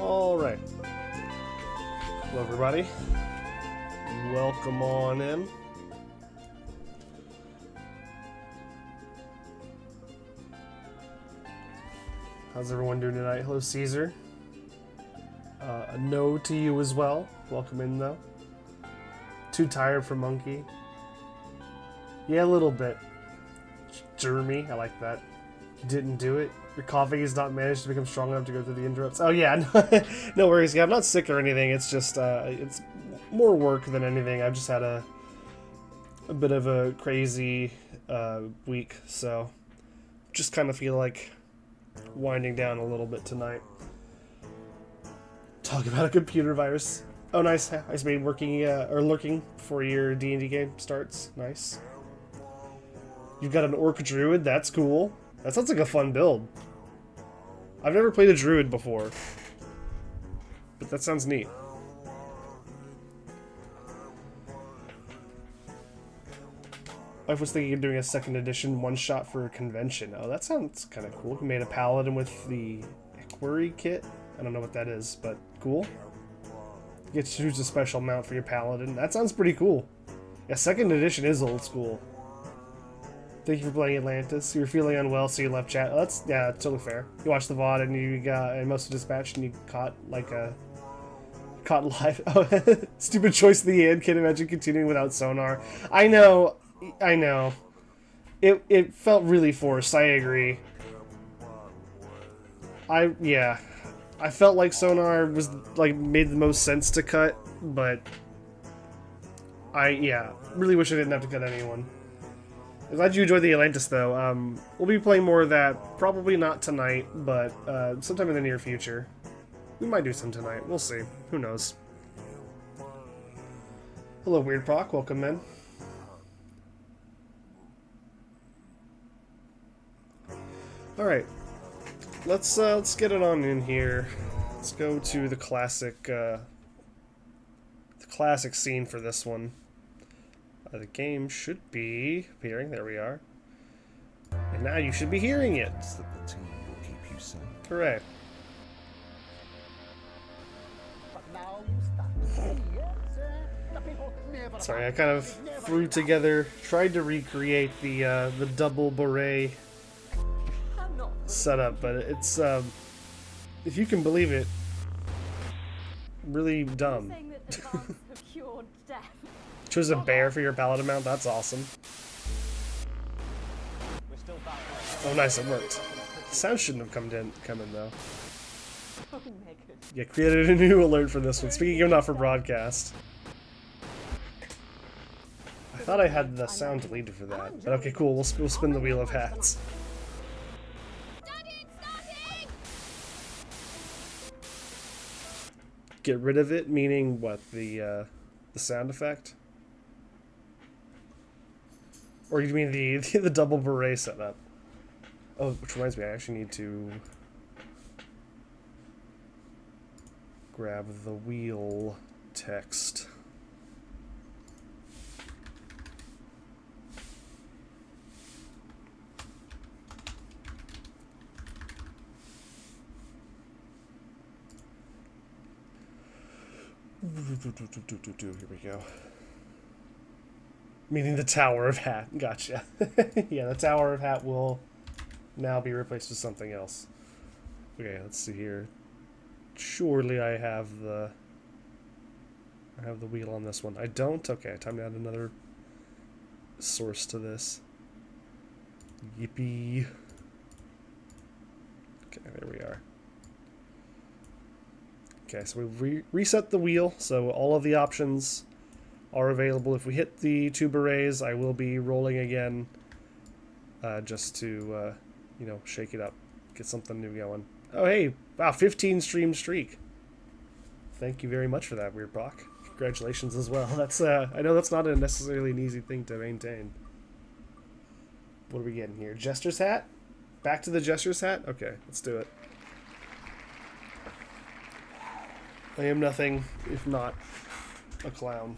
Alright. Hello everybody. Welcome on in. How's everyone doing tonight? Hello Caesar. A no to you as well. Welcome in though. Too tired for Monkey. Yeah, a little bit. Jeremy, I like that. Didn't do it. Your coffee has not managed to become strong enough to go through the interrupts. Oh yeah, no worries. Yeah, I'm not sick or anything. It's just it's more work than anything. I've just had a bit of a crazy week, so just kind of feel like winding down a little bit tonight. Talk about a computer virus. Oh, nice. Ice Maid working, or lurking before your D&D game starts. Nice. You've got an Orc Druid. That's cool. That sounds like a fun build. I've never played a Druid before. But that sounds neat. I was thinking of doing a 2nd edition one-shot for a convention. Oh, that sounds kind of cool. We made a paladin with the Equerry kit. I don't know what that is, but cool. You get to choose a special mount for your paladin. That sounds pretty cool. Yeah, 2nd edition is old school. Thank you for playing Atlantis. You were feeling unwell, so you left chat. Oh, that's totally fair. You watched the VOD and you got a most dispatched and you caught like a live. Oh, stupid choice in the end. Can't imagine continuing without sonar. I know. It felt really forced. I agree. I felt like sonar was like made the most sense to cut, but I really wish I didn't have to cut anyone. I'm glad you enjoyed the Atlantis though. We'll be playing more of that. Probably not tonight, but sometime in the near future. We might do some tonight. We'll see. Who knows? Hello, Weird Proc. Welcome, man. All right, let's get it on in here. Let's go to the classic scene for this one. The game should be appearing. There we are. And now you should be hearing it. The team will keep you safe. Correct. Sorry, I kind of threw together, tried to recreate the double beret setup, but it's if you can believe it, really dumb. Choose a bear for your paladin mount. That's awesome. Oh, nice, it worked. The sound shouldn't have come in though. Yeah, created a new alert for this one. Speaking of not for broadcast. I thought I had the sound deleted for that, but okay, cool. We'll spin the wheel of hats. Get rid of it, meaning what? The sound effect? Or you mean the double beret setup? Oh, which reminds me, I actually need to grab the wheel text. Here we go. Meaning the Tower of Hat. Gotcha. Yeah, the Tower of Hat will now be replaced with something else. Okay, let's see here. Surely I have the wheel on this one. I don't? Okay, time to add another source to this. Yippee. Okay, there we are. Okay, so we reset the wheel, so all of the options are available. If we hit the 2 berets, I will be rolling again, just to, you know, shake it up, get something new going. Oh, hey, wow, 15 stream streak. Thank you very much for that, Weird Proc. Congratulations as well. That's, I know that's not necessarily an easy thing to maintain. What are we getting here? Jester's hat? Back to the Jester's hat? Okay, let's do it. I am nothing if not a clown.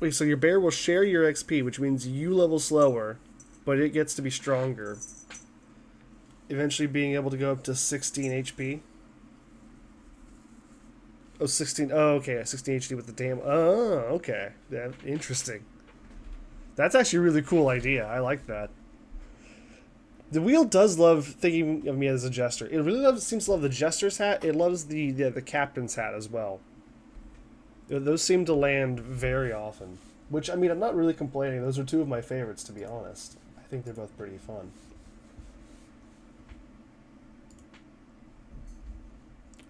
Wait, so your bear will share your XP, which means you level slower, but it gets to be stronger. Eventually being able to go up to 16 HP. Oh, 16. Oh, okay. 16 HD with the damn. Oh, okay. Yeah, interesting. That's actually a really cool idea. I like that. The wheel does love thinking of me as a jester. It really seems to love the jester's hat. It loves the captain's hat as well. Those seem to land very often. Which, I mean, I'm not really complaining. Those are 2 of my favorites, to be honest. I think they're both pretty fun.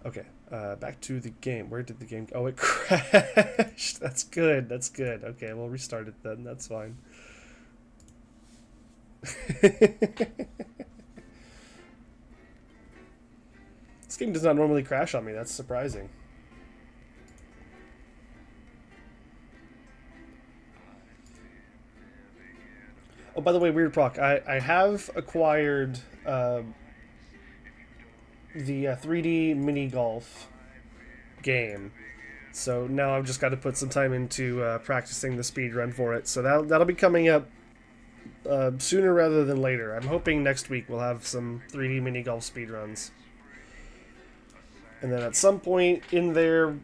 Okay, back to the game. Where did the game... Oh, it crashed. That's good. That's good. Okay, we'll restart it then. That's fine. This game does not normally crash on me. That's surprising. Oh, by the way, Weird Proc, I have acquired the 3D mini golf game, so now I've just got to put some time into practicing the speed run for it. So that'll be coming up sooner rather than later. I'm hoping next week we'll have some 3D mini golf speed runs, and then at some point in there,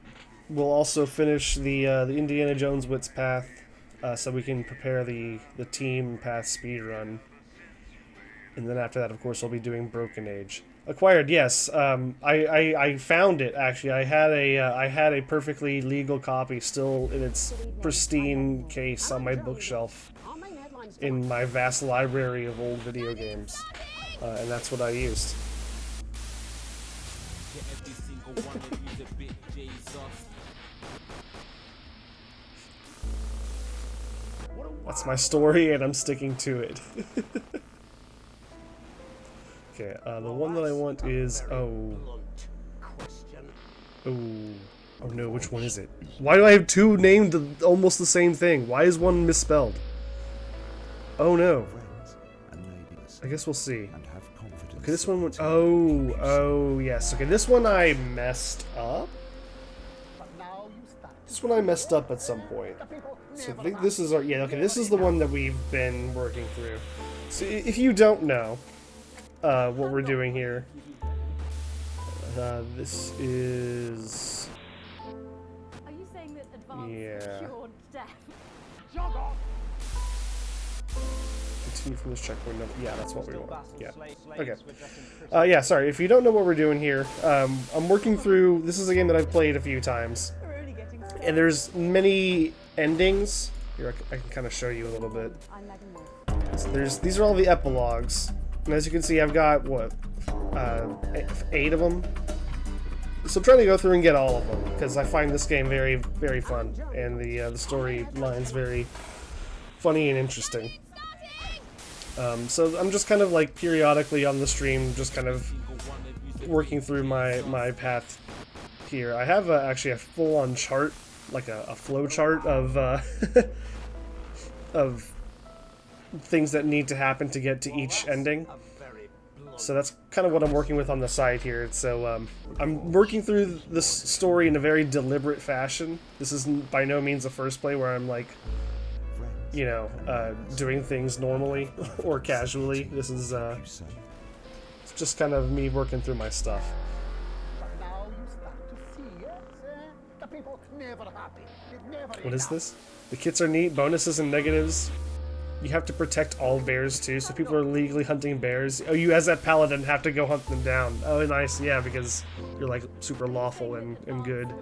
we'll also finish the Indiana Jones Wits Path. So we can prepare the team path speed run, and then after that, of course, we'll be doing Broken Age. Acquired, yes. I found it actually. I had a perfectly legal copy still in its pristine case on my bookshelf in my vast library of old video games, and that's what I used. That's my story, and I'm sticking to it. Okay, the one that I want is... Oh, no, which one is it? Why do I have two named almost the same thing? Why is one misspelled? Oh, no. I guess we'll see. Okay, this one went... Oh, yes. Okay, this one I messed up? This one I messed up at some point. So I think this is our... Yeah, okay, this is the one that we've been working through. So if you don't know what we're doing here, this is... Are you saying that advanced cured death? Continue from this checkpoint number. Yeah, that's what we want. Yeah. Okay. Yeah, sorry. If you don't know what we're doing here, I'm working through... This is a game that I've played a few times. And there's many endings. Here, I can kind of show you a little bit. So these are all the epilogues. And as you can see, I've got, what, 8 of them? So I'm trying to go through and get all of them, because I find this game very, very fun. And the story line's very funny and interesting. So I'm just kind of like periodically on the stream, just kind of working through my path here. I have actually a full-on chart, like a flow chart of of things that need to happen to get to each ending. So that's kind of what I'm working with on the side here. So I'm working through this story in a very deliberate fashion. This is by no means the first play where I'm like, you know, doing things normally or casually. This is it's just kind of me working through my stuff. What is this? The kits are neat, bonuses and negatives. You have to protect all bears too, so people are legally hunting bears. Oh, you as that paladin have to go hunt them down. Oh, nice, yeah, because you're like super lawful and good.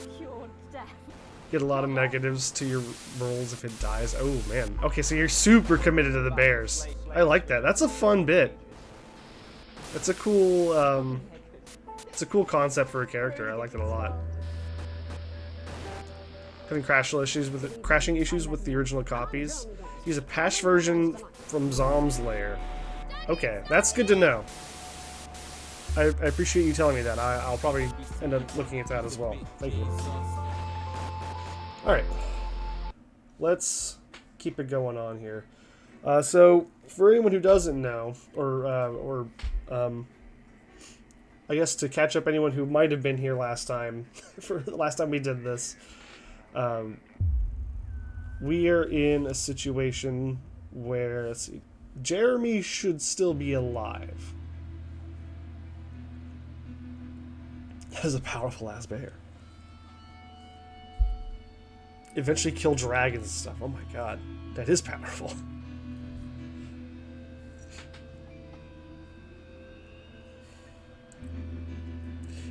Get a lot of negatives to your rolls if it dies. Oh man. Okay, so you're super committed to the bears. I like that. That's a fun bit. That's a cool it's a cool concept for a character. I like it a lot. Having crashing issues with the original copies. Use a patched version from Zom's Lair. Okay, that's good to know. I appreciate you telling me that. I'll probably end up looking at that as well. Thank you. Alright. Let's keep it going on here. So, for anyone who doesn't know, or I guess to catch up anyone who might have been here last time, for the last time we did this, we are in a situation where, let's see, Jeremy should still be alive. That is a powerful ass bear. Eventually kill dragons and stuff. Oh my god, that is powerful.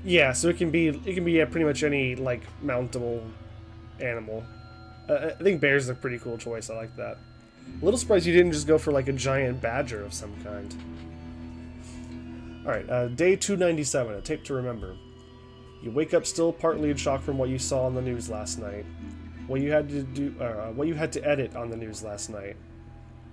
Yeah, so it can be pretty much any like mountable animal. I think bear's a pretty cool choice. I like that. A little surprised you didn't just go for like a giant badger of some kind. Alright, day 297, a tape to remember. You wake up still partly in shock from what you saw on the news last night. What you had to edit on the news last night.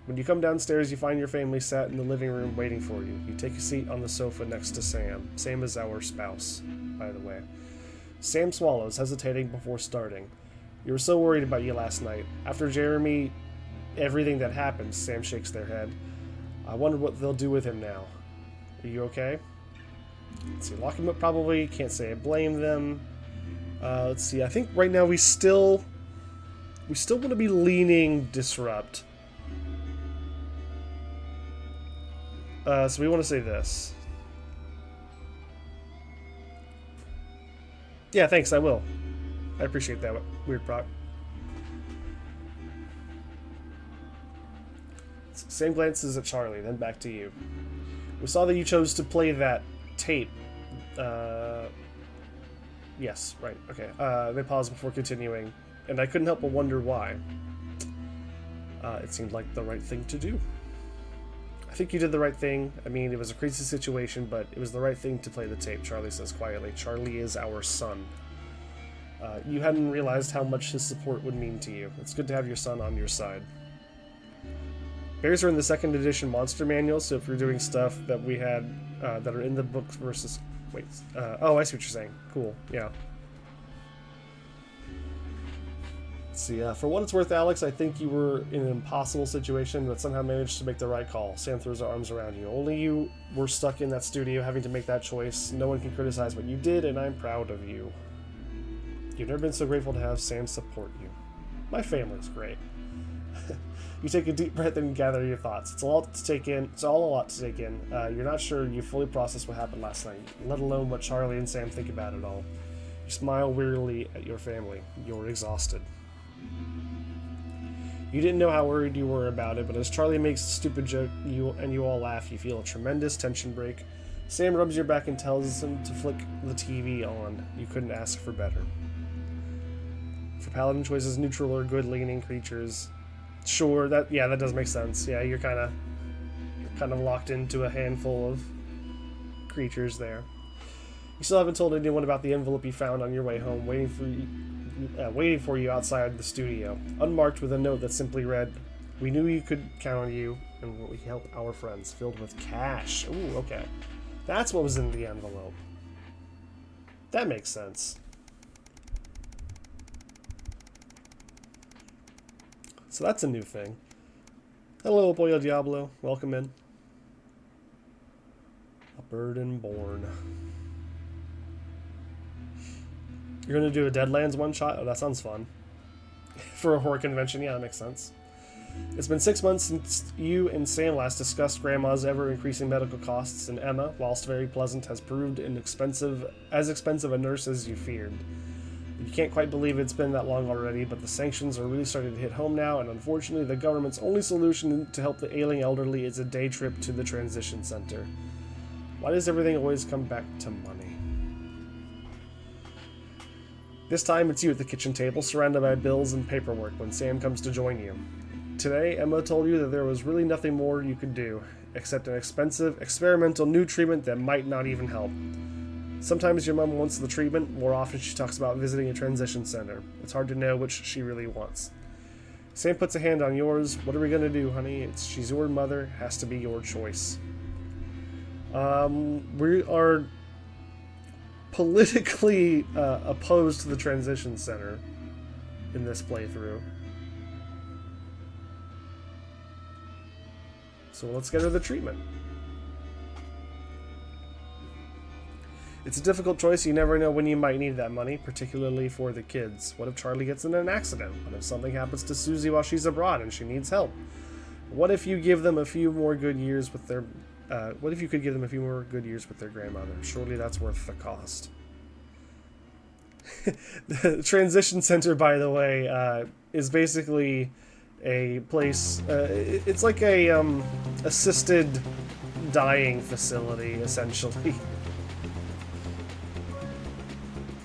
When you come downstairs, you find your family sat in the living room waiting for you. You take a seat on the sofa next to Sam. Same as our spouse, by the way. Sam swallows, hesitating before starting. You were so worried about you last night. After Jeremy, everything that happened, Sam shakes their head. I wonder what they'll do with him now. Are you okay? Let's see, lock him up probably. Can't say I blame them. Let's see, I think right now we still want to be leaning disrupt. So we want to say this. Yeah, thanks, I will. I appreciate that, Weird Proc. Sam glances at Charlie, then back to you. We saw that you chose to play that tape. Yes, right, okay. They paused before continuing, and I couldn't help but wonder why. It seemed like the right thing to do. I think you did the right thing. I mean, it was a crazy situation, but it was the right thing to play the tape, Charlie says quietly. Charlie is our son. You hadn't realized how much his support would mean to you. It's good to have your son on your side. Bears are in the 2nd edition monster manual, so if you're doing stuff that we had that are in the books versus... Wait. Oh, I see what you're saying. Cool. Yeah. Let's see. For what it's worth, Alex, I think you were in an impossible situation, but somehow managed to make the right call. Sam throws her arms around you. Only you were stuck in that studio having to make that choice. No one can criticize what you did, and I'm proud of you. You've never been so grateful to have Sam support you. My family's great. You take a deep breath and gather your thoughts. It's a lot to take in. It's all a lot to take in. You're not sure you fully processed what happened last night, let alone what Charlie and Sam think about it all. You smile wearily at your family. You're exhausted. You didn't know how worried you were about it, but as Charlie makes a stupid joke and you all laugh, you feel a tremendous tension break. Sam rubs your back and tells him to flick the TV on. You couldn't ask for better. For paladin choices, neutral or good-leaning creatures. Sure, that does make sense. Yeah, you're kind of locked into a handful of creatures there. You still haven't told anyone about the envelope you found on your way home, waiting for you outside the studio, unmarked with a note that simply read, "We knew you could count on you, and we help our friends," filled with cash. Ooh, okay. That's what was in the envelope. That makes sense. So that's a new thing. Hello, Boyo Diablo. Welcome in. A burden born. You're gonna do a Deadlands one-shot? Oh, that sounds fun. For a horror convention, yeah, that makes sense. It's been 6 months since you and Sam last discussed Grandma's ever-increasing medical costs, and Emma, whilst very pleasant, has proved as expensive a nurse as you feared. You can't quite believe it's been that long already, but the sanctions are really starting to hit home now, and unfortunately the government's only solution to help the ailing elderly is a day trip to the transition center. Why does everything always come back to money? This time it's you at the kitchen table, surrounded by bills and paperwork, when Sam comes to join you. Today, Emma told you that there was really nothing more you could do, except an expensive, experimental new treatment that might not even help. Sometimes your mom wants the treatment, more often she talks about visiting a transition center. It's hard to know which she really wants. Sam puts a hand on yours. What are we gonna do, honey? She's your mother, has to be your choice. We are politically opposed to the transition center in this playthrough. So let's get her the treatment. It's a difficult choice. You never know when you might need that money, particularly for the kids. What if Charlie gets in an accident? What if something happens to Susie while she's abroad and she needs help? What if you give them a few more good years with their... what if you could give them a few more good years with their grandmother? Surely that's worth the cost. The transition center, by the way, is basically a place... it's like a assisted dying facility, essentially.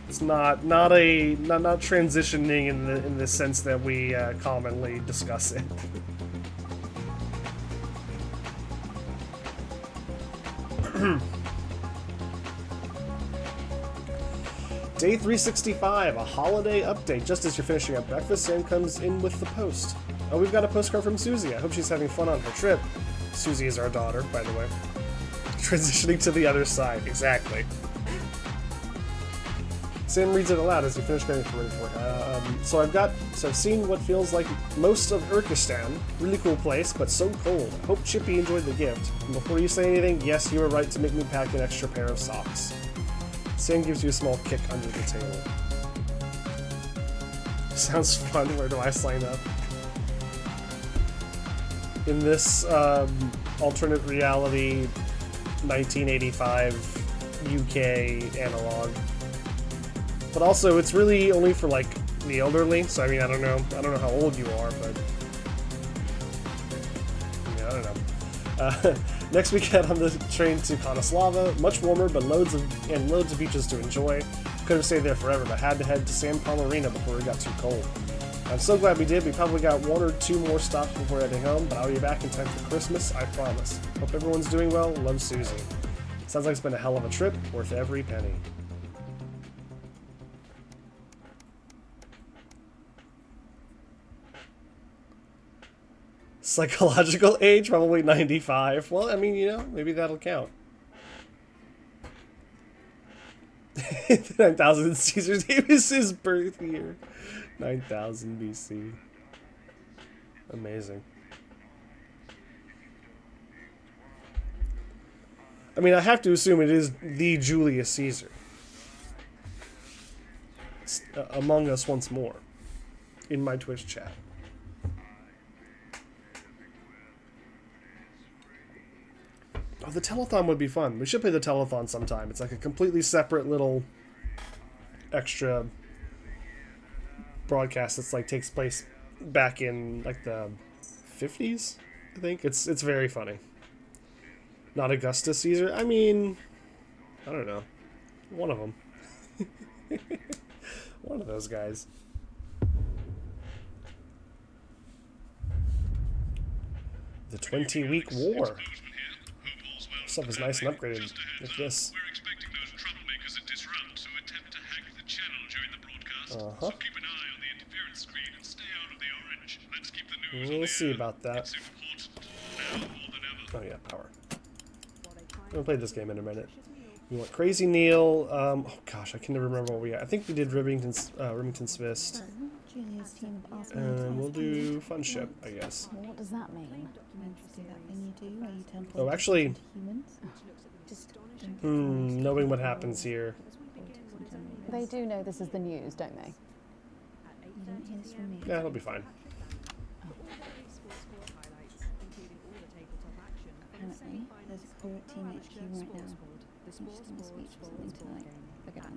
It's not transitioning in the sense that we commonly discuss it. Day 365, a holiday update. Just as you're finishing up breakfast, Sam comes in with the post. Oh, we've got a postcard from Susie. I hope she's having fun on her trip. Susie is our daughter, by the way. Transitioning to the other side, exactly. Sam reads it aloud as he finishes getting ready for it. So I've seen what feels like most of Urkistan. Really cool place, but so cold. Hope Chippy enjoyed the gift. And before you say anything, yes, you were right to make me pack an extra pair of socks. Sam gives you a small kick under the table. Sounds fun. Where do I sign up? In this alternate reality 1985 UK analog. But also, it's really only for like the elderly. So I mean, I don't know how old you are, but yeah, I don't know. Next we get on the train to Konoslava. Much warmer, but loads of beaches to enjoy. Could have stayed there forever, but had to head to San Palmarina before it got too cold. I'm so glad we did. We probably got 1 or 2 more stops before heading home, but I'll be back in time for Christmas, I promise. Hope everyone's doing well. Love, Susie. Sounds like it's been a hell of a trip, worth every penny. Psychological age, probably 95. Well, I mean, you know, maybe that'll count. 9,000 Caesar Davis's birth year. 9,000 BC. Amazing. I mean, I have to assume it is the Julius Caesar. Among Us once more. In my Twitch chat. Oh, the telethon would be fun. We should play the telethon sometime. It's like a completely separate little extra broadcast that's like takes place back in like the 50s, I think. It's very funny. Not Augustus Caesar. I mean, I don't know. One of them. One of those guys. The 20-week war. Stuff is nice and upgraded with this. We're expecting those troublemakers at Disrupt to attempt to hack the channel during the broadcast. So keep an eye on the interference screen and stay out of the orange. Let's keep the news on We'll the see air. about that. It's important now more than ever. Oh yeah, power. I'm gonna play this game in a minute. You want Crazy Neil? Oh gosh, I can never remember what we got. I think we did Remington's Fist. Julia's team have asked me And to we'll ask do you Fun Ship, I guess. Well, what does that mean? do that thing you do where you turn Oh, actually, into humans. Just don't knowing what happens here. They do know this is the news, don't they? You don't hear this from me. Yeah, it'll be fine. Apparently, there's a crew at Team HQ right now. I'm just in a speech or something tonight. Forget it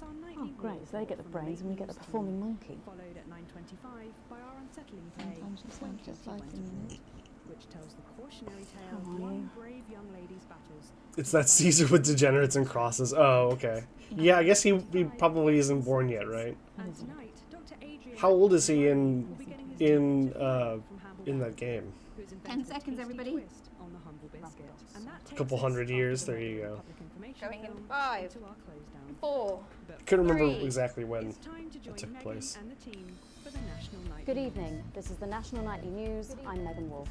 on the news. Oh, great. So they get the brains and we get the performing monkey. Followed at 9:25 by our unsettling play, Sometimes it sounds just like a minute. which tells the cautionary tale How of are one you? brave young lady's battles. It's that Caesar with degenerates and crosses. Oh, okay. Yeah, I guess he probably isn't born yet, right? And tonight, Dr. Adrian How old is he in will be getting his from Hamble that game? who's invented 10 a seconds, tasty everybody. twist on the humble biscuit. And that A couple takes us hundred years, after there the you go. public information Going in film 5, into our close down. 4. But Couldn't remember 3. exactly when it's time to join it took Megan place. and the team for the National Nightly Good News. evening. This is the National Nightly News. I'm Megan Wolf.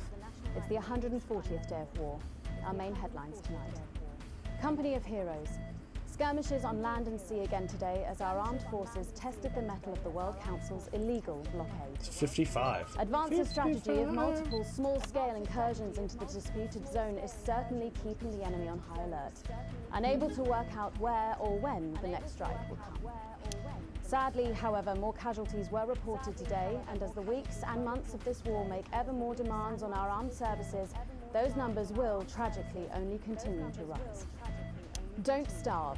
It's the 140th day of war. Our main headlines tonight. Company of Heroes. Skirmishes on land and sea again today as our armed forces tested the mettle of the World Council's illegal blockade. 55. Advance's strategy of multiple small-scale incursions into the disputed zone is certainly keeping the enemy on high alert, unable to work out where or when the next strike will come. Sadly, however, more casualties were reported today, and as the weeks and months of this war make ever more demands on our armed services, those numbers will, tragically, only continue to rise. Don't starve.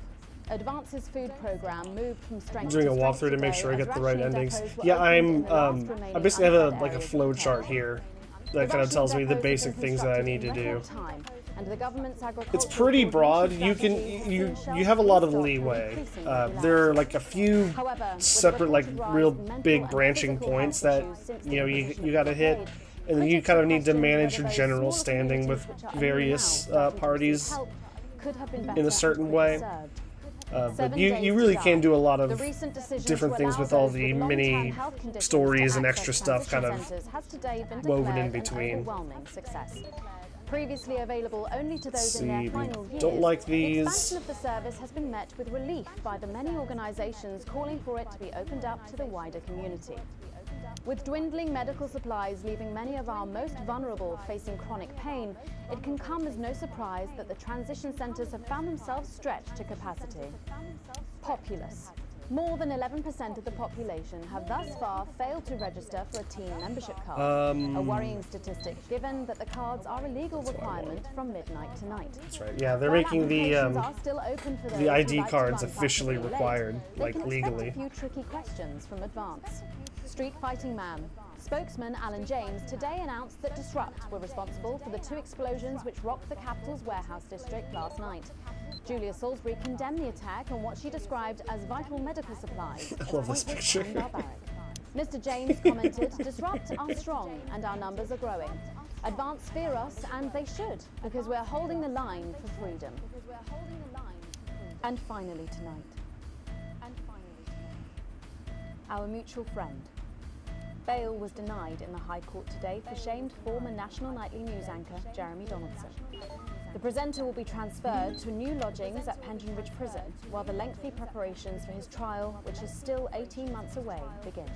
Advance's food program moved from strength I'm doing a to strength walkthrough to make today sure I as get the right rationing endings. depots were Yeah, opened in I'm the last remaining I basically have a unfed like a areas of flow the chart territory. here The that kind of rationing tells me the depots have basic been things that I constructed need to in do. record time, and the government's It's agricultural pretty coordination broad. You can strategy you has been you have a lot of shelved leeway. and increasingly There are relaxed. like a few However, with separate like reported rise real in mental big and branching physical points health that issues since the you imposition you of got to the hit, blockade, and then you critics kind of have need to questioned manage whether your those general smaller standing with communities which are only various now starting to parties receive help could have been in a better certain adequately way. served. But 7 you days really to can die. do a lot The of recent decision different to things allow with all those the long-term mini health conditions stories to and access extra stuff kind transition of centres has today been woven declared in between. an overwhelming success. Previously available only to those Let's in their see, final we years, don't like the these. expansion of the service has been met with relief by the many organisations calling for it to be opened up to the wider community. With dwindling medical supplies leaving many of our most vulnerable facing chronic pain, it can come as no surprise that the transition centres have found themselves stretched to capacity. Populace. More than 11% of the population have thus far failed to register for a teen membership card. A worrying statistic given that the cards are a legal requirement from midnight tonight. That's right. Yeah, they're While making the applications are still open for those who ID like to cards run officially fashionably required, late, like they can legally. expect a few tricky questions from Advance. Street Fighting Man. Spokesman Alan James today announced that Disrupt were responsible for the 2 explosions which rocked the capital's warehouse district last night. Julia Salisbury condemned the attack on what she described as vital medical supplies. I love this pointless picture. and barbaric. Mr. James commented, Disrupt are strong and our numbers are growing. Advance fear us, and they should, because we're holding the line for freedom. And finally tonight, our mutual friend. Bail was denied in the High Court today for shamed former National Nightly News anchor Jeremy Donaldson. The presenter will be transferred to new lodgings at Pension Ridge Prison, while the lengthy preparations for his trial, which is still 18 months away, begin.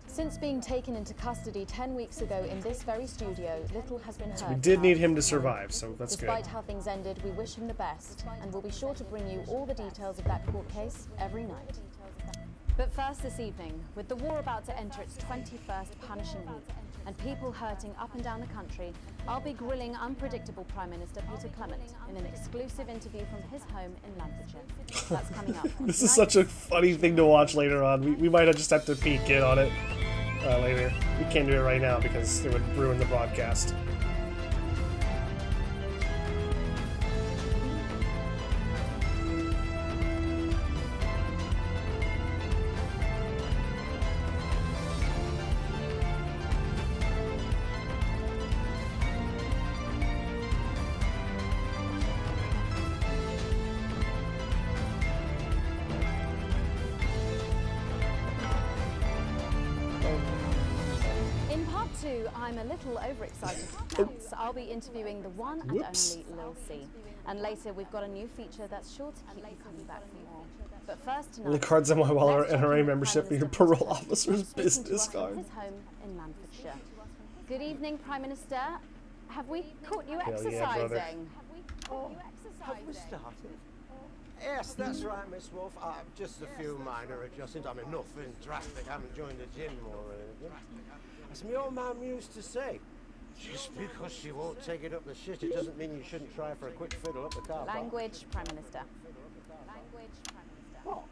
Since being taken into custody 10 weeks ago in this very studio, little has been heard. We did need him to survive, so that's good. Despite how things ended, we wish him the best, and we'll be sure to bring you all the details of that court case every night. But first this evening, with the war about to enter its 21st punishing week, and people hurting up and down the country, I'll be grilling unpredictable Prime Minister Peter Clement in an exclusive interview from his home in Lancashire. That's coming up. This is such a funny thing to watch later on. We might just have to peek in on it later. We can't do it right now because it would ruin the broadcast. In part 2, I'm a little overexcited to announce I'll be interviewing the one and Whoops. only Lil C. And later we've got a new feature that's sure to keep you coming back for more. But first tonight, The cards on my wall are let's check in NRA with membership Prime and your Minister parole Peter officer's Clement, speaking to business us from card. his home in Lancashire. Good evening, Prime Minister. Have we caught you Hell exercising? yeah, brother. Have we started? Yes, that's right, Miss Wolf. Just a few minor adjustments. I mean, nothing drastic. I haven't joined the gym or anything. As my old mum used to say, just because she won't take it up the shit, it doesn't mean you shouldn't try for a quick fiddle up the car park. Language, Prime Minister. Language, Prime Minister. What?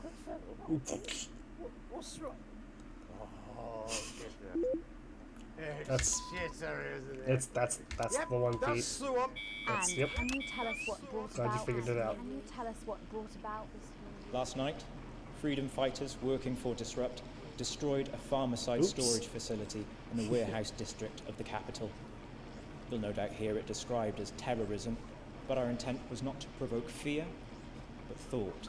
Quick fiddle? What's wrong? Oh, shitter. That's- shitter, isn't it? That's Yep, the one, that's Pete. the one. And yep. can you tell us what brought Glad you about? figured it out. Can you tell us what brought about this? Last night, freedom fighters working for Disrupt destroyed a farmicide Oops. storage facility in the warehouse district of the capital. You'll no doubt hear it described as terrorism, but our intent was not to provoke fear, but thought.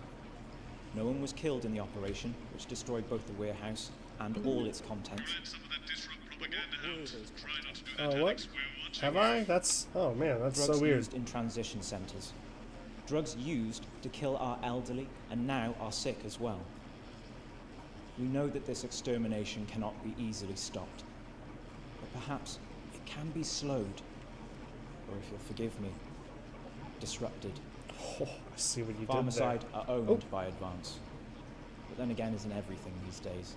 No one was killed in the operation, which destroyed both the warehouse and all its contents. Read some of that disrupt propaganda out. Try not to do that, Oh, what? Alex. We're watching. Have I? That's... Oh, man, that's Drugs so weird. used in transition centres. Drugs used to kill our elderly and now our sick as well. We know that this extermination cannot be easily stopped, but perhaps it can be slowed, or if you'll forgive me, disrupted. Oh, I see what you did Farmicide there. are owned by Advance, but then again isn't everything these days.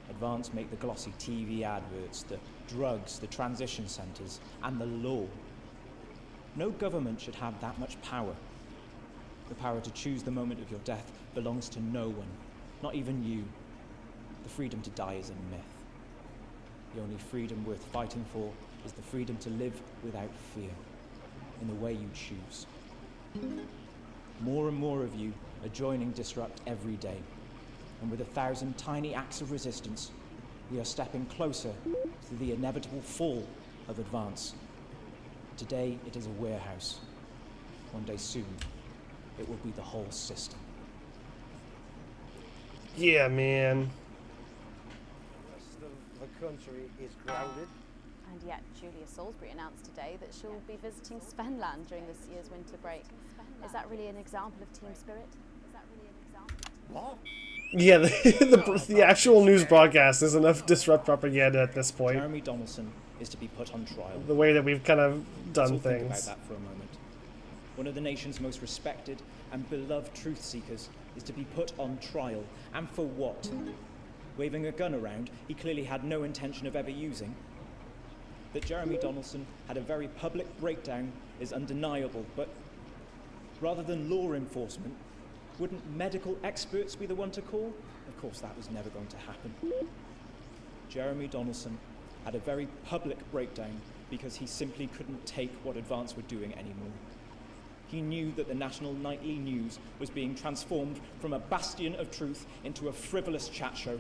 Advance make the glossy TV adverts, the drugs, the transition centres, and the law. No government should have that much power. The power to choose the moment of your death belongs to no one, not even you. The freedom to die is a myth. The only freedom worth fighting for is the freedom to live without fear, in the way you choose. More and more of you are joining Disrupt every day, and with 1,000 tiny acts of resistance, we are stepping closer to the inevitable fall of Advance. Today it is a warehouse. One day soon, it will be the whole system. Yeah, man. The rest of the country is grounded. And yet, Julia Salisbury announced today that she'll be visiting Svenland during this year's winter break. Is that really an example of team spirit? What? Yeah, the actual news broadcast is enough disrupt propaganda at this point. Jeremy Donaldson is to be put on trial. The way that we've kind of Let's done all think about things. that for a moment. One of the nation's most respected and beloved truth seekers is to be put on trial. And for what? Waving a gun around he clearly had no intention of ever using. That Jeremy Donaldson had a very public breakdown is undeniable, but rather than law enforcement, wouldn't medical experts be the one to call? Of course, that was never going to happen. Jeremy Donaldson had a very public breakdown because he simply couldn't take what Advance were doing anymore. He knew that the national nightly news was being transformed from a bastion of truth into a frivolous chat show.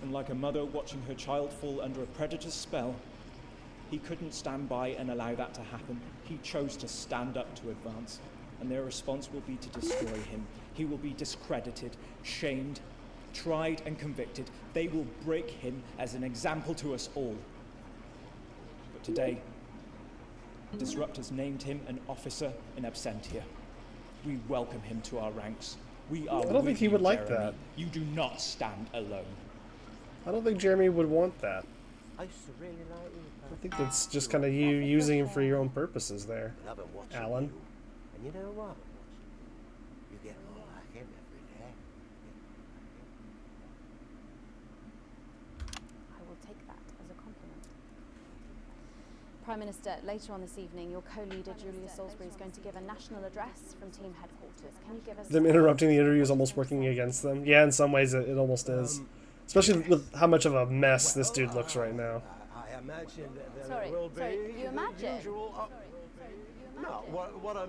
And like a mother watching her child fall under a predator's spell, he couldn't stand by and allow that to happen. He chose to stand up to Advance, and their response will be to destroy him. He will be discredited, shamed, tried and convicted. They will break him as an example to us all. But today, Disruptors named him an officer in absentia. We welcome him to our ranks. We are I don't think he would like Jeremy. that. You do not stand alone. I don't think Jeremy would want that. I used to really like you. I think that's just kind of you using him for your own purposes there, And I've been watching Alan. you. And you know what? You get more like him every day. I will take that as a compliment. Prime Minister, later on this evening, your co-leader Julia Salisbury is going to give a national address from team headquarters. Can you give us... Them interrupting the interview is almost working against them. Yeah, in some ways it almost is. Especially with how much of a mess this dude looks right now. I imagine that there Sorry, will be sorry, you the imagine? usual. No, what I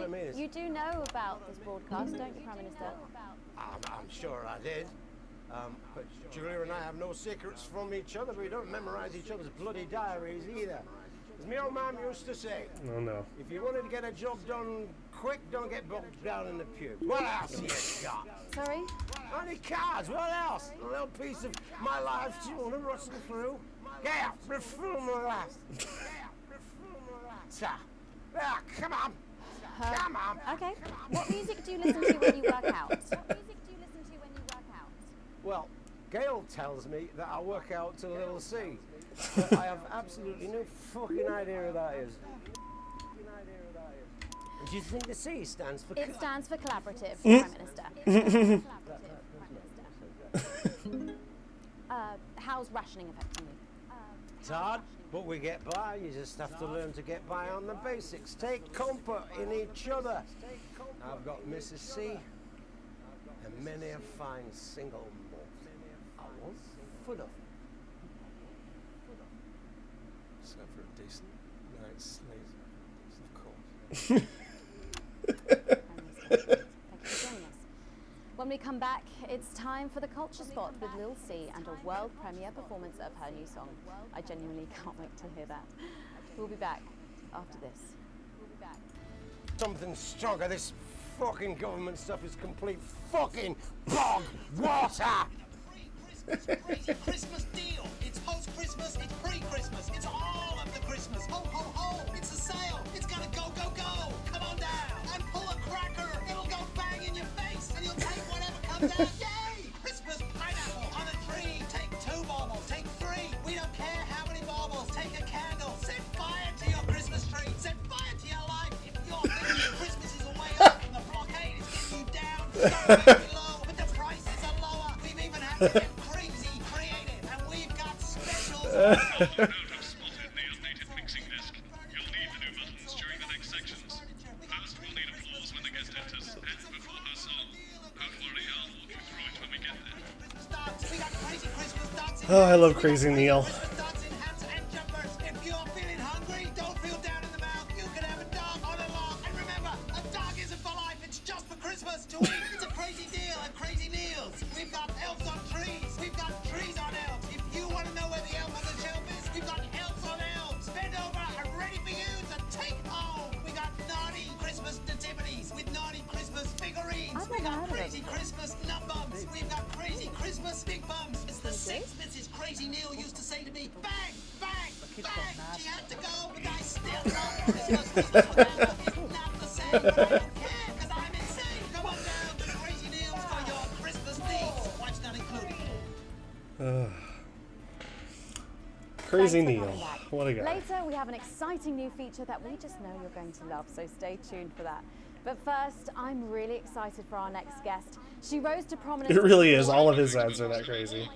mean is, You do know about this broadcast, don't you, Prime Minister? I'm sure I did. But Julia and I have no secrets from each other. We don't memorize each other's bloody diaries either. As my old mum used to say, Oh no. if you wanted to get a job done quick, don't get bogged down in the pubes. What else you got? Sorry? Only cards, what else? A little piece of my life do you want to rustle through? Yeah, refill my last. Yeah, come on. Come on. Okay. What music do you listen to when you work out? Well, Gail tells me that I work out to Little C. But I have absolutely no fucking idea who that is. Do you think the C stands for... It stands for collaborative, Prime Minister. How's rationing affecting you? It's hard, but we get by. You just have to learn to get by on the basics. Take comfort in each other. I've got Mrs. C and many a fine single malt. I want full of. So for a decent night's sleep, of course. Thank you for joining us. When we come back, it's time for the Culture Spot with Lil C and a world premiere performance of her new song. I genuinely can't wait to hear that. We'll be back after this. Something stronger. This fucking government stuff is complete fucking bog water. Christmas deal. It's post-Christmas, it's pre-Christmas, it's all of the Christmas. Ho, ho, ho, it's a sale. It's gotta go, go, go. Come on down and pull a cracker. It'll go bang in your face and you'll take whatever comes out. Yay! Christmas pineapple on a tree. Take 2 baubles, take 3. We don't care how many baubles. Take a candle. Set fire to your Christmas tree. Set fire to your life. If you're thinking Christmas is a way up and the blockade is getting you down, don't get below, but the prices are lower. We've even had to get crazy creative and we've got specials. No doubt have spotted the updated mixing disc. You'll need the new buttons during the next sections. First, we'll need applause when the guest enters, and before her song. Don't worry, I'll walk you through it when we get there. We got crazy Christmas dancing. Oh, I love Crazy Neil. Christmas dancing hats and jumpers. If you're feeling hungry, don't feel down in the mouth. You can have a dog on a log. And remember, a dog isn't for life. It's just for Christmas to eat. It's a crazy deal at Crazy Meals. We've got elves on trees. We've got trees on elves. If you want to know where the elf on the shelf is, we've got elves on elves. Bend over and ready for you to take home. We got naughty Christmas nativities with Not the same, but I don't care, because I'm insane. Come on down to Crazy Neil's for your Christmas needs. Watch not included. Crazy Thanks for Neil. coming back. What a guy. Later, we have an exciting new feature that we just know you're going to love, so stay tuned for that. But first, I'm really excited for our next guest. She rose to prominence. It really is. All of his ads are that crazy.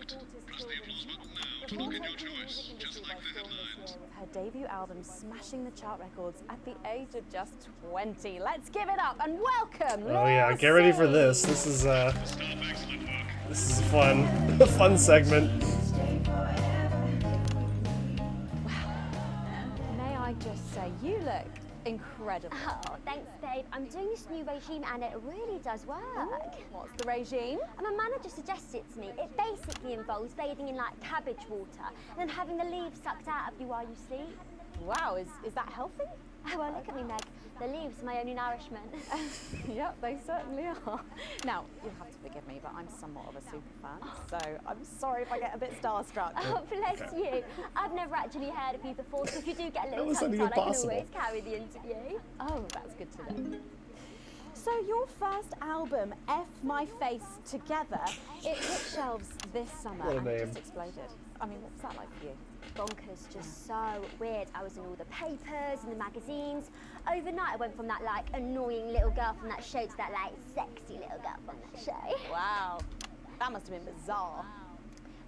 Before taking the music industry by storm this year with her debut album smashing the chart records at the age of just 20. Let's give it up and welcome. Oh yeah, get ready for this. This is fun. A fun segment. May I just say, you look incredible. Oh, thanks, babe. I'm doing this new regime and it really does work. What's the regime? And my manager suggested it to me. It basically involves bathing in like cabbage water and then having the leaves sucked out of you while you sleep. Wow, is that healthy? Oh, well, look at me, Meg. The leaves are my only nourishment. Yep, they certainly are. Now, you'll have to forgive me, but I'm somewhat of a super fan, so I'm sorry if I get a bit starstruck. Oh, bless you. I've never actually heard of you before, so if you do get a little wasn't tongue-tied, I can impossible. always carry the interview. Oh, that's good to know. So your first album, F My Face Together, it hit shelves this summer What a and it name. just exploded. I mean, what was that like for you? Bonkers, just so weird. I was in all the papers and the magazines. Overnight, I went from that like annoying little girl from that show to that like sexy little girl from that show. Wow, that must have been bizarre.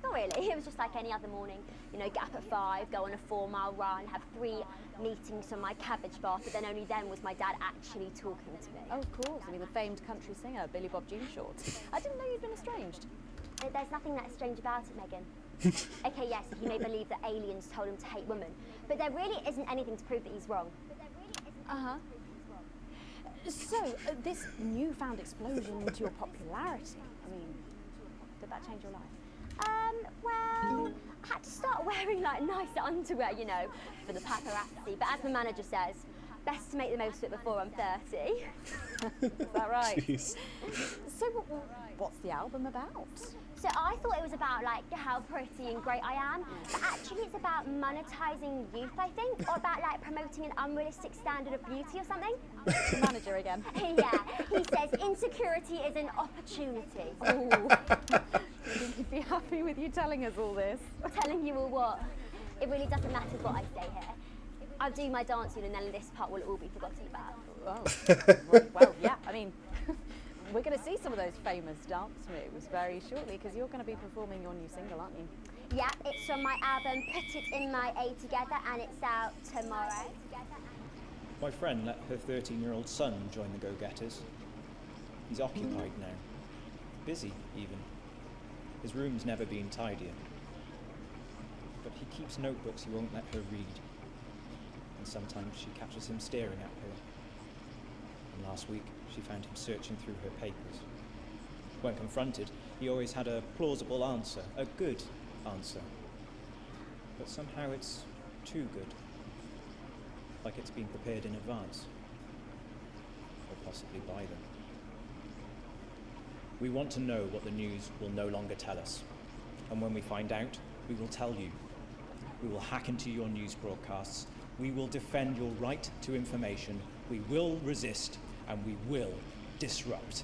Not really, it was just like any other morning. You know, get up at 5, go on a 4-mile run, have 3 meetings from my cabbage bath, but then only then was my dad actually talking to me. Oh, of course. I mean, the famed country singer, Billy Bob Jean Shorts. I didn't know you'd been estranged. There's nothing that strange about it, Megan. Okay, yes, he may believe that aliens told him to hate women, but there really isn't anything to prove that he's wrong. Uh-huh. So, this newfound explosion into your popularity, I mean, did that change your life? Well, I had to start wearing like nicer underwear, you know, for the paparazzi, but as the manager says, best to make the most of it before I'm 30. Is that right? Jeez. So, what's the album about? So I thought it was about like how pretty and great I am, but actually it's about monetizing youth, I think, or about like promoting an unrealistic standard of beauty or something. Manager again. Yeah, he says insecurity is an opportunity. Oh, you think he'd be happy with you telling us all this? Telling you all what? It really doesn't matter what I say here. I'll do my dancing and then this part will all be forgotten about. Oh, well, yeah, I mean, we're going to see some of those famous dance moves very shortly because you're going to be performing your new single, aren't you? Yeah, it's from my album Put It In My A Together and it's out tomorrow. My friend let her 13-year-old son join the Go-Getters. He's occupied now. Busy, even. His room's never been tidier. But he keeps notebooks he won't let her read. And sometimes she catches him staring at her. And last week, she found him searching through her papers. When confronted, he always had a plausible answer, a good answer. But somehow it's too good. Like it's been prepared in advance. Or possibly by them. We want to know what the news will no longer tell us. And when we find out, we will tell you. We will hack into your news broadcasts. We will defend your right to information. We will resist, and we will disrupt.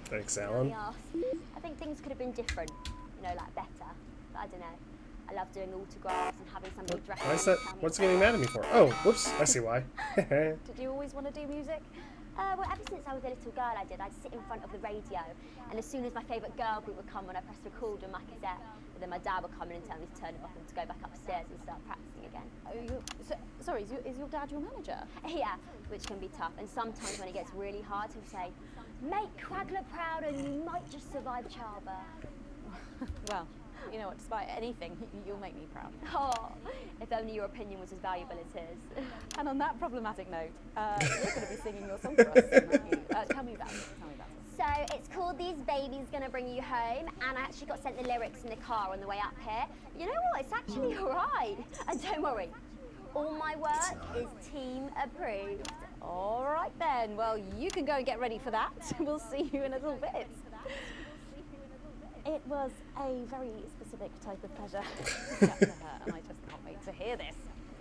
Thanks, Alan. I think things could have been different, you know, like better. But I don't know. I love doing autographs and having somebody dress Why up is and that? tell me What's about getting it. mad at me for? Oh, whoops. I see why. Did you always want to do music? Well, ever since I was a little girl, I'd sit in front of the radio, and as soon as my favourite girl group would come on, I pressed record on my cassette, and then my dad would come in and tell me to turn it off and to go back upstairs and start practicing again. Sorry, is your dad your manager? Yeah, which can be tough, and sometimes when it gets really hard, he'll say, "Make Quagler proud, and you might just survive childbirth." Well, you know what, despite anything, you'll make me proud. Oh, if only your opinion was as valuable as his. And on that problematic note, you're going to be singing your song for us, aren't you? Tell me about it. So it's called These Babies Gonna Bring You Home, and I actually got sent the lyrics in the car on the way up here. You know what, it's actually alright. And don't worry, all my work is team approved. All right then, well, you can go and get ready for that. We'll see you in a little bit. It was a very specific type of pleasure to chat to her, and I just can't wait to hear this.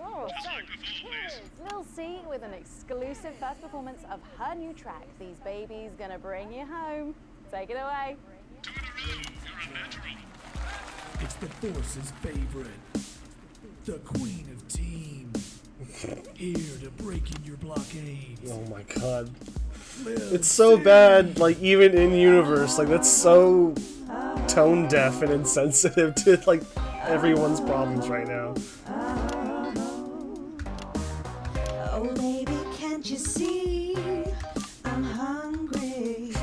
Oh, Just so like before, here please. is Lil C with an exclusive first performance of her new track, These Babies Gonna Bring You Home. Take it away. 2 in a row. You're a natural. It's the Force's favorite, the Queen of Team, here to break in your blockades. Oh my god. Lil It's so C. bad, like, even in universe, like, that's so tone deaf and insensitive to, like, everyone's problems right now. Oh baby, can't you see? I'm hungry.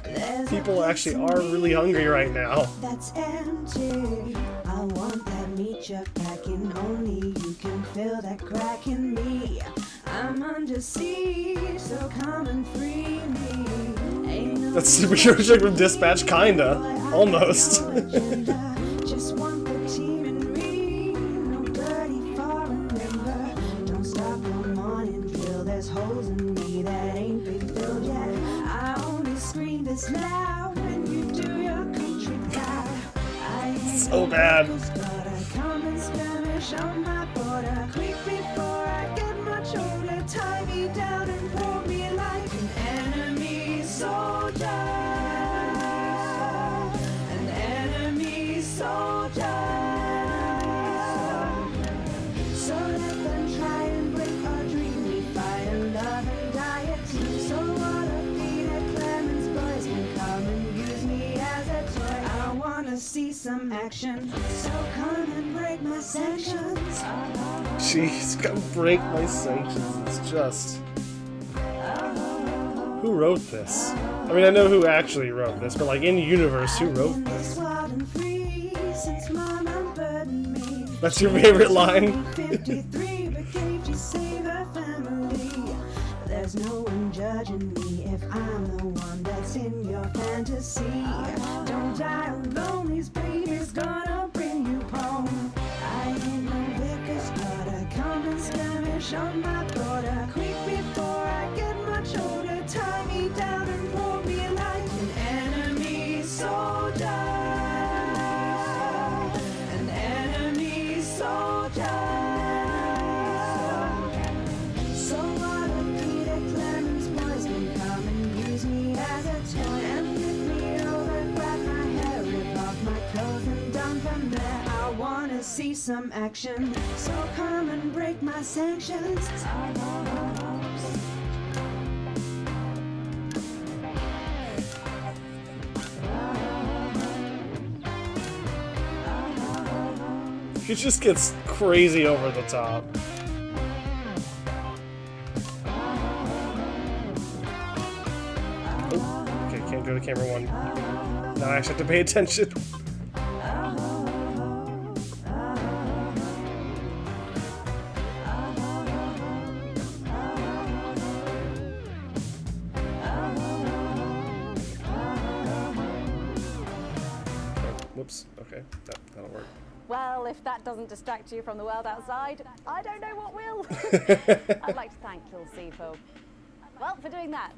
There's a People actually place are in really me hungry right now. that's empty. I want that meat you're packing. Only you can fill that crack in me. I'm under siege, so come and free me. Ain't no That's Superhero Chick from Dispatch, kinda. Almost. Just want the team and me. No birdie for a member. Don't stop no morning drill. There's holes in me that ain't been filled yet. I only scream this loud when you do your country proud. I ain't So no bad. Lakers, but I come and skirmish on my border. Quick before I get much older. Tie me down and pull me like an enemy soldier. An enemy soldier. So let them try and break our dream. We fight and love and diet. So what a Peter Clemens boys can come and use me as a toy. I wanna see some action. So come and break my sanctions. Jeez, gotta break my sanctions. It's just... Who wrote this? I mean, I know who actually wrote this, but like in universe, who wrote this? That's your favorite line? 53, but can't you save a family? There's no one judging me if I'm the one that's in your fantasy. Don't die alone, these babies gonna bring you home. I ain't no Vickers, but I come and skirmish on my border. Quick before I get much older, tie me down and pull me like an enemy soldier. An enemy soldier. So what if Peter Clemens boys can come and use me as a toy and flip me over, grab my hair, rip off my clothes and dump them there? I wanna see some action, so come and break my sanctions. It just gets crazy over the top. Oh, okay, can't go to camera one. Now I actually have to pay attention. Whoops, okay, that'll work. Well, if that doesn't distract you from the world outside, I don't know what will. I'd like to thank Lil C for, well, for doing that.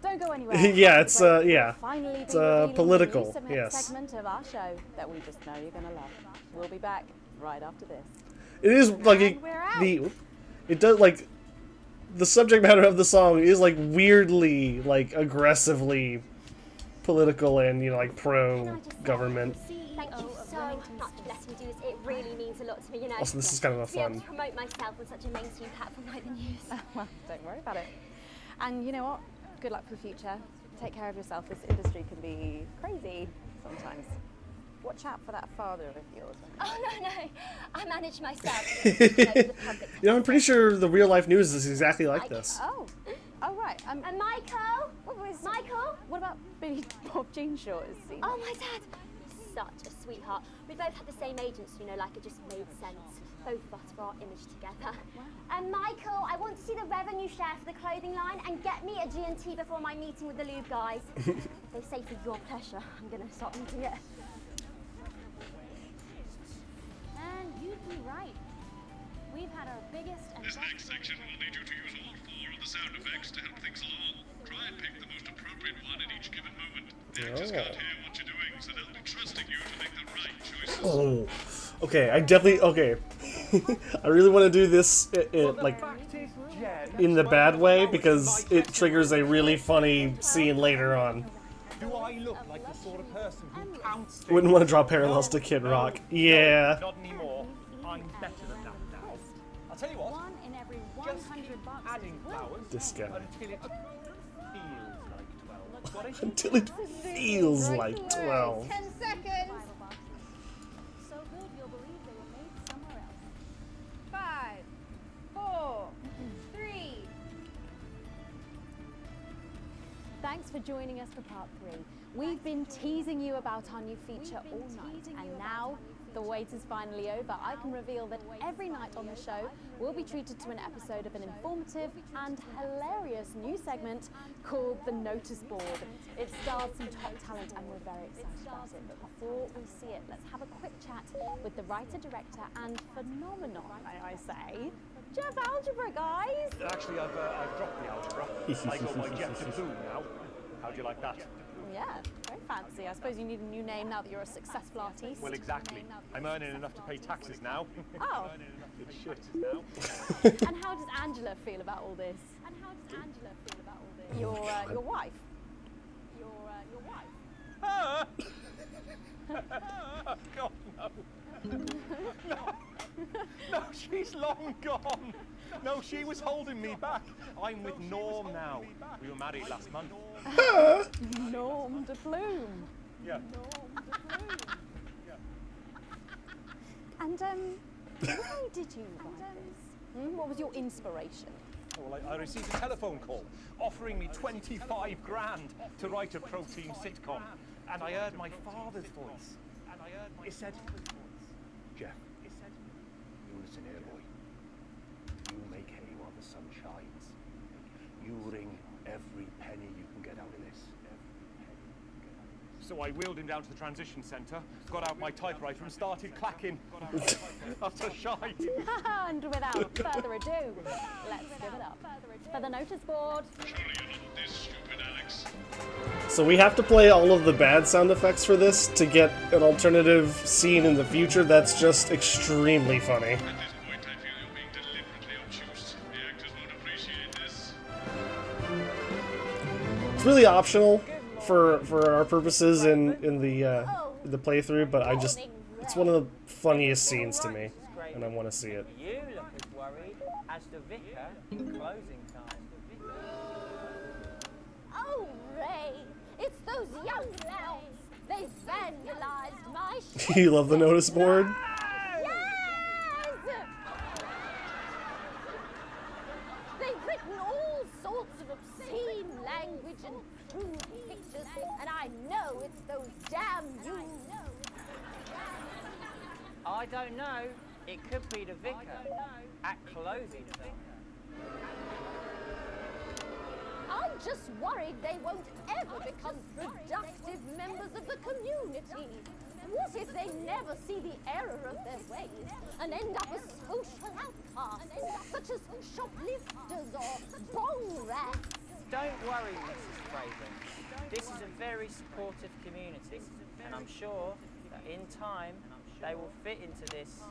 Don't go anywhere. Yeah, it's, We'll yeah. finally It's, be revealing the political, new yes. segment of our show that we just know you're going to love. We'll be back right after this. It is like And we're out. it does like the subject matter of the song is like weirdly like aggressively political and like pro government. Thank you so much for letting me do this. It really means a lot to me, you know. Also, this is kind of a to be able fun. to promote myself on such a mainstream platform like the news. Well, don't worry about it. And you know what? Good luck for the future. Take care of yourself. This industry can be crazy sometimes. Watch out for that father of yours. Oh, no, I manage myself. You know, I'm pretty sure the real life news is exactly like this. Oh, right. And Michael? What was Michael? What about Billy Bob Jean Short? Is he? Oh, my dad. Such a sweetheart. We both had the same agents, you know, like it just made sense. Both of us for our image together. And Michael, I want to see the revenue share for the clothing line and get me a G&T before my meeting with the lube guys. They say for your pleasure, I'm going to start eating it. And you'd be right. We've had our biggest and This next section will need you to use all 4 of the sound effects to help things along. Try and pick the most appropriate one at each given moment. The actors can't hear what you're doing, so they'll be trusting you to make the right choices. Oh, okay. I definitely okay. I really want to do this like in the bad way because it triggers a really funny scene later on. Do I look like the sort of person who counts things? Wouldn't want to draw parallels to Kid Rock. Yeah. Not anymore. I'm better than that now. I'll tell you what. One in every Just 100 keep bucks. adding flowers This guy. until it feels like 12. Got it? Until it feels like 12. 10 seconds. So good you'll believe they were made somewhere else. 5, 4, 3. Thanks for joining us for part 3. We've been teasing you about our new feature all night, and now the wait is finally over. I can reveal that every night on the show we'll be treated to an episode of an informative and hilarious new segment called The Notice Board. It stars some top talent and we're very excited about it. But before we see it, let's have a quick chat with the writer, director and phenomenon, may I say, Jeff Algebra, guys! Actually, I've dropped the algebra. I go by Jeff Taboon now. How'd you like that? Yeah, very fancy. I suppose you need a new name now that you're a successful artiste. Well, exactly. I'm earning enough to pay taxes now. Oh. It's shit now. And how does Angela feel about all this? Your wife? Your wife? God, no. No, she's long gone. No, she was holding me back. I'm with Norm now. We were married last month. Norm de Plume. Yeah. And why did you write this? What was your inspiration? Well, I received a telephone call offering me 25 grand to write a protein sitcom. And I heard my father's voice. It said, Jeff, you listen here, boy. You make hay while the sun shines. You wring every penny you can get out of this. So I wheeled him down to the transition centre, got out my typewriter and started clacking. After shine. And without further ado, let's give it up for the notice board. So we have to play all of the bad sound effects for this to get an alternative scene in the future that's just extremely funny. It's really optional for our purposes in the playthrough, but it's one of the funniest scenes to me, and I want to see it. You look as worried as the vicar in closing time. Oh, Ray, it's those young elves. They've vandalized my ship. You love the notice board? Yes! They've written all sorts of obscene language and crude pictures, and I know it's those damn you. I don't know. It could be the vicar at closing time. I'm just worried they won't ever become productive members of the community. What if they never see the error of their ways and end up as social outcasts, such as shoplifters or bong rats? Don't worry, Mrs. Craven. This is a very supportive community, and I'm sure that in time they will fit into this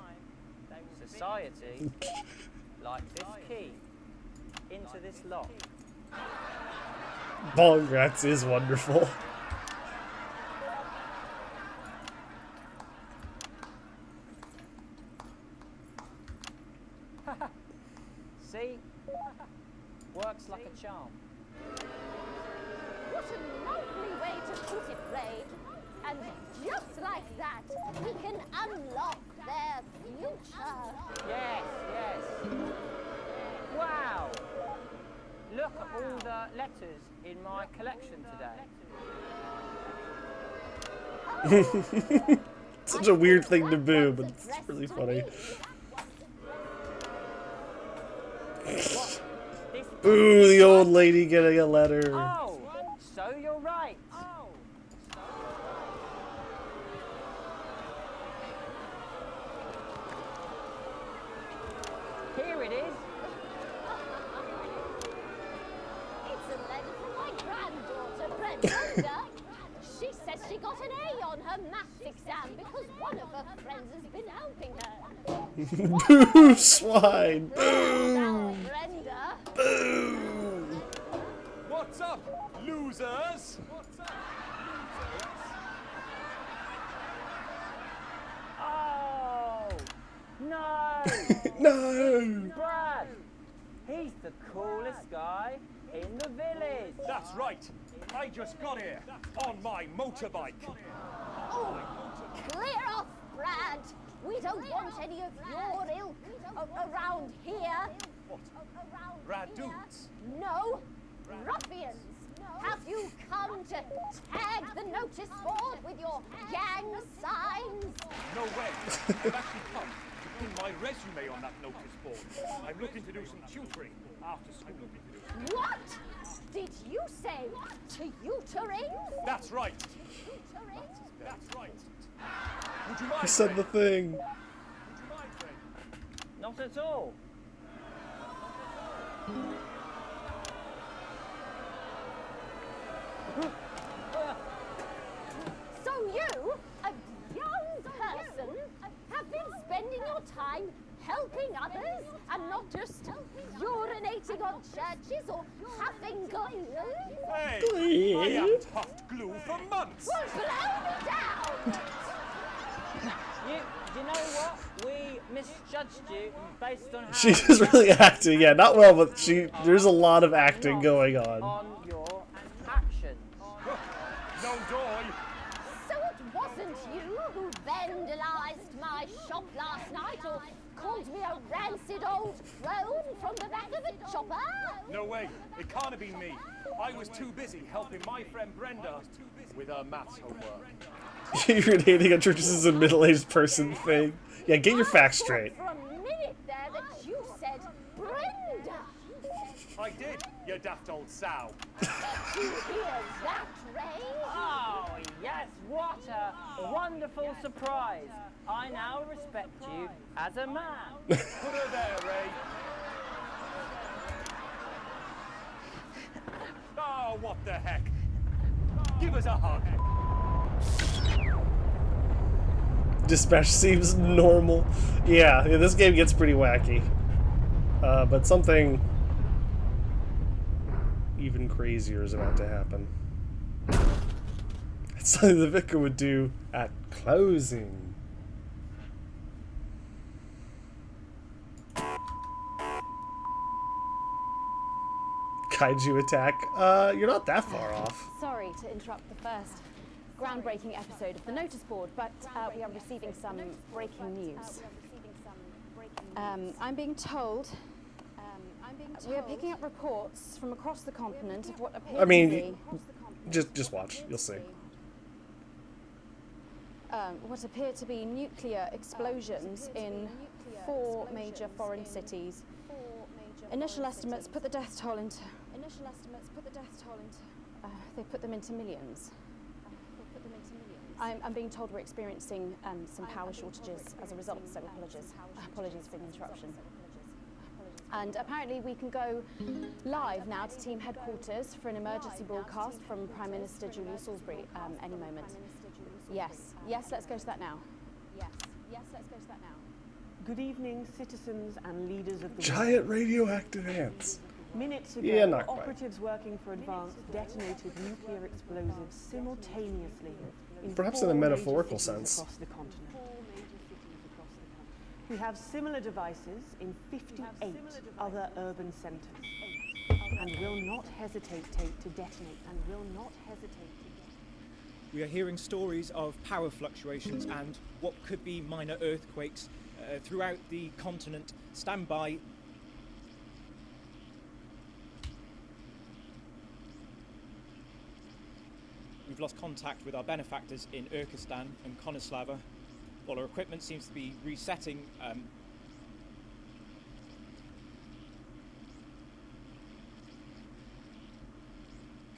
society like this key into this lock. Bong Rats is wonderful. See? Works like a charm. What a lovely way to put it, Ray. And just like that, we can unlock their future. Yes, yes. Wow! Look at all the letters in my collection today. Such a weird thing to do, but it's really funny. Ooh, the old lady getting a letter. Oh, so you're right. Here it is. It's a letter from my granddaughter, Brenda. She says she got an A on her maths exam because one of her friends has been helping her. Boo, swine! Boo! Brenda. Boo! What's up, losers? What's up, Oh! No! No! Brad! He's the coolest guy in the village. That's right. I just got here on my motorbike. Oh, clear off, Brad. We don't want any of your ilk around here. What? Rad dudes? No, ruffians. Have you come to tag the notice board with your gang signs? No way. I've actually come to pin my resume on that notice board. I'm looking to do some tutoring after school. What did you say? Tutoring? That's right. That's right. Would you mind? He said the thing. Would you mind, friend? Not at all. So you, a young person, have been spending your time helping others and not just urinating on churches or huffing glue? Hey, I haven't huffed glue for months. Well, blow me down! You know what? We misjudged you based on how She's really acting, yeah, not well, but there's a lot of acting going on. on your actions. No joy. So it wasn't you who vandalized my shop last night or called me a rancid old crone from the back of a chopper? No way. It can't have been me. I was too busy helping my friend Brenda with her maths homework. Urinating on churches is a middle-aged person thing. Yeah, get your facts straight. For a minute there that you said Brenda. I did, you daft old sow. Did you hear that, Ray? Oh, yes, what a wonderful surprise. I now respect you as a man. Put her there, Ray. Oh, what the heck? Give us a hug. Dispatch seems normal. Yeah, this game gets pretty wacky. But something even crazier is about to happen. It's something the vicar would do at closing. Kaiju attack. You're not that far off. Sorry to interrupt the first groundbreaking episode of the notice board, but we are receiving some breaking news. I'm being told we are picking up reports from across the continent of what appears I mean, to be just watch. You'll see. what appear to be nuclear explosions in 4 major foreign cities. Initial estimates put the death toll into. They put them into millions. I'm being told we're experiencing some power shortages as a result, so apologies for the interruption. And apparently we can go live now to team headquarters for an emergency broadcast from Prime Minister Julia Salisbury any moment. Yes, let's go to that now. Good evening, citizens and leaders of the Giant radioactive ants. Minutes ago, Yeah, not quite. operatives working for Advance detonated nuclear explosives simultaneously in Perhaps 4 in a major metaphorical cities sense. across the continent. We have similar devices in 58 other urban centres and will not hesitate to detonate We are hearing stories of power fluctuations and what could be minor earthquakes throughout the continent. Stand by. We've lost contact with our benefactors in Urkistan and Konoslava. While our equipment seems to be resetting, can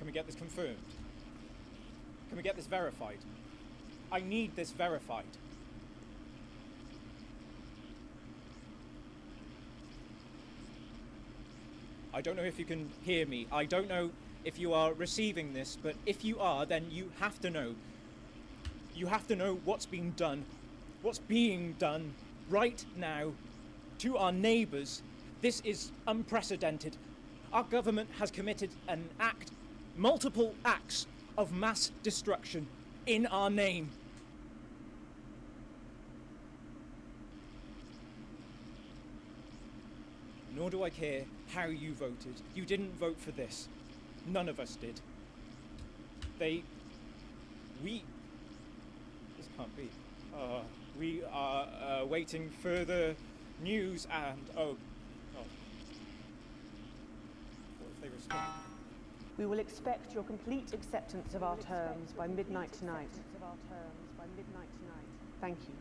we get this confirmed? Can we get this verified? I need this verified. I don't know if you can hear me. I don't know if you are receiving this, but if you are, then you have to know. You have to know what's being done. What's being done right now to our neighbours. This is unprecedented. Our government has committed multiple acts of mass destruction in our name. Nor do I care how you voted. You didn't vote for this. None of us did. This can't be. We are waiting further news and, oh. What if they respond? We will expect your complete acceptance of our terms by midnight tonight. Thank you.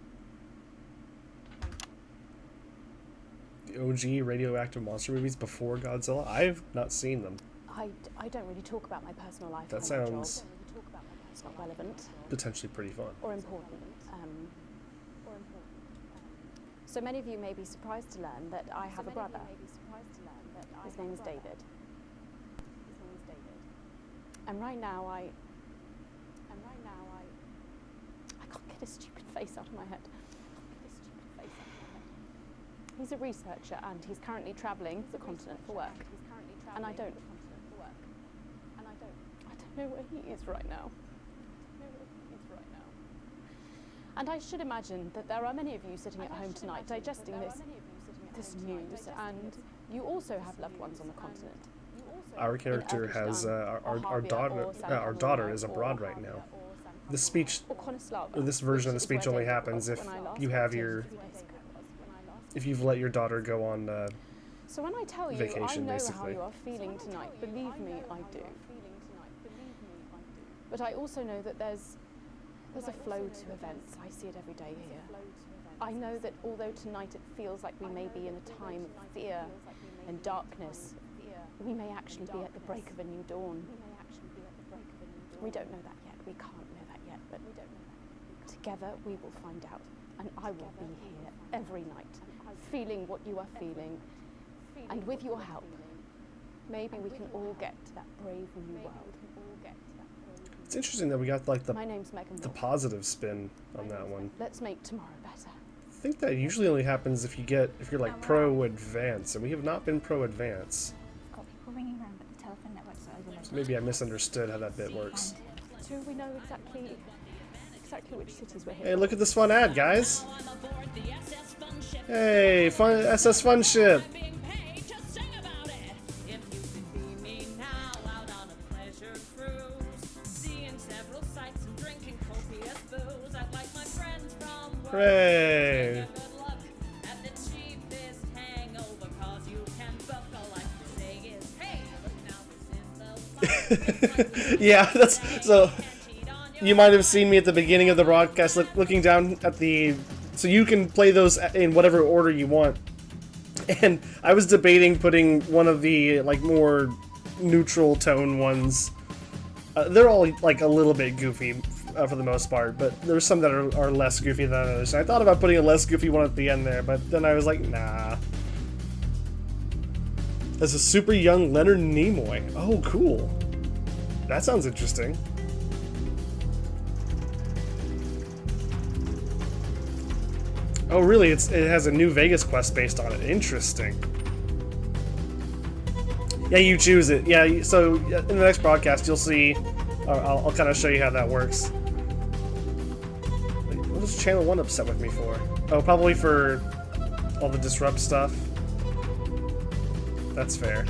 The OG radioactive monster movies before Godzilla? I've not seen them. I don't really talk about my personal life. That on my sounds job. It's not relevant. potentially pretty fun. Or important. So many of you may be surprised to learn that I have a brother. His name is David. And right now I can't get his stupid face out of my head. He's a researcher and he's currently travelling the continent for work. And I don't know where he is right now. And I should imagine that there are many of you sitting at home tonight digesting this news, and you also have loved ones on the continent. Our character has our daughter is abroad right now. This speech, or this version of the speech only happens if you've let your daughter go on So when I tell you vacation, I know basically. how you are feeling tonight, believe me, I do. But I also know that there's a flow to events. I see it every day here. I know that although tonight it feels like we may be in a time of fear and darkness, we may actually be at the break of a new dawn. We don't know that yet. We can't know that yet, but together we will find out. And I will be here every night, feeling what you are feeling. And with your help, maybe we can all get to that brave new world. It's interesting that we got like My name's Megan the Wolf. positive spin on that one. Let's make tomorrow better. I think that usually only happens if you're like pro advance, and we have not been pro advance. Got people ringing around, but the telephone networks are overloaded. So maybe I misunderstood how that bit works. Do we know exactly which cities we're here? Hey, look at this fun ad, guys! Hey, fun SS Fun Ship! Hooray! Yeah, that's so. You might have seen me at the beginning of the broadcast looking down at the. So you can play those in whatever order you want. And I was debating putting one of the like more neutral tone ones. They're all like a little bit goofy for the most part, but there's some that are less goofy than others. And I thought about putting a less goofy one at the end there, but then I was like, nah. As a super young Leonard Nimoy. Oh, cool. That sounds interesting. Oh, really? It has a new Vegas quest based on it. Interesting. Yeah, you choose it. Yeah, so in the next broadcast, you'll see. I'll kind of show you how that works. What is Channel 1 upset with me for? Oh, probably for all the disrupt stuff. That's fair.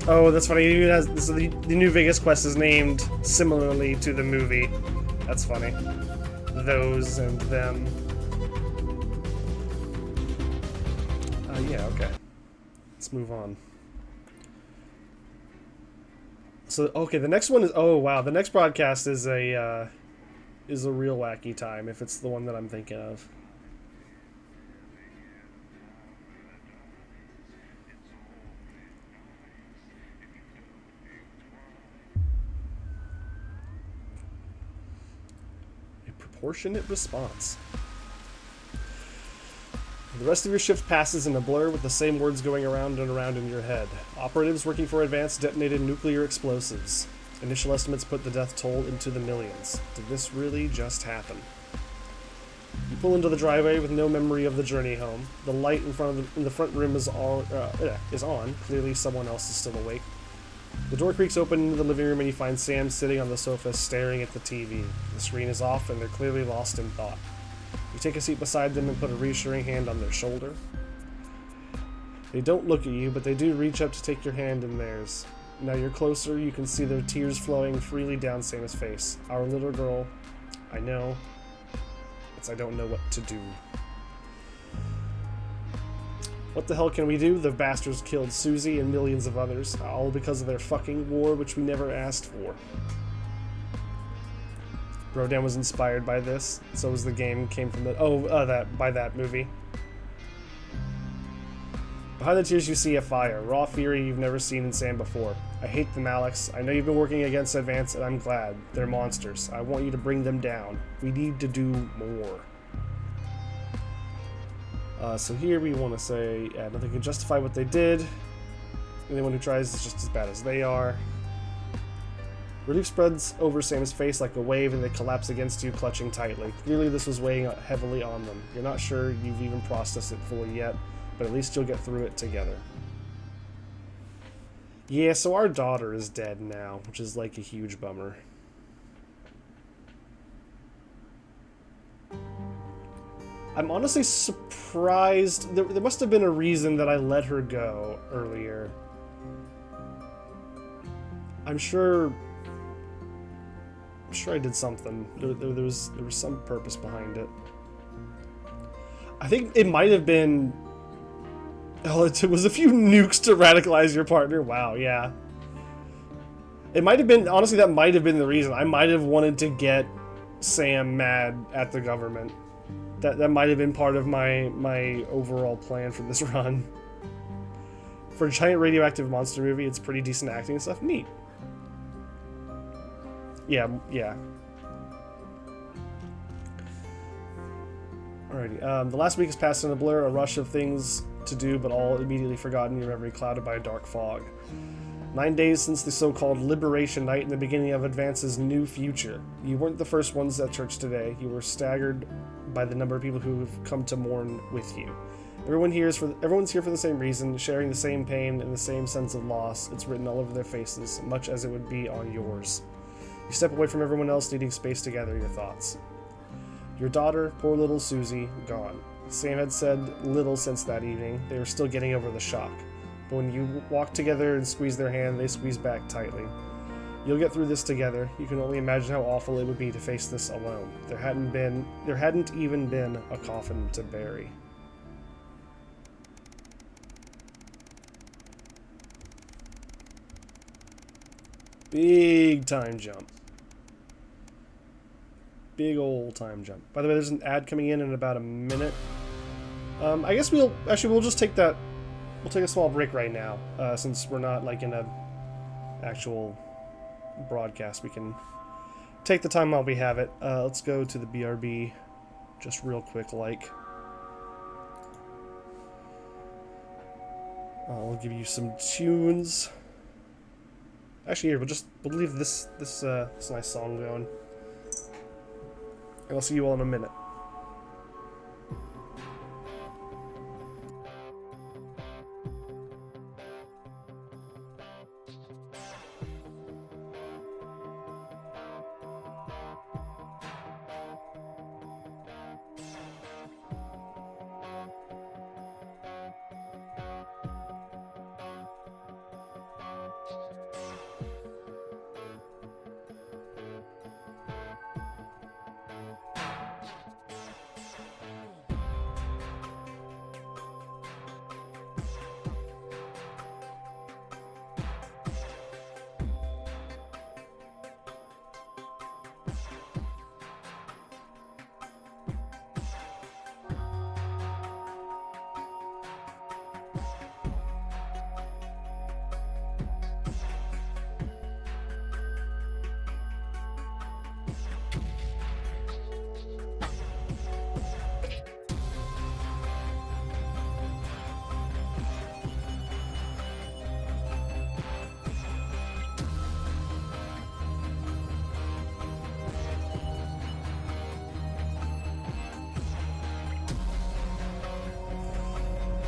Oh, that's funny. It has, so the new Vegas quest is named similarly to the movie. That's funny. Those and them. Yeah, okay. Let's move on. So, okay, the next one is... Oh, wow. The next broadcast is a real wacky time, if it's the one that I'm thinking of. A proportionate response. The rest of your shift passes in a blur with the same words going around and around in your head. Operatives working for Advanced detonated nuclear explosives. Initial estimates put the death toll into the millions. Did this really just happen? You pull into the driveway with no memory of the journey home. The light in the front room is on. Clearly someone else is still awake. The door creaks open into the living room and you find Sam sitting on the sofa staring at the TV. The screen is off and they're clearly lost in thought. You take a seat beside them and put a reassuring hand on their shoulder. They don't look at you, but they do reach up to take your hand in theirs. Now you're closer, you can see their tears flowing freely down Sam's face. Our little girl, I know. I don't know what to do. What the hell can we do? The bastards killed Susie and millions of others, all because of their fucking war, which we never asked for. Rodan was inspired by this. So was the game. Came from the that movie. Behind the tears, you see a fire, raw fury you've never seen in Sam before. I hate them, Alex. I know you've been working against Advance, and I'm glad. They're monsters. I want you to bring them down. We need to do more. So here we want to say, nothing can justify what they did. Anyone who tries is just as bad as they are. Relief spreads over Sam's face like a wave, and they collapse against you, clutching tightly. Clearly this was weighing heavily on them. You're not sure you've even processed it fully yet, but at least you'll get through it together. Yeah, so our daughter is dead now, which is like a huge bummer. I'm honestly surprised. There must have been a reason that I let her go earlier. I'm sure I did something. There was some purpose behind it. I think it might have been... All it took was a few nukes to radicalize your partner. Wow, yeah. It might have been... Honestly, that might have been the reason. I might have wanted to get Sam mad at the government. That might have been part of my overall plan for this run. For a giant radioactive monster movie, it's pretty decent acting and stuff. Neat. Yeah. Alrighty, the last week has passed in a blur, a rush of things to do, but all immediately forgotten, your memory clouded by a dark fog. 9 days since the so-called Liberation Night and the beginning of Advance's new future. You weren't the first ones at church today. You were staggered by the number of people who have come to mourn with you. Everyone's here for the same reason, sharing the same pain and the same sense of loss. It's written all over their faces, much as it would be on yours. You step away from everyone else, needing space to gather your thoughts. Your daughter, poor little Susie, gone. Sam had said little since that evening. They were still getting over the shock. But when you walk together and squeeze their hand, they squeeze back tightly. You'll get through this together. You can only imagine how awful it would be to face this alone. There hadn't even been a coffin to bury. Big time jump. Big old time jump. By the way, there's an ad coming in about a minute. I guess we'll just take that. We'll take a small break right now, since we're not like in a actual broadcast. We can take the time while we have it. Let's go to the BRB, just real quick. We'll give you some tunes. Actually, here we'll leave this nice song going, and I'll see you all in a minute.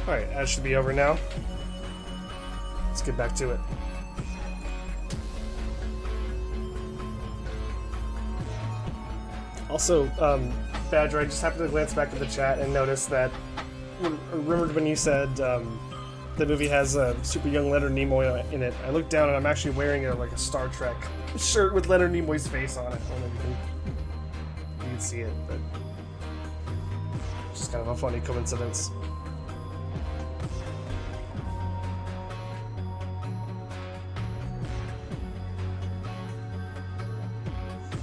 Alright, that should be over now. Let's get back to it. Also, Badger, I just happened to glance back at the chat and notice that I remembered when you said the movie has a super young Leonard Nimoy in it. I looked down and I'm actually wearing like a Star Trek shirt with Leonard Nimoy's face on it. I don't know if you can see it, but it's just kind of a funny coincidence.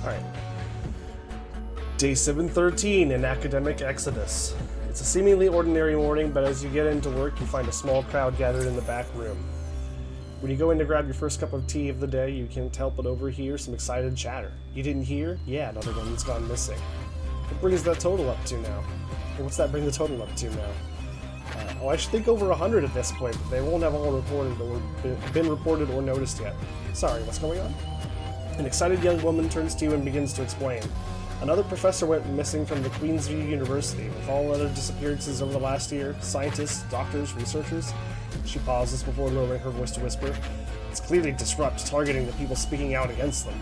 Alright. Day 713 in Academic Exodus. It's a seemingly ordinary morning, but as you get into work, you find a small crowd gathered in the back room. When you go in to grab your first cup of tea of the day, you can't help but overhear some excited chatter. You didn't hear? Yeah, another one's gone missing. What brings that total up to now? Or what's that bring the total up to now? I should think over 100 at this point, but they won't have all reported or been reported or noticed yet. Sorry, what's going on? An excited young woman turns to you and begins to explain. Another professor went missing from the Queensview University. With all other disappearances over the last year, scientists, doctors, researchers. She pauses before lowering her voice to whisper. It's clearly Disrupt, targeting the people speaking out against them.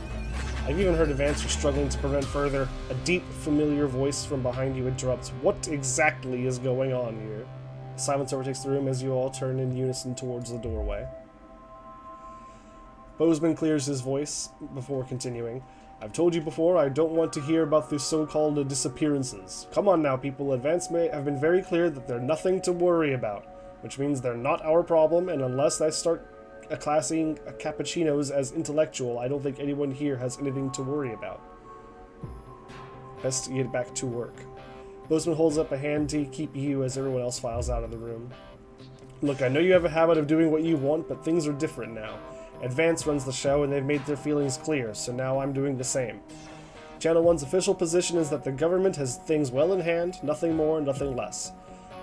I've even heard of answers struggling to prevent further. A deep, familiar voice from behind you interrupts. What exactly is going on here? Silence overtakes the room as you all turn in unison towards the doorway. Bozeman clears his voice before continuing. I've told you before, I don't want to hear about the so-called disappearances. Come on now, people. Advance may have been very clear that they're nothing to worry about, which means they're not our problem, and unless I start classing cappuccinos as intellectual, I don't think anyone here has anything to worry about. Best to get back to work. Bozeman holds up a hand to keep you as everyone else files out of the room. Look, I know you have a habit of doing what you want, but things are different now. Advance runs the show, and they've made their feelings clear, so now I'm doing the same. Channel 1's official position is that the government has things well in hand, nothing more, nothing less.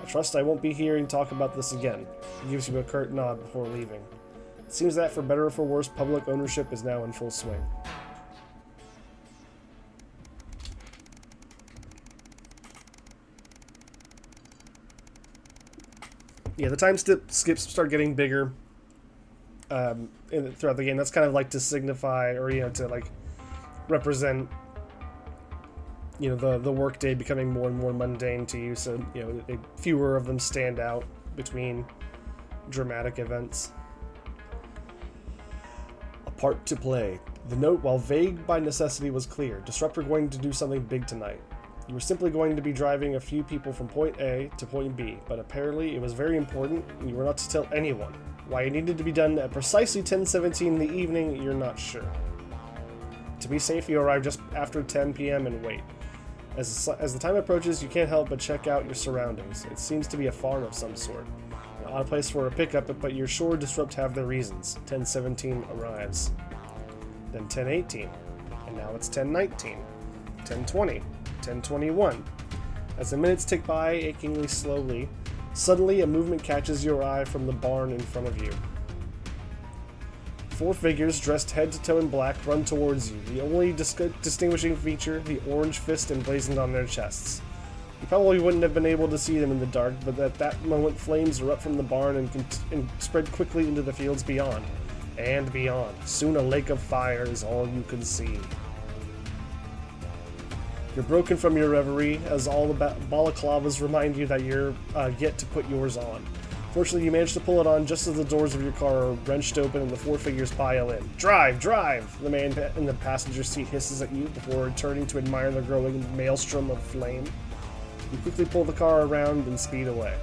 I trust I won't be hearing talk about this again. He gives you a curt nod before leaving. It seems that, for better or for worse, public ownership is now in full swing. Yeah, the time skips start getting bigger throughout the game. That's kind of like to signify, or to like represent, the workday becoming more and more mundane to you. So fewer of them stand out between dramatic events. A part to play. The note, while vague by necessity, was clear. Disrupt were going to do something big tonight. You were simply going to be driving a few people from point A to point B, but apparently it was very important, and you were not to tell anyone. Why it needed to be done at precisely 10:17 in the evening, you're not sure. To be safe, you arrive just after 10 p.m. and wait. As the time approaches, you can't help but check out your surroundings. It seems to be a farm of some sort. An odd place for a pickup, but you're sure Disrupt have their reasons. 10:17 arrives. Then 10:18. And now it's 10:19. 10:20. 10:21. As the minutes tick by achingly slowly, suddenly a movement catches your eye from the barn in front of you. 4 figures dressed head to toe in black run towards you, the only distinguishing feature, the orange fist emblazoned on their chests. You probably wouldn't have been able to see them in the dark, but at that moment flames erupt from the barn and spread quickly into the fields beyond. And beyond. Soon a lake of fire is all you can see. You're broken from your reverie, as all the balaclavas remind you that you're yet to put yours on. Fortunately, you manage to pull it on just as the doors of your car are wrenched open and the 4 figures pile in. Drive! Drive! The man in the passenger seat hisses at you before returning to admire the growing maelstrom of flame. You quickly pull the car around and speed away.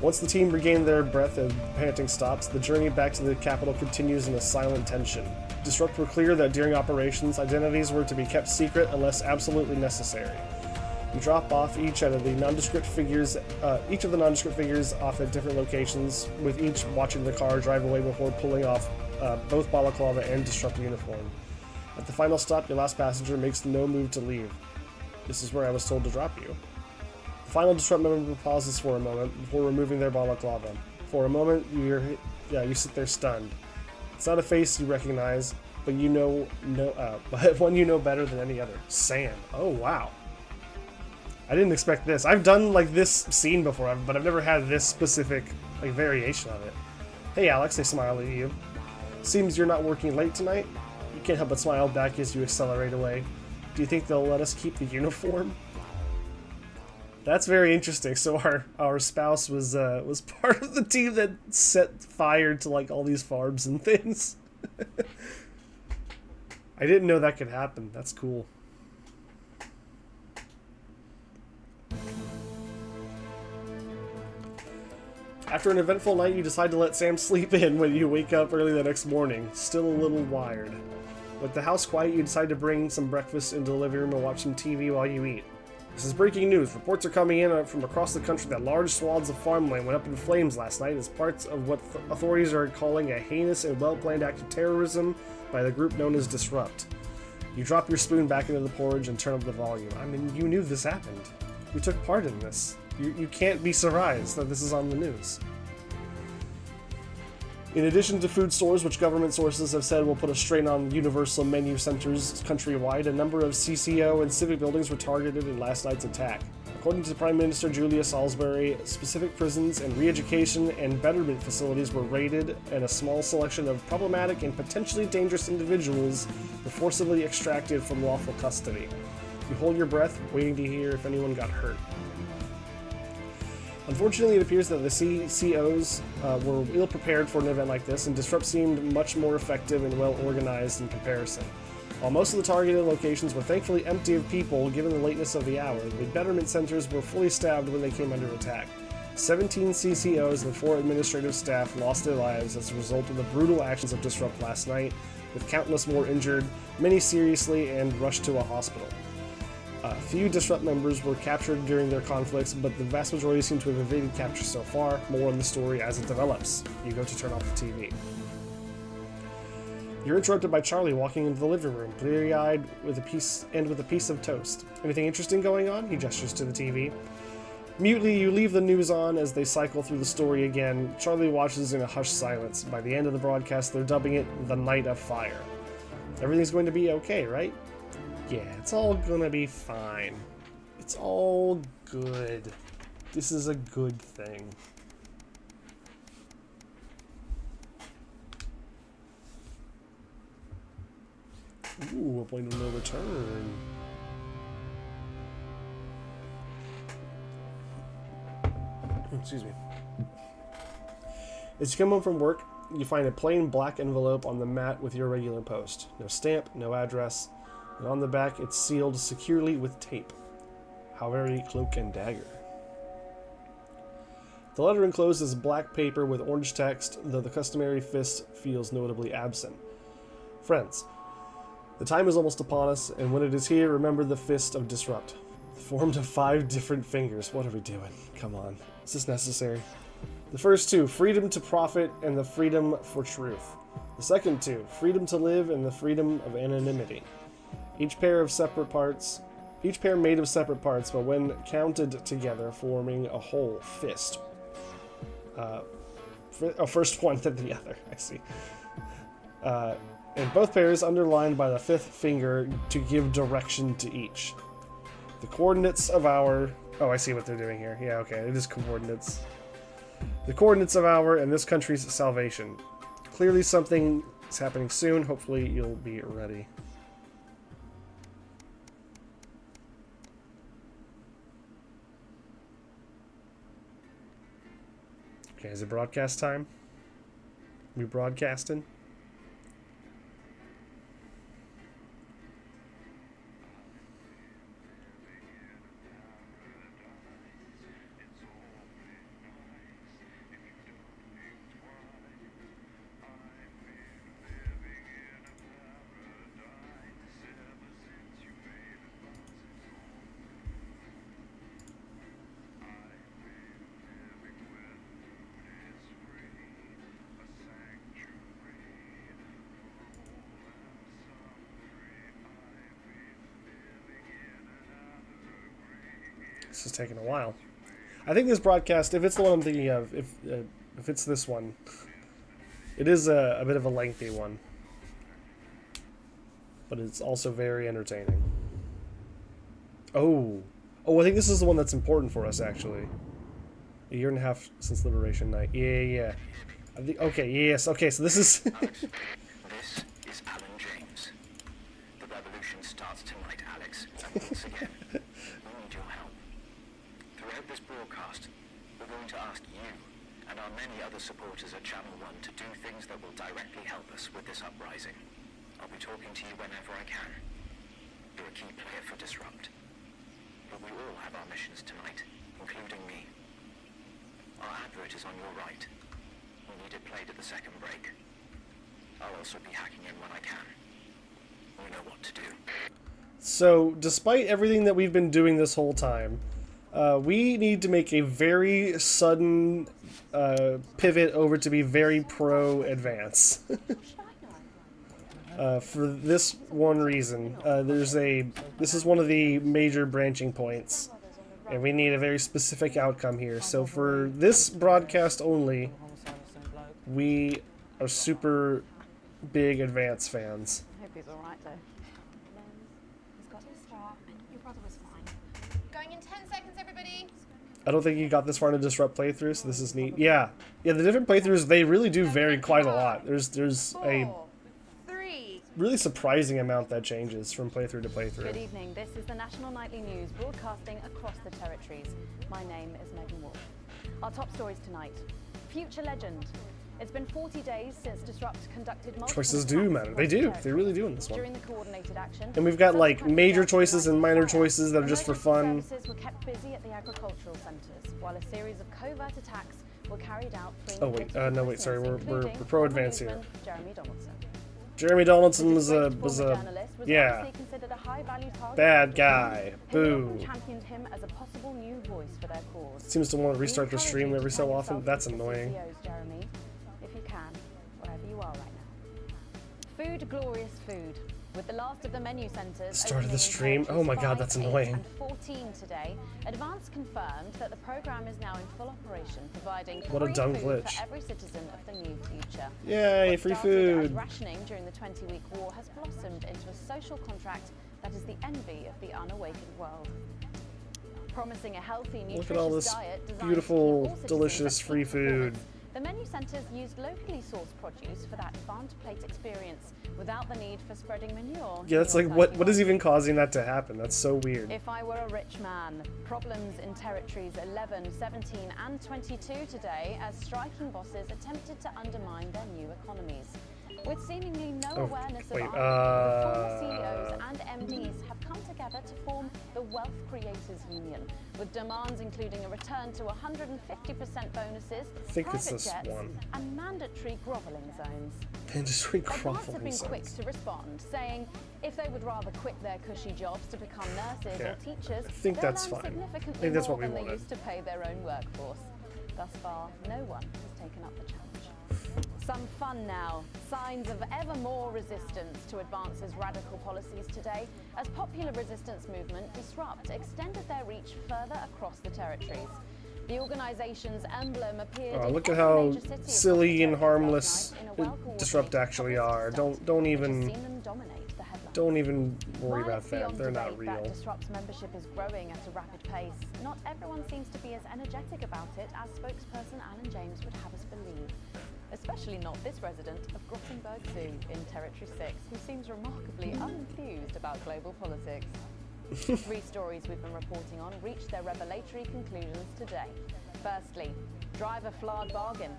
Once the team regain their breath and panting stops, the journey back to the capital continues in a silent tension. Disrupt were clear that during operations, identities were to be kept secret unless absolutely necessary. You drop off each of the nondescript figures off at different locations, with each watching the car drive away before pulling off both balaclava and Disrupt uniform. At the final stop, your last passenger makes no move to leave. This is where I was told to drop you. The final Disrupt member pauses for a moment before removing their balaclava. For a moment, you sit there stunned. It's not a face you recognize, but but one you know better than any other. Sam. Oh, wow. I didn't expect this. I've done like this scene before, but I've never had this specific like variation of it. Hey Alex, they smile at you. Seems you're not working late tonight. You can't help but smile back as you accelerate away. Do you think they'll let us keep the uniform? That's very interesting. So our spouse was part of the team that set fire to like all these farms and things. I didn't know that could happen. That's cool. After an eventful night, you decide to let Sam sleep in when you wake up early the next morning, still a little wired. With the house quiet, you decide to bring some breakfast into the living room and watch some TV while you eat. This is breaking news. Reports are coming in from across the country that large swaths of farmland went up in flames last night as parts of what authorities are calling a heinous and well-planned act of terrorism by the group known as Disrupt. You drop your spoon back into the porridge and turn up the volume. I mean, you knew this happened. You took part in this. You can't be surprised that this is on the news. In addition to food stores, which government sources have said will put a strain on universal menu centers countrywide, a number of CCO and civic buildings were targeted in last night's attack. According to Prime Minister Julia Salisbury, specific prisons and re-education and betterment facilities were raided, and a small selection of problematic and potentially dangerous individuals were forcibly extracted from lawful custody. You hold your breath, waiting to hear if anyone got hurt. Unfortunately, it appears that the CCOs were ill-prepared for an event like this, and Disrupt seemed much more effective and well-organized in comparison. While most of the targeted locations were thankfully empty of people given the lateness of the hour, the betterment centers were fully staffed when they came under attack. 17 CCOs and 4 administrative staff lost their lives as a result of the brutal actions of Disrupt last night, with countless more injured, many seriously, and rushed to a hospital. A few Disrupt members were captured during their conflicts, but the vast majority seem to have evaded capture so far. More on the story as it develops. You go to turn off the TV. You're interrupted by Charlie walking into the living room, bleary-eyed with a piece of toast. Anything interesting going on? He gestures to the TV. Mutely, you leave the news on as they cycle through the story again. Charlie watches in a hushed silence. By the end of the broadcast, they're dubbing it the Night of Fire. Everything's going to be okay, right? Yeah, it's all gonna be fine. It's all good. This is a good thing. Ooh, a point of no return. Excuse me. As you come home from work, you find a plain black envelope on the mat with your regular post. No stamp, no address. And on the back, it's sealed securely with tape. How very cloak and dagger. The letter enclosed is black paper with orange text, though the customary fist feels notably absent. Friends, the time is almost upon us, and when it is here, remember the fist of Disrupt. Formed of 5 different fingers. What are we doing? Come on. Is this necessary? The first 2, freedom to profit and the freedom for truth. The second 2, freedom to live and the freedom of anonymity. Each pair made of separate parts, but when counted together, forming a whole fist. First one, then the other, I see. And both pairs underlined by the 5th finger to give direction to each. The coordinates of our... Oh, I see what they're doing here. Yeah, okay, it is coordinates. The coordinates of our and this country's salvation. Clearly something is happening soon. Hopefully you'll be ready. Okay, is it broadcast time? We broadcasting? This is taking a while. I think this broadcast, if it's the one I'm thinking of, if it's this one, it is a bit of a lengthy one. But it's also very entertaining. Oh, Oh, I think this is the one that's important for us, actually. A year and a half since Liberation Night. Yeah. I think, okay, yes, okay, so this is... This is Alan James. The revolution starts tonight, Alex. And once again, we need your help. Throughout this broadcast, we're going to ask you and our many other supporters at Channel 1 to do things that will directly help us with this uprising. I'll be talking to you whenever I can. You're a key player for Disrupt. But we all have our missions tonight, including me. Our advert is on your right. We need it played at the second break. I'll also be hacking in when I can. We know what to do. So, despite everything that we've been doing this whole time, we need to make a very sudden pivot over to be very pro-advance. For this one reason. This is one of the major branching points, and we need a very specific outcome here. So for this broadcast only, we are super big advance fans. I hope he's alright though. He's got his start, and your brother was fine. Going in 10 seconds, everybody. I don't think you got this far in a Disrupt playthrough, so this is neat. Yeah, the different playthroughs, they really do vary quite a lot. There's a really surprising amount that changes from playthrough to playthrough. Good evening, this is the National Nightly News broadcasting across the territories. My name is Megan Wolf. Our top stories tonight. Future legend. It's been 40 days since Disrupt conducted multiple Choices do matter. They do. They really do in this one. During the coordinated action, And we've got like major choices and minor choices that are just for fun. services were kept busy at the agricultural centres, while a series of covert attacks were carried out. Oh wait, no wait, sorry, we're pro-advance here. Jeremy Donaldson. Jeremy Donaldson was a yeah, Considered a high-value target. bad guy. Boo. Championed him as a possible new voice for their cause. Seems to want to restart the stream every so often. That's annoying. Jeremy, if you can, wherever you are right now. Food, glorious food. With the last of the menu centres Started the stream. Oh my god, that's annoying. and 14 today, Advance confirmed that the programme is now in full operation, providing What a free dumb food glitch. for every citizen of the new future. Yay, What free started as food. rationing during the 20-week war has blossomed into a social contract that is the envy of the unawakened world. Promising a healthy, nutritious Look at all this diet designed to keep beautiful, all citizens delicious at free peak food. performance, the menu centres used locally sourced produce for that farm to plate experience without the need for spreading manure. Yeah, that's like what is even causing that to happen? That's so weird. If I were a rich man, problems in territories 11, 17 and 22 today as striking bosses attempted to undermine their new economies. With seemingly no awareness of irony, the former CEOs and MDs have come together to form the Wealth Creators Union, with demands including a return to 150% bonuses, I think it's private this jets, one. and mandatory grovelling zones. Industry Advance have groveling been quick zones. to respond, saying if they would rather quit their cushy jobs to become nurses Yeah, or teachers, I think they'll that's earn fine. significantly I think that's more what we than they wanted. used to pay their own workforce. Thus far, no one has taken up the challenge. Some fun now. Signs of ever more resistance to Advance's radical policies today, as popular resistance movement Disrupt extended their reach further across the territories. The organisation's emblem appeared in Look at every how major city across silly the and territories harmless last night in a well-coordinated Disrupt actually are. Don't which has even seen them dominate the headlines. don't even worry While about it's that. beyond They're not debate that real. Disrupt's membership is growing at a rapid pace, not everyone seems to be as energetic about it as spokesperson Alan James would have us believe. Especially not this resident of Grottenburg Zoo in Territory 6, who seems remarkably unenthused about global politics. 3 stories we've been reporting on reached their revelatory conclusions today. Firstly, driver flawed bargain.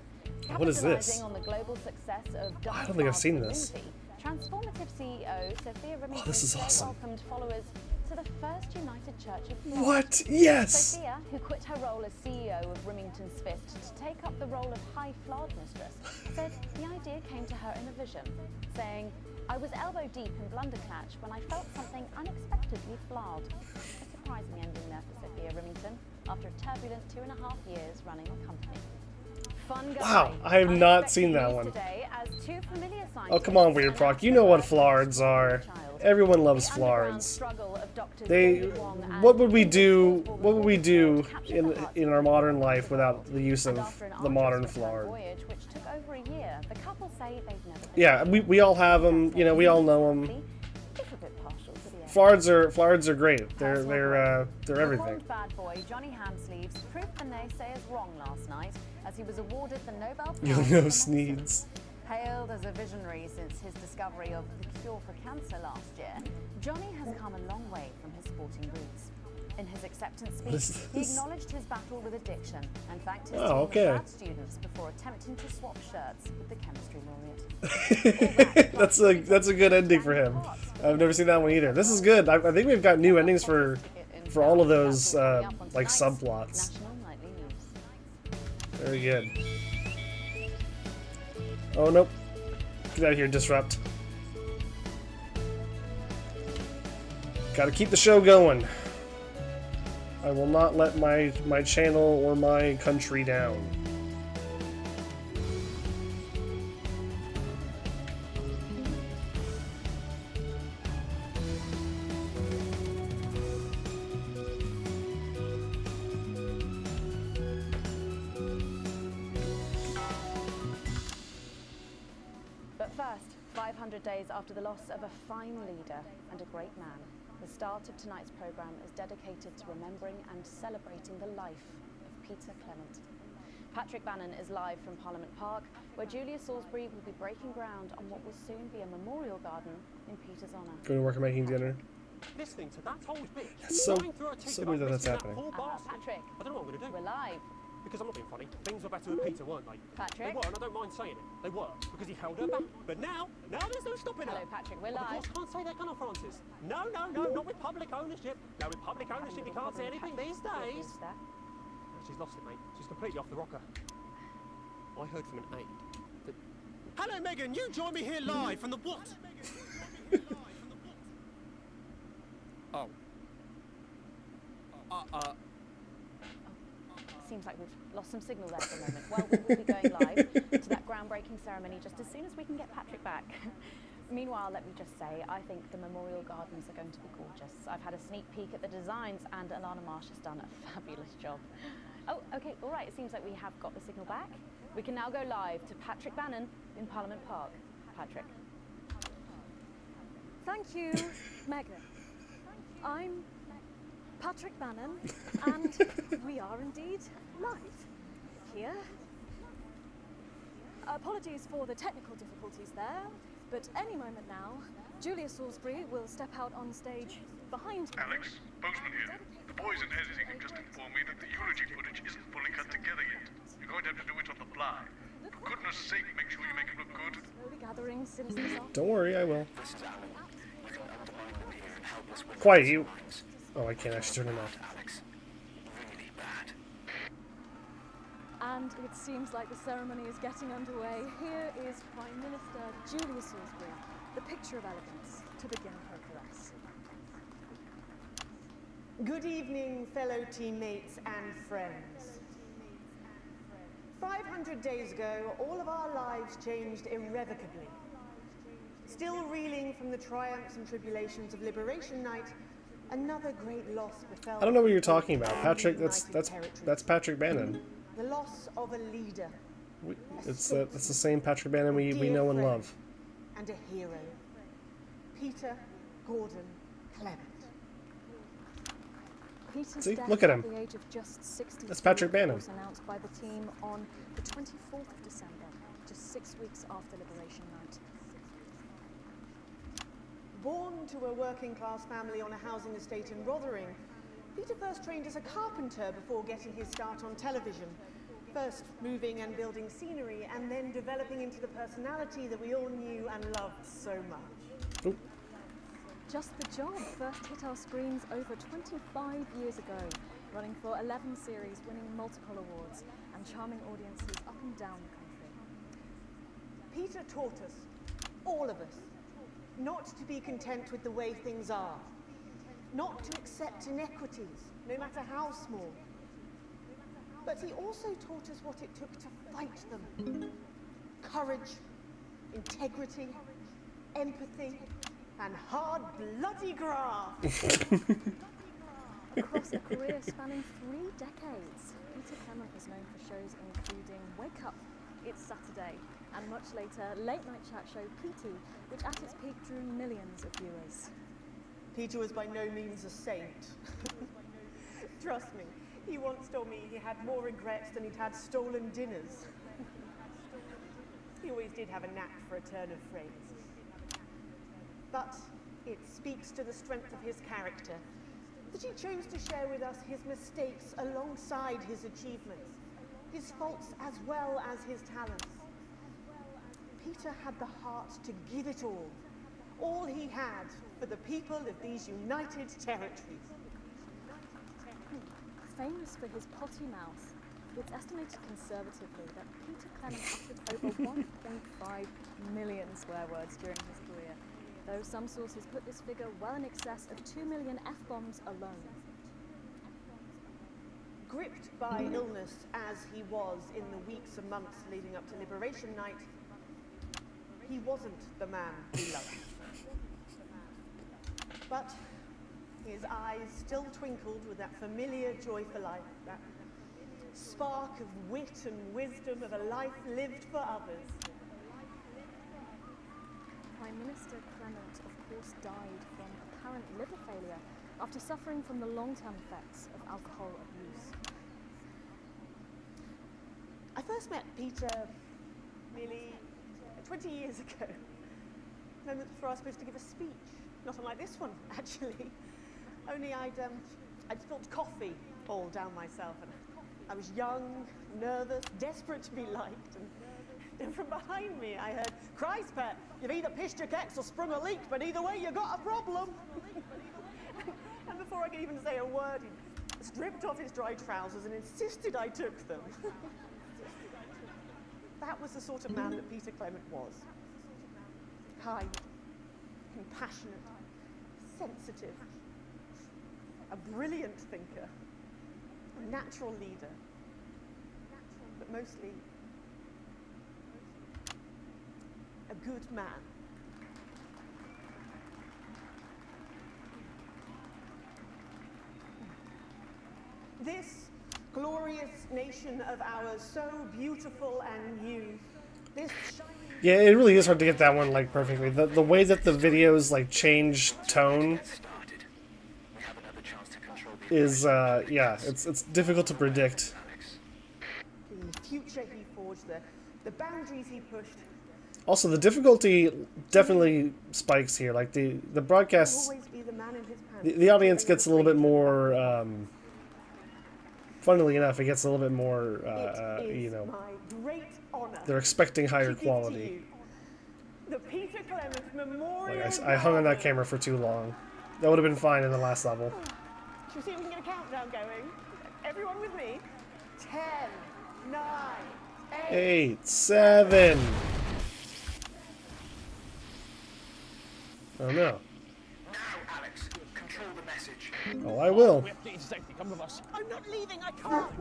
What is this? Capitalising on the global success of I don't think I've seen this. Transformative CEO Sophia Remington this is awesome. welcomed followers to the First United Church of Florida. What? Yes! Sophia, who quit her role as CEO of Remington's Fist to take up the role of High Flawed Mistress, said the idea came to her in a vision, saying, "I was elbow deep in Blunderclatch when I felt something unexpectedly flawed." A surprising ending there for Sophia Remington, after a turbulent 2.5 years running a company. Fun guy. Wow, I have not seen that one. Today as 2 familiar Oh, come on, Weird Proc. You know what flards are. Everyone loves The underground flards. struggle of Doctors They. David Wong and What would we do? What would we do in our modern life without the use of after an the modern arduous return flard? voyage, which took over a year, the couple say they've never been Yeah, we all have them. You know, we all know them. if a bit partial to the Flards are great. They're everything. Reformed bad boy Johnny Hamsleeves proved the naysayers wrong last night as he was awarded the Nobel Prize. Yo-Yo Sneeds. Hailed as a visionary since his discovery of the cure for cancer last year, Johnny has come a long way from his sporting roots. In his acceptance speech, he acknowledged his battle with addiction and thanked his team of grad students before attempting to swap shirts with the chemistry laureate. That's a good ending for him. I've never seen that one either. This is good. I think we've got new endings for all of those like subplots. Very good. Oh nope! Get out of here, Disrupt. Gotta keep the show going. I will not let my channel or my country down. But first, 500 days after the loss of a fine leader and a great man, the start of tonight's programme is dedicated to remembering and celebrating the life of Peter Clement. Patrick Bannon is live from Parliament Park, where Julia Salisbury will be breaking ground on what will soon be a memorial garden in Peter's honour. Going to work on making dinner. Listening to that old bitch. It's so weird that that's happening. Patrick, I don't know what I'm going to do. we're live. Because I'm not being funny. Things were better with Peter, weren't they? Patrick? They were, and I don't mind saying it. They were, because he held her back. But now there's no stopping her. Hello, Patrick, we're Of live. course, can't say that, can I, Francis? No, not with public ownership. No, with public ownership, you can't say anything these days. She's lost it, mate. She's completely off the rocker. I heard from an aide that... Hello, Megan, you join me here live from the what? Oh. Seems like we've lost some signal there for a moment. Well, we will be going live to that groundbreaking ceremony just as soon as we can get Patrick back. Meanwhile, let me just say, I think the memorial gardens are going to be gorgeous. I've had a sneak peek at the designs and Alana Marsh has done a fabulous job. Oh, okay, all right, it seems like we have got the signal back. We can now go live to Patrick Bannon in Parliament Park. Patrick. Thank you, Megan. I'm Patrick Bannon, and we are indeed live here. Apologies for the technical difficulties there, but any moment now, Julia Salisbury will step out on stage behind me. Alex, Bozeman here. The boys in editing have just informed me that the eulogy footage isn't fully cut together yet. You're going to have to do it on the fly. For goodness sake, make sure you make it look good. Slowly gathering since this afternoon. Don't worry, I will. Quiet, you. Oh, I can't actually turn it off. And it seems like the ceremony is getting underway. Here is Prime Minister Julia Salisbury, the picture of elegance, to begin her address. Good evening, fellow teammates and friends. 500 days ago, all of our lives changed irrevocably. Still reeling from the triumphs and tribulations of Liberation Night, another great loss befell. I don't know what you're talking about, Patrick. That's Patrick Bannon. The loss of a leader. It's the same Patrick Bannon we know and love. And a hero. Peter Gordon Clement. Peter's See, death look at him. the age of just 62 That's Patrick Bannon. was announced by the team on the 24th of December, just 6 weeks after Liberation Night. Born to a working-class family on a housing estate in Rotherham, Peter first trained as a carpenter before getting his start on television. First moving and building scenery, and then developing into the personality that we all knew and loved so much. Oop. Just the Job first hit our screens over 25 years ago, running for 11 series, winning multiple awards, and charming audiences up and down the country. Peter taught us, all of us, not to be content with the way things are, not to accept inequities, no matter how small. But he also taught us what it took to fight them. Courage, integrity, empathy, and hard, bloody graft. Across a career spanning 3 decades, Peter Clement was known for shows including Wake Up, It's Saturday, and much later, late night chat show PT, which at its peak drew millions of viewers. Peter was by no means a saint. Trust me, he once told me he had more regrets than he'd had stolen dinners. He always did have a knack for a turn of phrase. But it speaks to the strength of his character that he chose to share with us his mistakes alongside his achievements, his faults as well as his talents. Peter had the heart to give it all he had for the people of these united territories. Famous for his potty mouth, it's estimated conservatively that Peter Clement uttered over 1.5 million swear words during his career, though some sources put this figure well in excess of 2 million F-bombs alone. Gripped by illness as he was in the weeks and months leading up to Liberation Night, he wasn't the man we loved. But his eyes still twinkled with that familiar joy for life, that spark of wit and wisdom of a life lived for others. Prime Minister Clement, of course, died from apparent liver failure after suffering from the long-term effects of alcohol abuse. I first met Peter nearly 20 years ago. Moment before I was supposed to give a speech. Not unlike this one, actually. Only I'd spilled coffee all down myself, and I was young, nervous, desperate to be liked, and then from behind me I heard, "Christ, Pet, you've either pissed your kecks or sprung a leak, but either way you got a problem." And before I could even say a word, he stripped off his dry trousers and insisted I took them. That was the sort of man that Peter Clement was. Kind, compassionate, sensitive, a brilliant thinker, a natural leader, but mostly a good man. This glorious nation of ours, so beautiful and new, this Yeah, it really is hard to get that one like perfectly. The way that the videos like change tone is yeah, it's difficult to predict. the future he forged, the boundaries he pushed. Also, the difficulty definitely spikes here. Like the broadcasts, Always be the man in his pants. the audience gets a little bit more. Funnily enough, it gets a little bit more. You know, my great honor they're expecting higher to give to quality. you the Peter Clement Memorial. Like I hung on that camera for too long. That would have been fine in the last level. Shall we see if we can get a countdown going? Everyone with me? 10, 9, 8. 8, 7. Oh no. Now, Alex, control the message. Oh, I will. We have to get into safety. Come with us. I'm not leaving, I can't.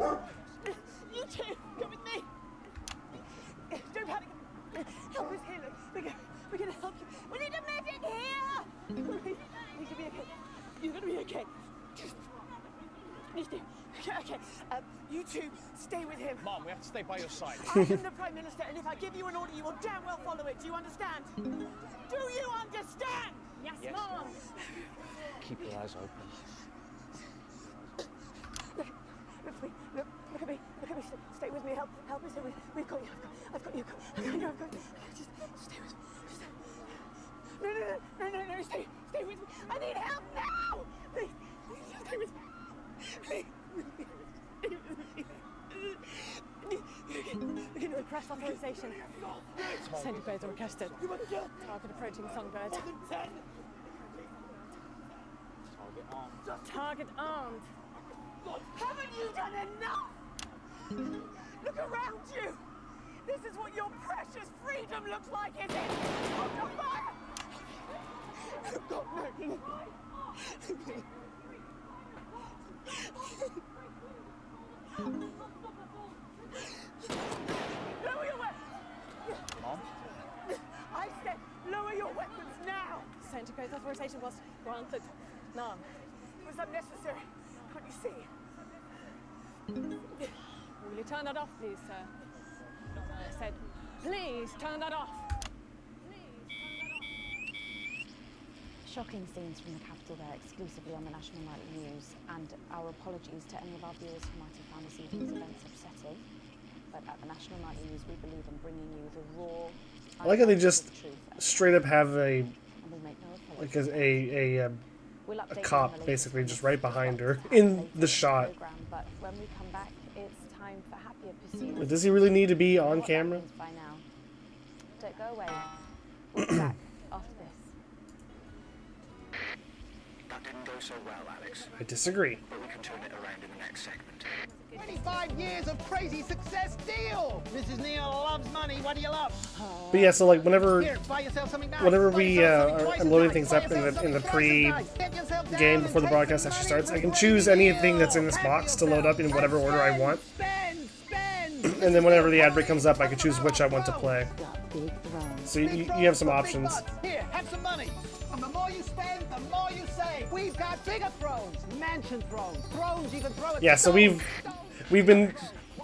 You two, come with me. Don't panic. Help us here, look. We're gonna help you. We need a medic here. We need to be okay. You're gonna be okay. Okay. You two, stay with him. Mom, we have to stay by your side. I am the Prime Minister, and if I give you an order, you will damn well follow it. Do you understand? Do you understand? Yes, Yes. Mom. Keep your eyes open. Look at me. Stay with me. Help me. Stay with me. We've got you. I've got you. Just stay with me. No. Stay with me. I need help now. Please, stay with me. Please. Begin with crash authorization. Centigrades are requested. Target approaching Songbird. Target armed. Haven't you done enough? Look around you. This is what your precious freedom looks like, is it? Hold your fire. Oh, God, no. Lower your weapons! Mom? I said lower your weapons now! Centigrade authorization was granted. None. It was unnecessary. Can't you see? Will you turn that off, please, sir? I said, please turn that off. shocking scenes from the capital there exclusively on the National Nightly News, and our apologies to any of our viewers who might have found this evening's events upsetting. But at the National Nightly News, we believe in bringing you the raw, I like how they just truth, straight up have a and we'll make no like apologies. We'll a update you on cop the latest basically on just this right behind her later in in the shot. program, but when we come back, it's time for happier pursuits. Does he really need to be You know on what that camera? means by now. Don't go away. We'll be back after this. That didn't go so well, Alex. I disagree. But we can turn it around in the next segment. 25 years of crazy success deal! Mrs. Neal loves money. What do you love? But yeah, so like whenever Here, buy yourself something nice. whenever Buy we yourself something are twice as loading nice. things Buy up in yourself the something twice as pre nice. Get yourself down game and before the take broadcast some actually money starts, from I can Lady choose anything Neal. that's in this box to load up in whatever order I want. Spend! And then whenever the ad break comes up, I can choose which I want to play. So you have some options. Here, have some money. And the more you spend, the more you save. We've got bigger thrones, mansion thrones, thrones you can throw at Yeah, so we've been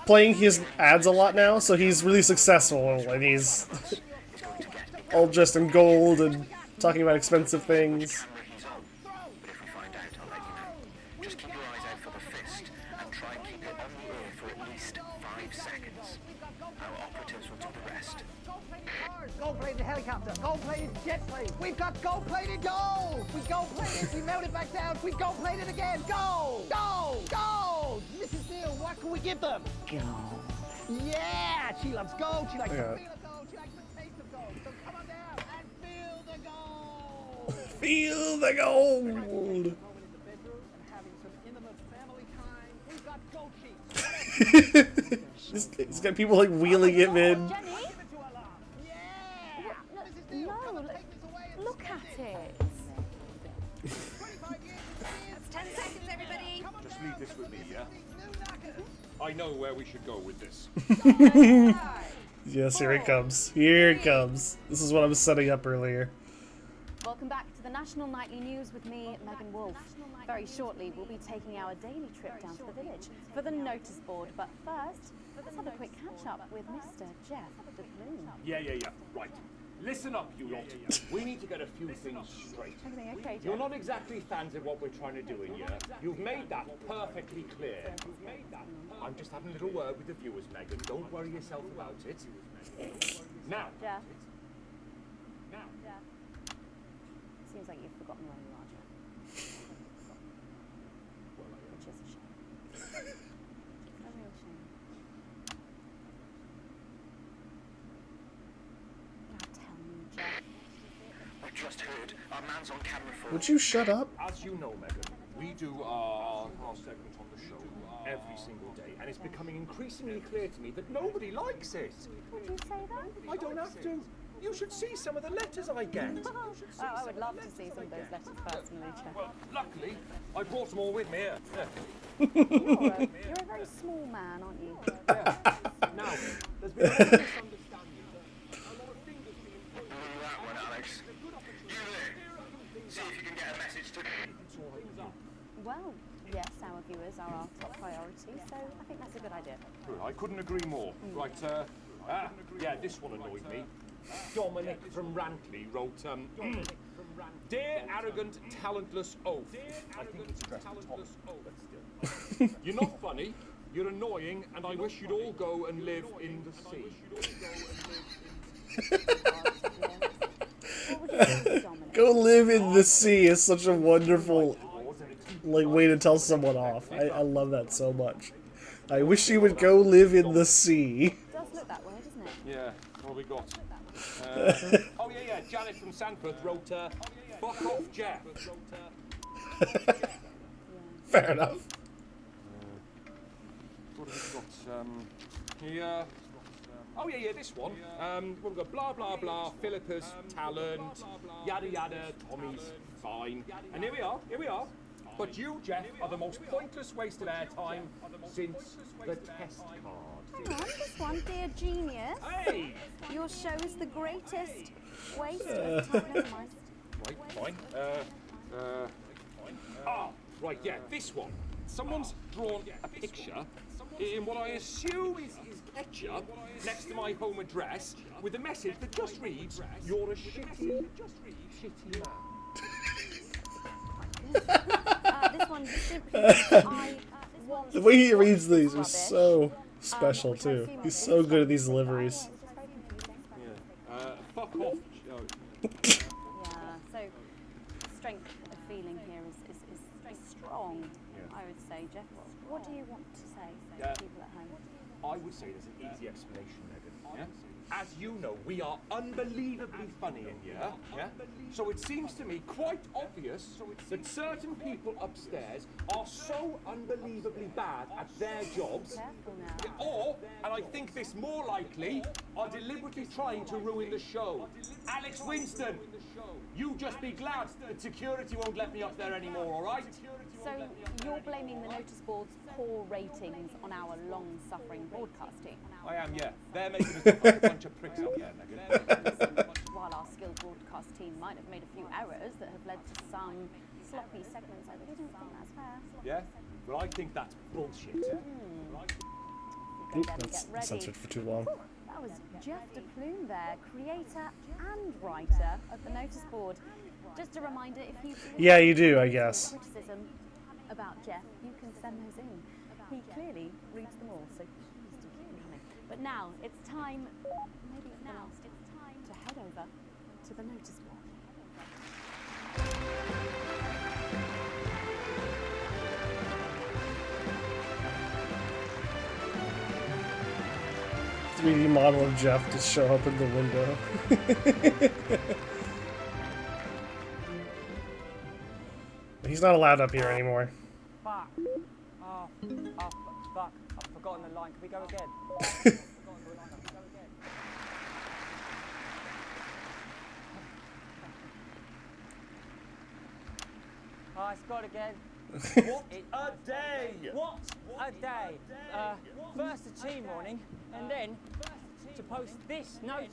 playing his ads a lot now, so he's really successful, and he's all dressed in gold and talking about expensive things. Just keep your eyes out for the fist and try and keep it on the air for at least 5 seconds. Our operatives will do the rest. Gold-plated helicopter, gold-plated jet plane. We've got gold-plated gold. We gold-plated, we melt it back down. We gold-plated again. Gold, gold, gold. Mrs. Neal, what can we give them? Gold. Yeah, she loves gold. She likes the feel of gold. She likes the taste of gold. So come on down and feel the gold. Feel the gold. He's got people like wheeling him in. No, look at it. That's 10 seconds, everybody. Just leave this with me, yeah? I know where we should go with this. Yes, here it comes. Here it comes. This is what I was setting up earlier. Welcome back to the National Nightly News with me, Megan Wolf. Very shortly, we'll be taking our daily trip down to the village for the notice board. But first, let's have a quick catch-up with Mr. Jeff de Bloom. Yeah. Right. Listen up, you lot. We need to get a few things straight. Everything okay, Jeff? You're not exactly fans of what we're trying to do in here. You've made that perfectly clear. I'm just having a little word with the viewers, Megan. Don't worry yourself about it. Now. Jeff. Seems like you've forgotten where you are, Jeff. Which is a shame. A real shame. Now tell me, Jeff. We've just heard our man's on camera for... Would you shut up? As you know, Megan, we do our segment on the show every single day, and it's becoming increasingly clear to me that nobody likes it. Would you say that? I don't have to. You should see some of the letters I get. I would love to see some of those letters personally, Jeff. Well, luckily, I brought them all with me here. You're a very small man, aren't you? Now, there's been a lot of misunderstanding. A lot of things have been put that one, Alex. You there. See if you can get a message to... Well, yes, our viewers are our top priority, so I think that's a good idea. I couldn't agree more. Right, yeah, this one annoyed me. Dominic from Rantley wrote, Dear arrogant, talentless oaf. I think it's addressed to Tom, but still. You're not funny, you're annoying, and I wish you'd all go and live in the sea. Go live in the sea is such a wonderful way to tell someone off. I love that so much. I wish you would go live in the sea. It does look that way, doesn't it? Yeah, what have we got? Oh yeah, Janet from Sandford wrote, fuck off, Jeff. Fair enough. What have we got? Here. Oh yeah, this one. We've got blah blah blah, Philippa's talent, yada yada, Tommy's fine. And here we are. But you, Jeff, are the most pointless waste of airtime since the test card. Hang on, this one, dear genius. Hey! Your show is the greatest waste of time. Never mind. Right, fine. Right, yeah, this one. Someone's drawn a picture in what I assume is ketchup next to my home address with a message that just reads, "You're a shitty man." This one simply I want The way he reads these is rubbish. so special which I too. assume He's is so good at these strength. deliveries. Fuck off. Yeah, so strength of feeling here is strong, I would say. Jeff, what do you want to say to people at home? I would say there's an easy explanation, Megan. Yeah? As you know, we are unbelievably funny in here. Yeah? So it seems to me quite obvious that certain people upstairs are so unbelievably bad at their jobs, or, and I think this more likely, are deliberately trying to ruin the show. Alex Winston, you just be glad that security won't let me up there anymore, all right? So you're blaming the notice board's poor ratings on our long-suffering broadcast team? I am, yeah. They're making us look like a bunch of pricks up there, Megan. While our skilled broadcast team might have made a few errors that have led to some sloppy segments, I really don't think that's fair. Yeah? Well, I think that's bullshit. Oop, that's censored for too long. That was Jeff de Plume there, creator and writer of the notice board. Just a reminder, if you Yeah, you do, I guess. criticism about Jeff, you can send those in. He clearly reads them all, so please do keep them coming. But now it's time, maybe it's the last, it's time to head over to the notice board. 3D model of Jeff to show up in the window. He's not allowed up here anymore. Fuck. Oh, fuck. I've forgotten the line. Can we go again? Oh, it's gone again. What a day! What a day! First a team warning, and then to post this notice.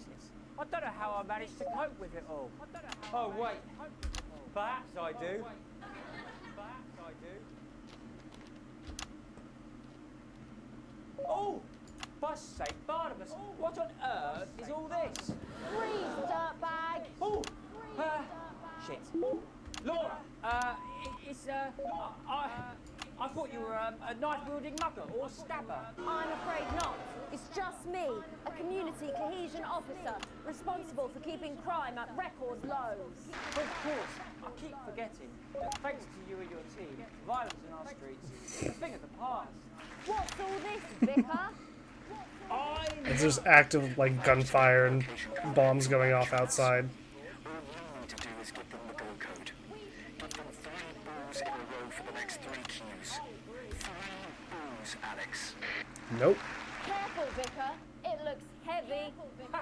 I don't know how I managed to cope with it all. Oh, wait. Perhaps I do. Oh! For sake, Barnabas, what on earth is all this? Freeze, dirtbag! Oh! Shit. Laura, I thought you were a knife-wielding mugger or stabber. I'm afraid not. It's just me, a community cohesion officer, responsible for keeping crime at record lows. Of course, I keep forgetting that thanks to you and your team, violence in our streets is a thing of the past. What's all this, Vicar? It's just active like gunfire and bombs going off outside. All you need to do is give them the go code. Give them 3 balls in a row for the next 3 cues. 3 balls, Alex. Nope. Careful, Vicar. It looks heavy. Ha!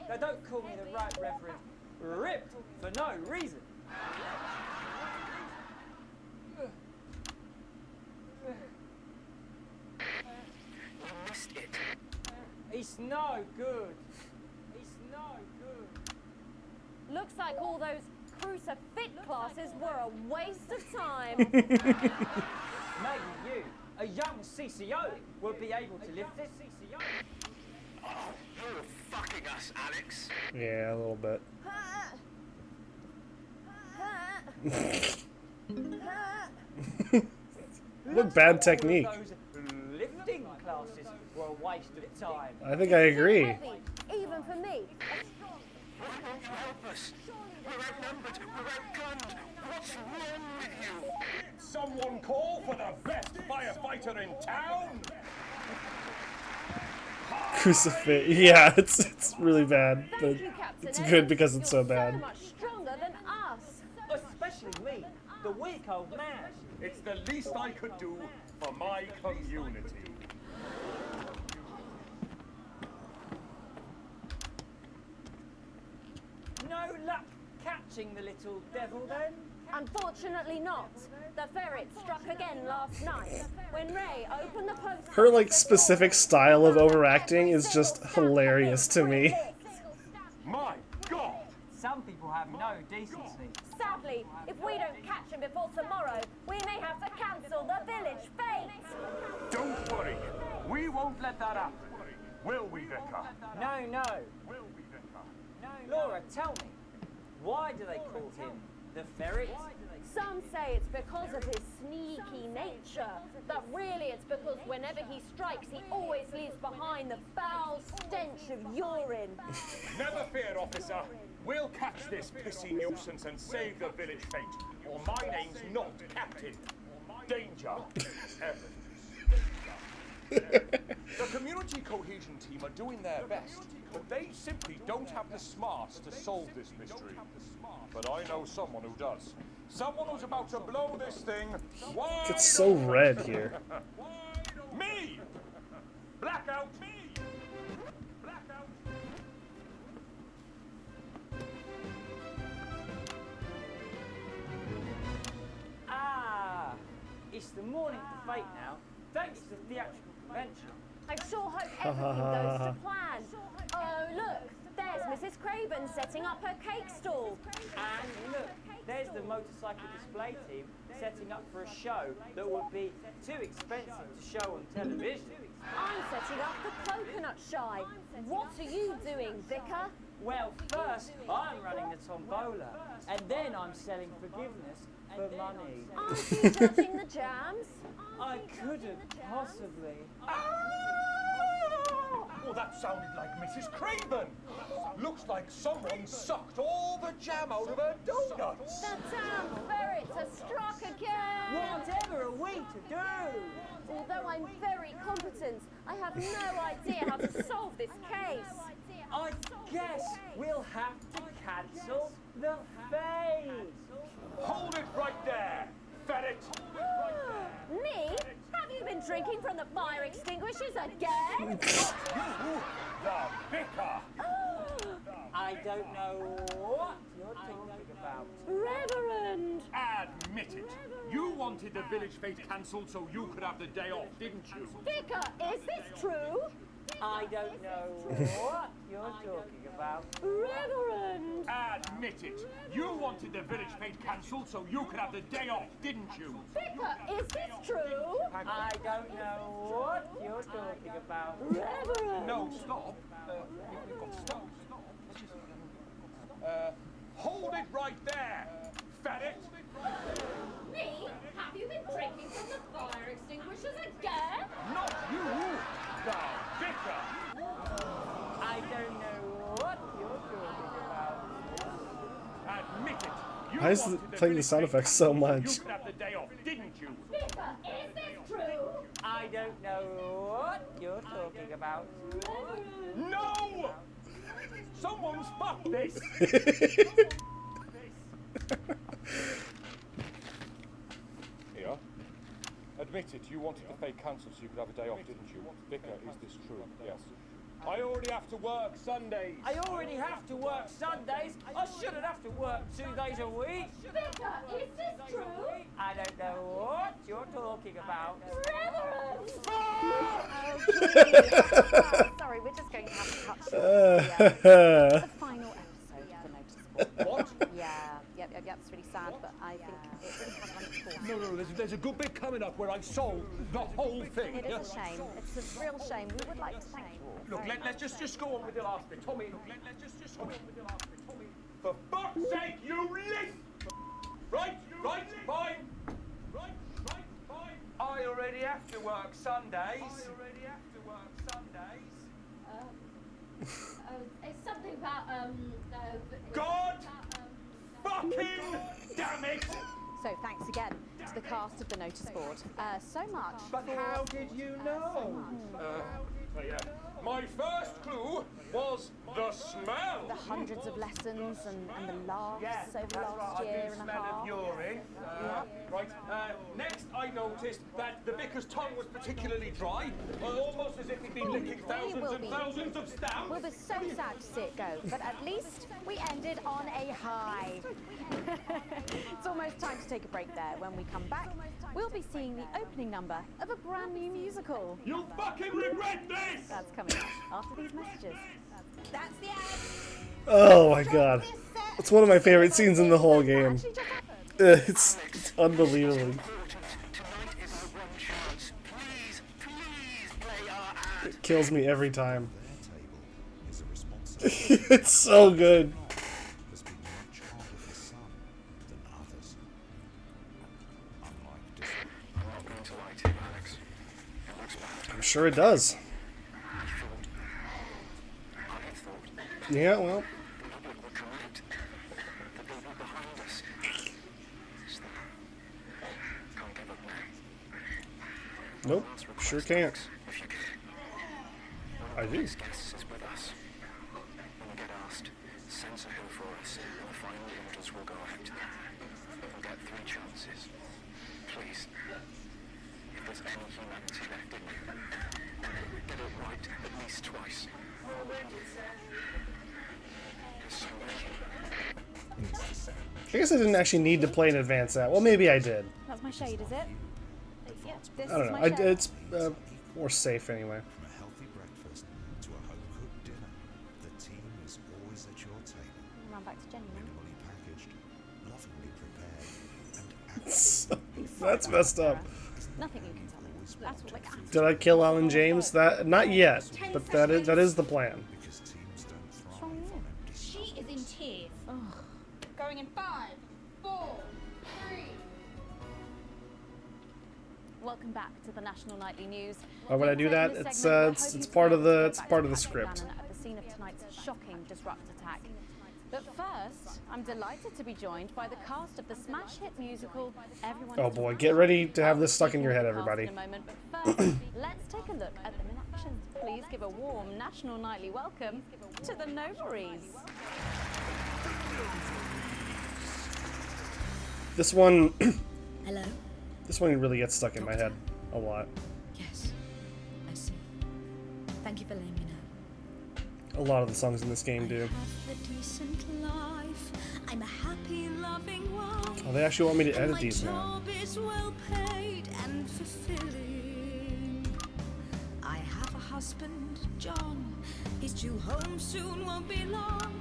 Now don't call me the Right Reverend. Ripped for no reason. You missed it. It's no good. It's no good. Looks like all those crucifix classes were a waste of time. Maybe you, a young CCO, will be able to lift this. Oh, you're fucking us, Alex. Yeah, a little bit. What bad technique. Those lifting classes were a waste of time. I think I agree. Heavy, even for me. Why won't you help us? We're outnumbered. We're outgunned. What's wrong with you? Someone call for the best firefighter in town! Crucifix. Yeah, it's really bad, but Thank you, Captain it's Evans. good because it's so You're bad. so much stronger than us. Especially me, the weak old man. It's the least I could do for my community. No luck catching the little devil then? Unfortunately not. The ferret struck again last night. When Ray opened the post... Her like specific style of overacting is just hilarious to me. My God! Some people have no decency. Sadly, if we don't catch him before tomorrow, we may have to cancel the village fete. Don't worry. We won't let that happen. Will we, Vicar? No. Will we, Vicar? Laura, tell me, why do they call him The ferret? Some say it's because of his sneaky nature, but really it's because whenever he strikes, he always leaves behind the foul stench of urine. Never fear, officer. We'll catch this pissy nuisance and save the village fate. Or my name's not Captain. Danger. The community cohesion team are doing their best, but they simply don't have the smarts to solve this mystery. But I know someone who does. Someone who's about to blow this thing wide. It's so red here. Me! Blackout! Me! Blackout! Ah, it's the morning to fate now, thanks to theatrical convention. I sure hope everything goes to plan. Oh, look, there's Mrs. Craven setting up her cake stall. And look, there's the motorcycle display team setting up for a show that would be too expensive to show on television. I'm setting up the coconut shy. What are you doing, Vicar? Well, first, I'm running the tombola, and then I'm selling forgiveness for money. Aren't you judging the jams? I couldn't possibly. Oh, that sounded like Mrs. Craven. Looks like someone sucked all the jam out of her donuts. The damn ferrets are struck again! Whatever are we to do? Although I'm very competent, I have no idea how to solve this case. I guess we'll have to cancel the fade. Hold it right there, ferret. Me? Have you been drinking from the fire extinguishers again? The vicar. I don't know what you're talking about. Reverend! Admit it. You wanted the village fete cancelled so you could have the day off, didn't you? Vicar, is this true? I don't know what you're talking about. Reverend! Admit it. You wanted the village fete cancelled so you could have the day off, didn't you? Vicar, is this true? I don't know what you're talking about. Reverend! No, stop. We've got to stop. Let's just, hold it right there, ferret. Me? Have you been drinking from the fire extinguishers again? Not you, the vicar. I don't know what you're talking about. Admit it. Why is it playing the sound effects so much? You could have the day off, didn't you? Vicar, is this true? I don't know what you're talking about. No! Someone's fucked this! Here. Admit it, you wanted the fake cancelled so you could have a day off, didn't you? Vicar, is this true? Yes. I already have to work Sundays. I already have to work Sundays. I shouldn't have to work 2 days a week. Vicar, is this true? I don't know what you're talking about. Reverend! Sorry, we're just going to have to cut short the final episode of the notice board. What? Yep, it's really sad, but I think it really has run its course. No, there's a good bit coming up where I solve the whole thing. It is a shame. It's a real shame. We would like to thank you all. Look, let's just go on with the last bit. Tommy, look, let's just go on with the last bit. Tommy, for fuck's sake, you listen! Right, fine. I already have to work Sundays. It's something about, God fucking damn it! So thanks again to the cast of the notice board. So much. But for how did you know? My first clue was the smell. the hundreds of lessons and the laughs over the last Right. year I and did a smell half. of urine. Right. Next, I noticed that the vicar's tongue was particularly dry, almost as if he'd been licking thousands and thousands of stamps. We'll be so sad to see it go, but at least we ended on a high. It's almost time to take a break there. When we come back, we'll be seeing the opening number of a brand new musical. You'll fucking regret this! That's coming up after these messages. That's the end. Oh my god. It's one of my favorite scenes in the whole game. It's unbelievable. It kills me every time. It's so good. Sure it does. Yeah, well. Nope, sure can't. I do. Guests is with us. When we get asked, censor who for us, and the final orders will go out. You'll get 3 chances. Please, if there's any humanity left in you, get it right at least twice. There's so many. I guess I didn't actually need to play in advance that. Well, maybe I did. That's my shade, is it? Yeah, this I don't is know. my shade. It's more safe anyway. From a healthy breakfast to a home-cooked dinner, the team is always at your table. Run back to Jenny. Minimally packaged, lovingly prepared, and That's messed up. Nothing you can tell me. That's what, like, Did I kill Alan James? That not yet, but that is the plan. because teams don't thrive wrong with on empty She is in tears. Ugh. Going in 5, 4, 3. Welcome back to the National Nightly News. Why would I do that? It's part of the script. At the scene of tonight's shocking Disrupt attack. But first, I'm delighted to be joined by the cast of the smash hit musical Everyone. Oh boy, get ready to have this stuck in your head, everybody. In a moment, but first, let's take a look at them in action. Please give a warm National Nightly welcome to the Novaries. This one, Hello? this one really gets stuck in my head a lot. Yes. I see. Thank you for letting me know. A lot of the songs in this game do. A decent life. I'm a happy, loving one. Oh, they actually want me to edit My these now. job is well paid and fulfilling. I have a husband, John. He's due home soon, won't be long.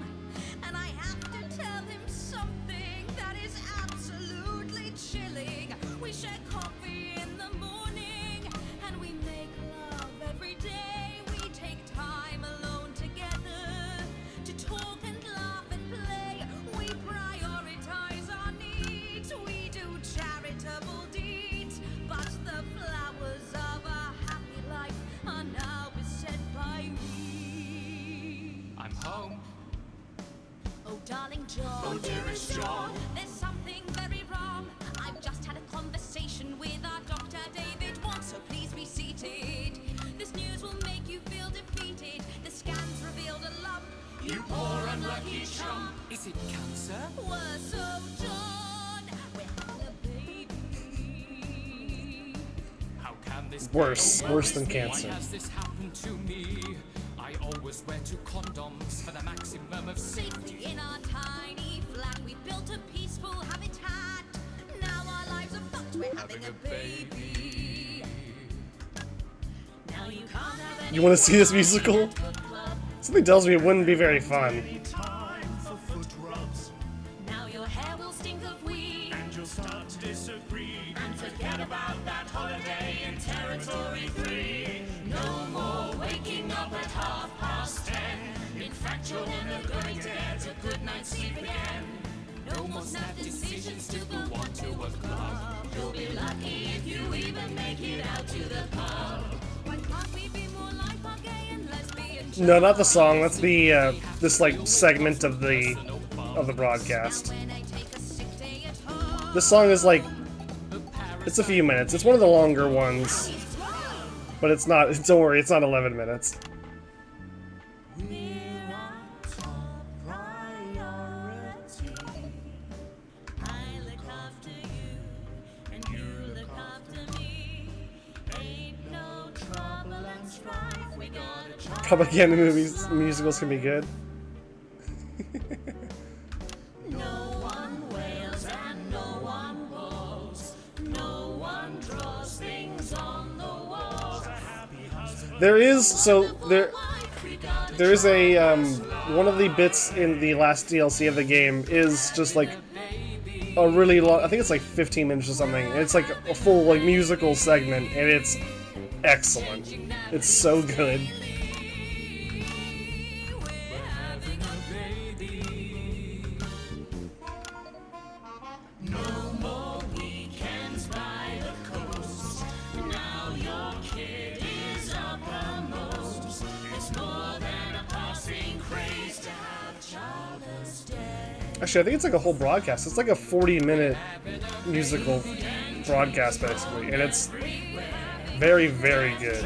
And I have to tell him something that is absolutely chilling. We share coffee in the morning and we make love every day. We take time alone together to talk and laugh and play. We prioritize our needs. We do charitable deeds. But the flowers of a happy life are now beset by weeds. I'm home. Oh, darling John. Oh, dearest John. There's something very wrong. I've just had a conversation with our doctor, David Wants, so please be seated. This news will make you feel defeated. The scans revealed a lump. You poor unlucky chump. Is it cancer? Worse, oh, John. We're having a baby. How can this Worse be? than cancer. Why has this happened to me? I always wear 2 condoms for the maximum of Safety in our tiny flat. We built a peaceful habitat. Now our lives are fucked. We're having a baby. Now you can't have any. You want to see this musical? Something tells me it wouldn't be very fun. Now your hair will stink of weed. And you'll start to disagree. And forget about that holiday in Territory 3. No more waking up at 10:30. In fact, you're never going to get a good night's sleep again. No more snap decisions to go on to a club. You'll be lucky if you even make it out to the pub. Why can't we be more like our gay and lesbian? No, not the song. That's the this like segment of the broadcast. This song is like, it's a few minutes. It's one of the longer ones, but it's not. Don't worry, it's not 11 minutes. Propaganda movies, musicals can be good. No one wails and no one walls. No one draws things on the walls. There is there is a one of the bits in the last DLC of the game is just like a really long. I think it's like 15 minutes or something. And it's like a full like musical segment, and it's excellent. It's so good. No more weekends by the coast. Now your kid is on Actually, I think it's like a whole broadcast. It's like a 40-minute musical broadcast, basically. And it's very, very good.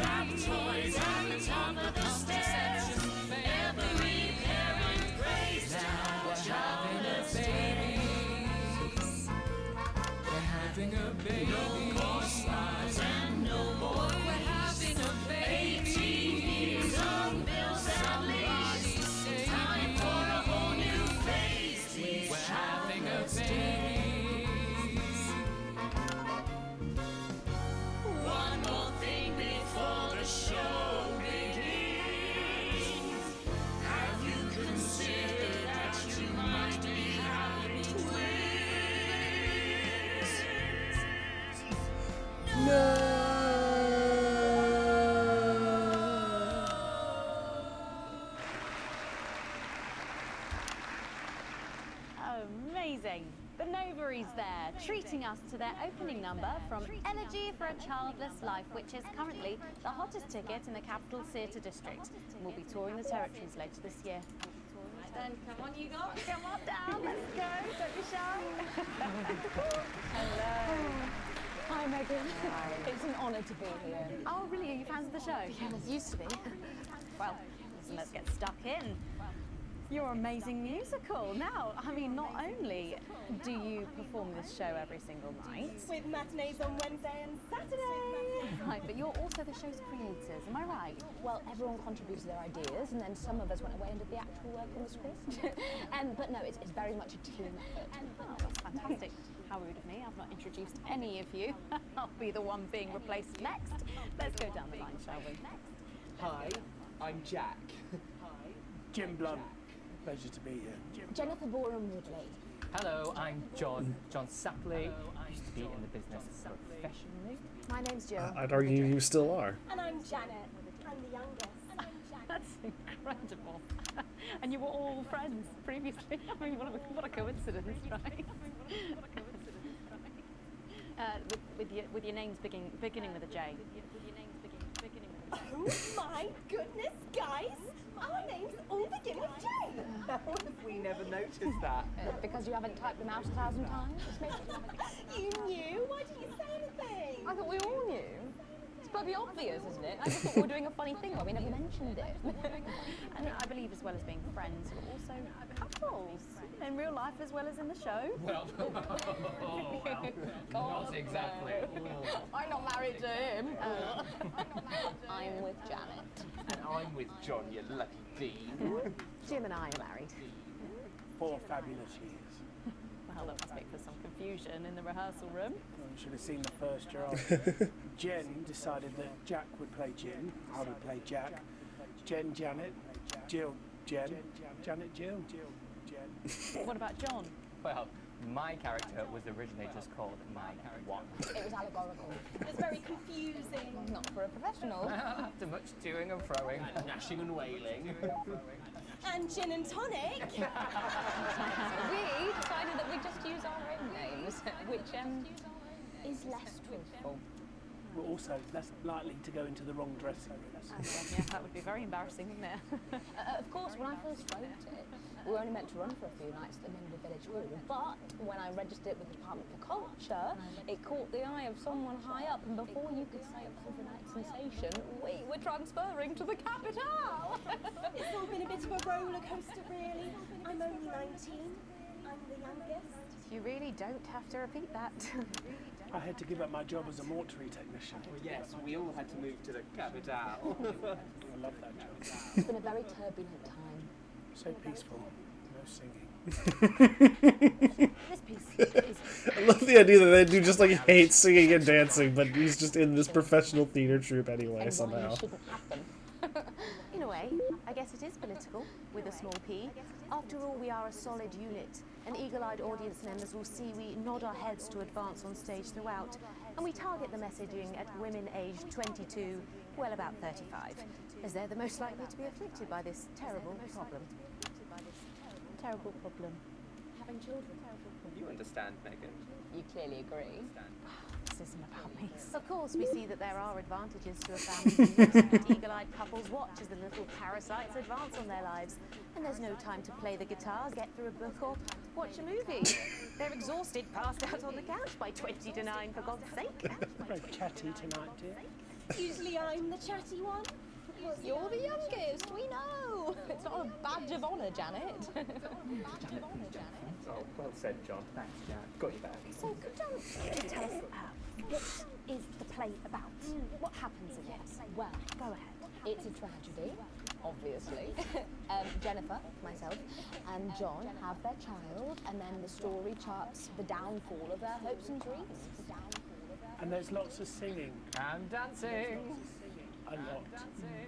One more thing before the show begins. Have you considered that you might be having twins? Amazing. The Novaries there, treating us to their opening number from Elegy for a Childless Life, which is currently the hottest ticket in the Capital Theatre District. And we'll be touring the territories later this year. Then come on, you guys, come on down, let's go, don't be shy. Hello. Hi, Megan. Hi. It's an honour to be here. Oh, really? Are you fans of the show? Yeah, it used to be. Well, listen, let's get stuck in. Your amazing musical. Now, I mean, not only do you perform this show every single night, With matinees on Wednesday and Saturday. right, but you're also the show's creators, am I right? Well, everyone contributes their ideas, and then some of us went away and did the actual work on the script. But no, it's very much a team effort. Oh, that's fantastic. How rude of me. I've not introduced any of you. I'll be the one being replaced next. Let's go down the line, shall we? Hi, I'm Jack. Jim Blunt. Pleasure to be here. Jennifer Boren Woodley. Hello, I'm John Sapley. I used to be in the business professionally. My name's Jill. I'd argue you still are. And I'm Janet. I'm the youngest. That's incredible. And you were all friends previously. I mean, what a coincidence, right? With your names beginning with a J. Oh my goodness, guys! Our names all begin with J. How have we never noticed that? Because you haven't typed them out 1,000 times? You knew? Why didn't you say anything? I thought we all knew. It's bloody obvious, isn't it? I just thought we were doing a funny thing where we never mentioned it. And I believe as well as being friends, you're also couples. In real life as well as in the show. Well, not exactly. I'm not married to him. I'm with Janet. And I'm with John, you lucky bean. Jim and I are married. 4 fabulous years. Well, that must make for some confusion in the rehearsal room. Well, you should have seen the first draft. Jen decided that Jack would play Jim, I would play Jack. Jen, Janet, Jill, Jen, Janet, Jill. What about John? Well, my character was originally just called Mike 1. It was allegorical. It's very confusing. Not for a professional. After much toing and froing. And gnashing and wailing. And gin and tonic. We decided that we'd just use our own names, which is less truthful. We're also less likely to go into the wrong dressing rooms. Yeah, that would be very embarrassing, wouldn't it? Of course, when I first wrote it, we were only meant to run for a few nights at the London Village Hall, but when I registered it with the Department for Culture, it caught the eye of someone high up, and before you could say overnight sensation, we were transferring to the capital. It's all been a bit of a roller coaster, really. I'm only 19. I'm the youngest. You really don't have to repeat that. I had to give up my job as a mortuary technician. Well, yes, we all had to move to the capital. I love that job. It's been a very turbulent time. So peaceful. No singing. This piece. I love the idea that they do just like hate singing and dancing, but he's just in this professional theater troupe anyway And somehow. why you shouldn't have them. In a way, I guess it is political, with a small p. After all, we are a solid unit, and eagle-eyed audience members will see we nod our heads to advance on stage throughout, and we target the messaging at women aged 22, well about 35, as they're the most likely to be afflicted by this terrible problem. Terrible problem. Having children. You understand, Megan. You clearly agree. This isn't about me. Of course, we see that there are advantages to a family unit, and eagle-eyed couples watch as the little parasites advance on their lives. And there's no time to play the guitar, get through a book, or watch a movie. They're exhausted, passed out on the couch by 20 to 9, for God's sake. Very chatty tonight, dear. Usually I'm the chatty one. You're the youngest, we know. It's not a badge of honour, Janet. Oh, well said, John. Thanks, Jack. Got you back. So could you just tell us what is the play about? What happens in it? Well, go ahead. It's a tragedy, obviously. Jennifer, myself, and John have their child, and then the story charts the downfall of their hopes and dreams. And there's lots of singing. And dancing. A lot.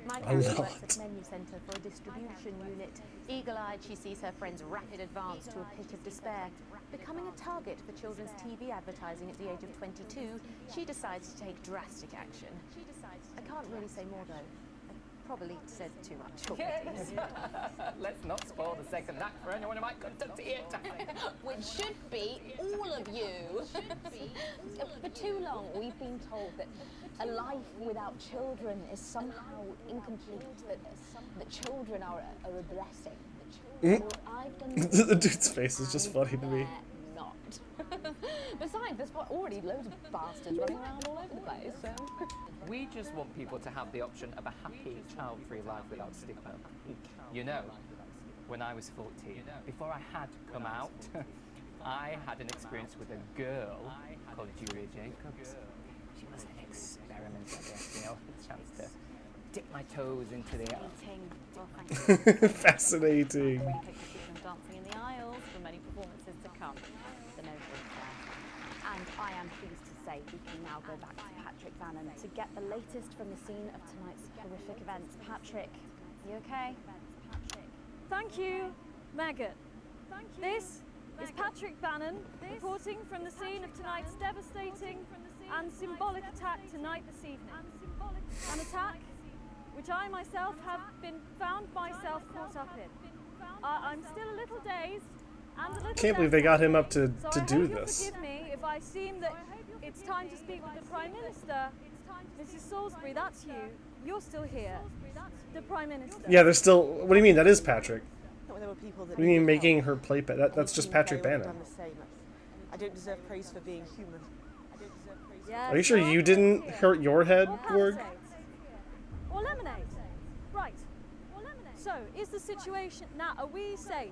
My character works at Menu Centre for a distribution unit. Eagle-eyed, she sees her friend's rapid advance to a pit of despair. Becoming a target for children's TV advertising at the age of 22, she decides to take drastic action. I can't really say more, though. I probably said too much already. Yes. Let's not spoil the second act for anyone who might come to theatre. Which should be all of you. For too long, we've been told that a life without children is somehow incomplete, that children are a blessing. I've done The dude's face is just funny to me. not. Besides, there's already loads of bastards running around all over the place, so... We just want people to have the option of a happy, child-free life without stigma. You know, when I was 14, before I had come out, I had an experience with a girl called Julia Jacobs. She was an experiment, I guess, you know, a chance to dip my toes into the... Fascinating. Dancing in the aisles for many performances to come. The note is there. And I am pleased to say we can now go back to Patrick Bannon to get the latest from the scene of tonight's horrific events. Patrick, you okay? Thank you, Megan. This is Patrick Bannon reporting from the scene of tonight's devastating and symbolic attack tonight this evening. An attack which I myself have been found myself caught up in. I'm still a little dazed and a little Can't believe they got him up to so I do hope you'll this. forgive me if I seem that it's time to speak with the Prime Minister. Mrs. Salisbury, that's you. You're still here. The Prime Minister. Yeah, they're still. What do you mean? That is Patrick. There were people that What do you mean making her play? That's just Patrick Bannon. done the same. I don't deserve praise for being human. Are you sure you didn't hurt your head, Gorg? Or lemonade. Right. So, is the situation now? Are we safe?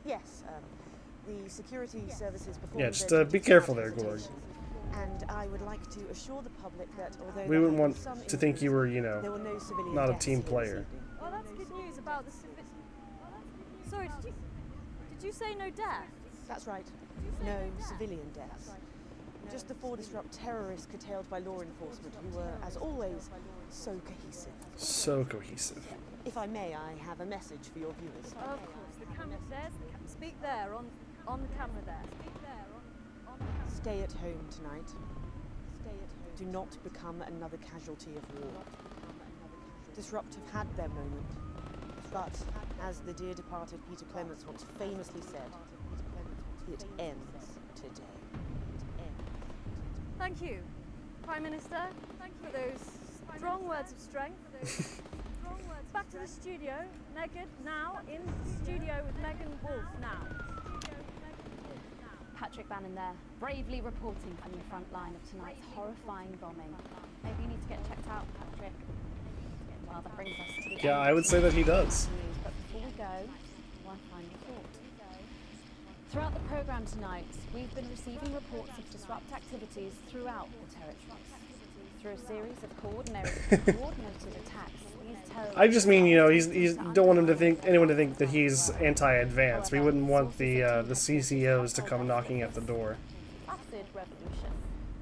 Yes, the security services performed Yeah, just their be duties careful without there, Gorg. hesitation. And I would like to assure the public that although We there wouldn't have want been some to think you were, you injuries, there were know, no civilian not a deaths team here this player. evening. Well, that's good news about the Sorry, did you say no death? That's right. No civilian deaths. Just the 4 disrupt terrorists curtailed by law enforcement who were, as always, so cohesive. So cohesive. If I may, I have a message for your viewers. Of course, the camera there's speak there on the camera there. Stay at home tonight. Stay at home. Do not become another casualty of war. Disrupt have had their moment, but as the dear departed Peter Clements once famously said, it ends today. Thank you, Prime Minister. Thank you for those strong words of strength. Back to the studio. Megan, now in the studio with Megan Wolf now. Patrick Bannon there, bravely reporting from the front line of tonight's horrifying bombing. Maybe you need to get checked out, Patrick. Well, that brings us to the Yeah, end I would say that he does. news, but before we go, one final thought. Throughout the programme tonight, we've been receiving reports of disrupt activities throughout the territories. Through a series of coordinated attacks, these terrorists... I just mean, you know, he's don't want him to think anyone to think that he's anti-advance. We wouldn't want the CCOs to come knocking at the door. Acid revolution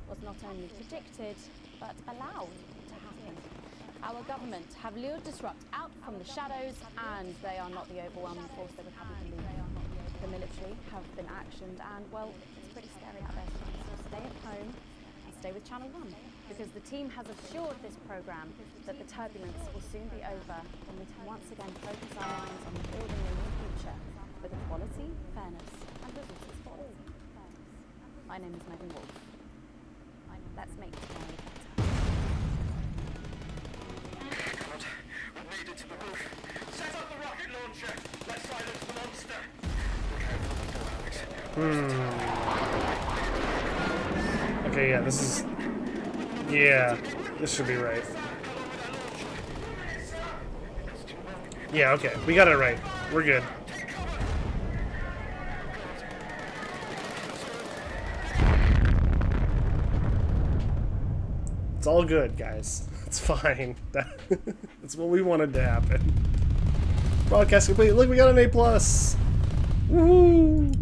was not only predicted, but allowed to happen. Our government have lured disrupt out from the shadows, and they are not the overwhelming force they would have you believe. The military have been actioned, and, well, it's pretty scary out there tonight, so stay at home and stay with Channel 1, because the team has assured this programme that the turbulence will soon be over when we can once again focus our minds on building a new future with equality, fairness and resources for all. My name is Megan Wolf. Let's make tomorrow better. God, we made it to the roof. Set up the rocket launcher. Let's try Okay, yeah, this is... Yeah, this should be right. Yeah, okay, we got it right. We're good. It's all good, guys. It's fine. That's what we wanted to happen. Broadcast complete. Look, we got an A+. Woohoo!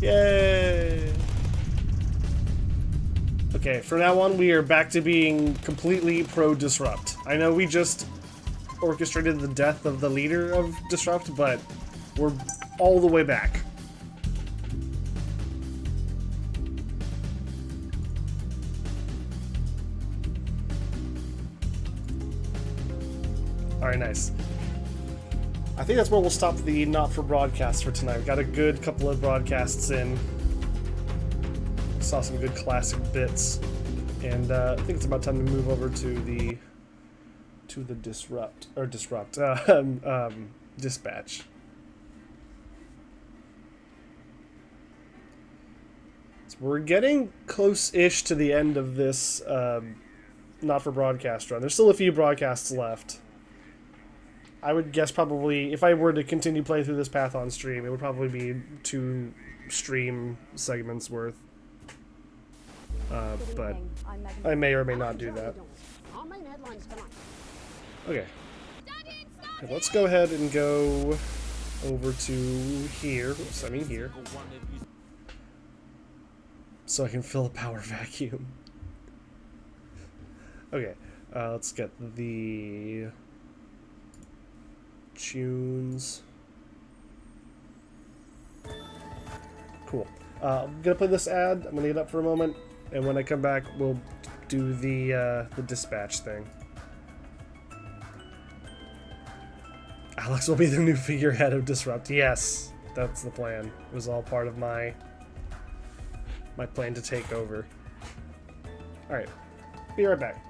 Yay! Okay, from now on, we are back to being completely pro-Disrupt. I know we just orchestrated the death of the leader of Disrupt, but we're all the way back. Alright, nice. I think that's where we'll stop the not-for-broadcast for tonight. We've got a good couple of broadcasts in. Saw some good classic bits. And I think it's about time to move over to the dispatch. So we're getting close-ish to the end of this not-for-broadcast run. There's still a few broadcasts left. I would guess probably, if I were to continue playing through this path on stream, it would probably be 2 stream segments worth. But I may or may not do that. Okay. Let's go ahead and go over to here. Oops, I mean here. So I can fill a power vacuum. Okay. Let's get the tunes. Cool. I'm gonna play this ad. I'm gonna get up for a moment, and when I come back, we'll do the dispatch thing. Alex will be the new figurehead of Disrupt. Yes, that's the plan. It was all part of my plan to take over. All right, be right back.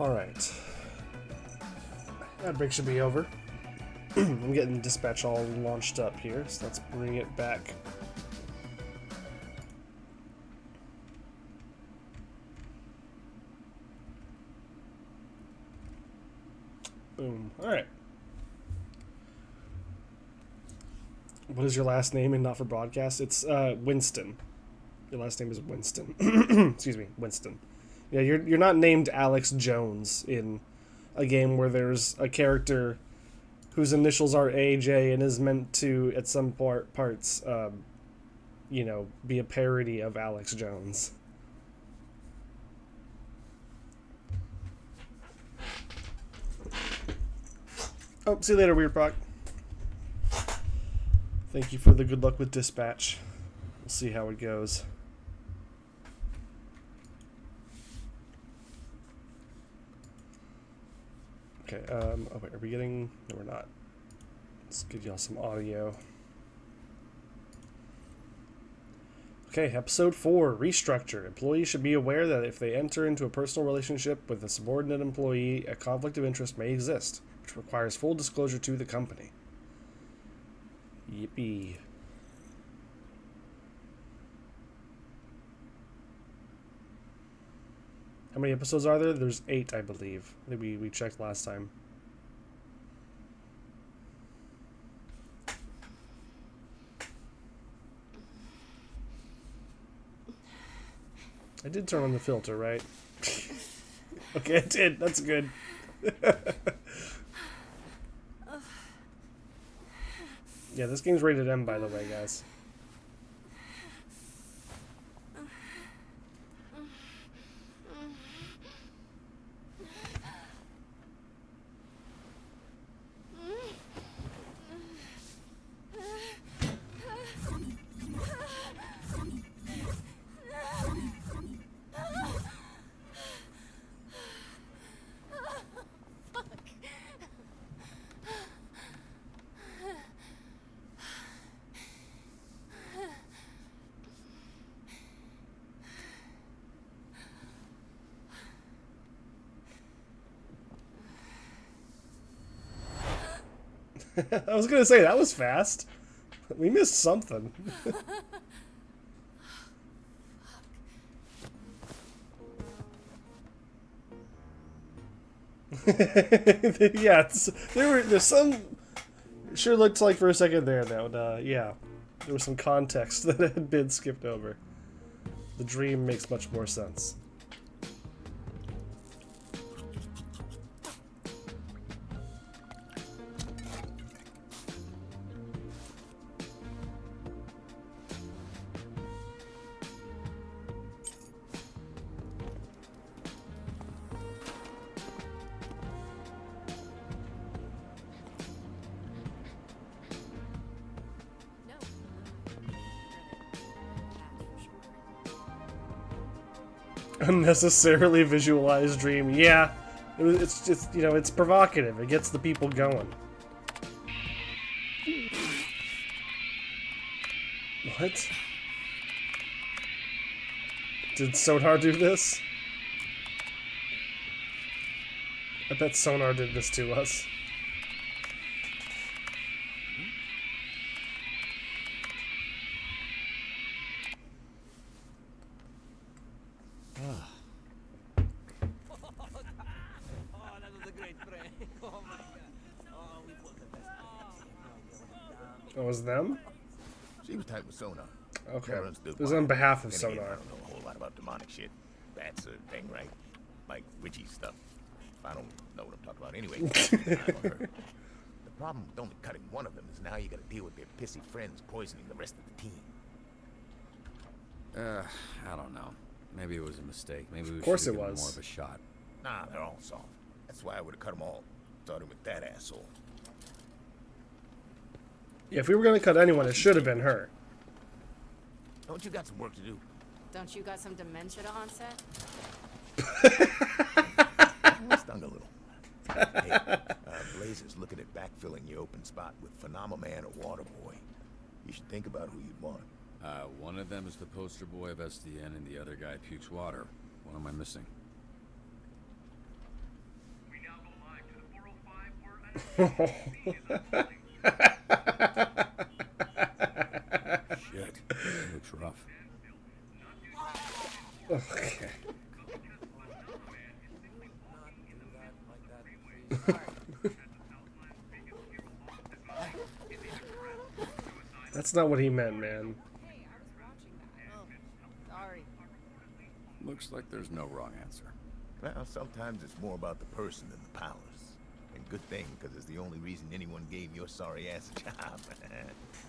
Alright. That break should be over. I'm getting dispatch all launched up here, so let's bring it back. Boom. Alright. What is your last name and not for broadcast? It's Winston. Your last name is Winston. Excuse me, Winston. Yeah, you're not named Alex Jones in a game where there's a character whose initials are AJ and is meant to, at some parts, you know, be a parody of Alex Jones. Oh, see you later, Weird Proc. Thank you for the good luck with dispatch. We'll see how it goes. Okay, oh wait, are we getting... No, we're not. Let's give y'all some audio. Okay, episode 4, restructure. Employees should be aware that if they enter into a personal relationship with a subordinate employee, a conflict of interest may exist, which requires full disclosure to the company. Yippee. How many episodes are there? There's 8, I believe, that we checked last time. I did turn on the filter, right? Okay, I did. That's good. Yeah, this game's rated M, by the way, guys. I was gonna say, that was fast. We missed something. Yeah, there's some... It sure looked like for a second there that, yeah, there was some context that had been skipped over. The dream makes much more sense. Unnecessarily visualized dream. Yeah, it's just, you know, it's provocative. It gets the people going. What? Did Sonar do this? I bet Sonar did this to us. Oh, it was them? She was tight with Sonar. Okay. It was on behalf of Sonar. I don't know a whole lot about demonic shit. That's a thing, right? Like witchy stuff. I don't know what I'm talking about anyway. The problem with only cutting one of them is now you gotta deal with their pissy friends poisoning the rest of the team. I don't know. Maybe it was a mistake. Maybe we Of course should it have given was. more of a shot. Nah, they're all soft. That's why I would've cut them all. Starting with that asshole. Yeah, if we were gonna cut anyone, it should have been her. Don't you got some work to do? Don't you got some dementia to onset? Stung a little. Hey, Blazer's looking at backfilling your open spot with Phenomenon or Waterboy. You should think about who you'd want. One of them is the poster boy of SDN and the other guy pukes water. What am I missing? Shit, it looks rough. Okay. That's not what he meant, man. Sorry. Looks like there's no wrong answer. Well, sometimes it's more about the person than the powers. And good thing, because it's the only reason anyone gave your sorry ass a job.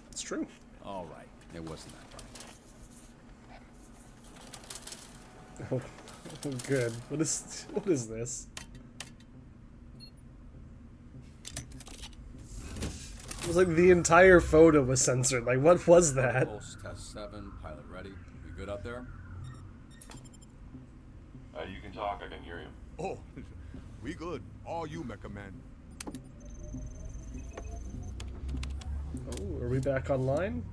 It's true. All right, it wasn't that Oh, good. What is this? It was like the entire photo was censored. Like, what was that? Pulse test 7, pilot ready. We good up there? You can talk, I can hear you. Oh, we good. All you, Mecha Man. Oh, are we back online?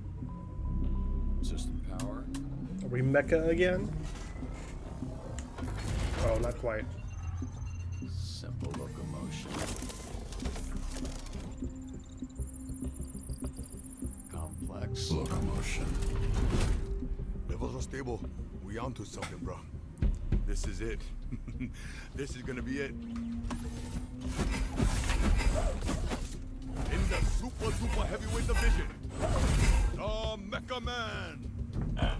System power. Are we mecha again? Oh, not quite. Simple locomotion. Complex locomotion. Levels are stable. We onto something, bro. This is it. This is gonna be it. In the super heavyweight division, the Mecha Man.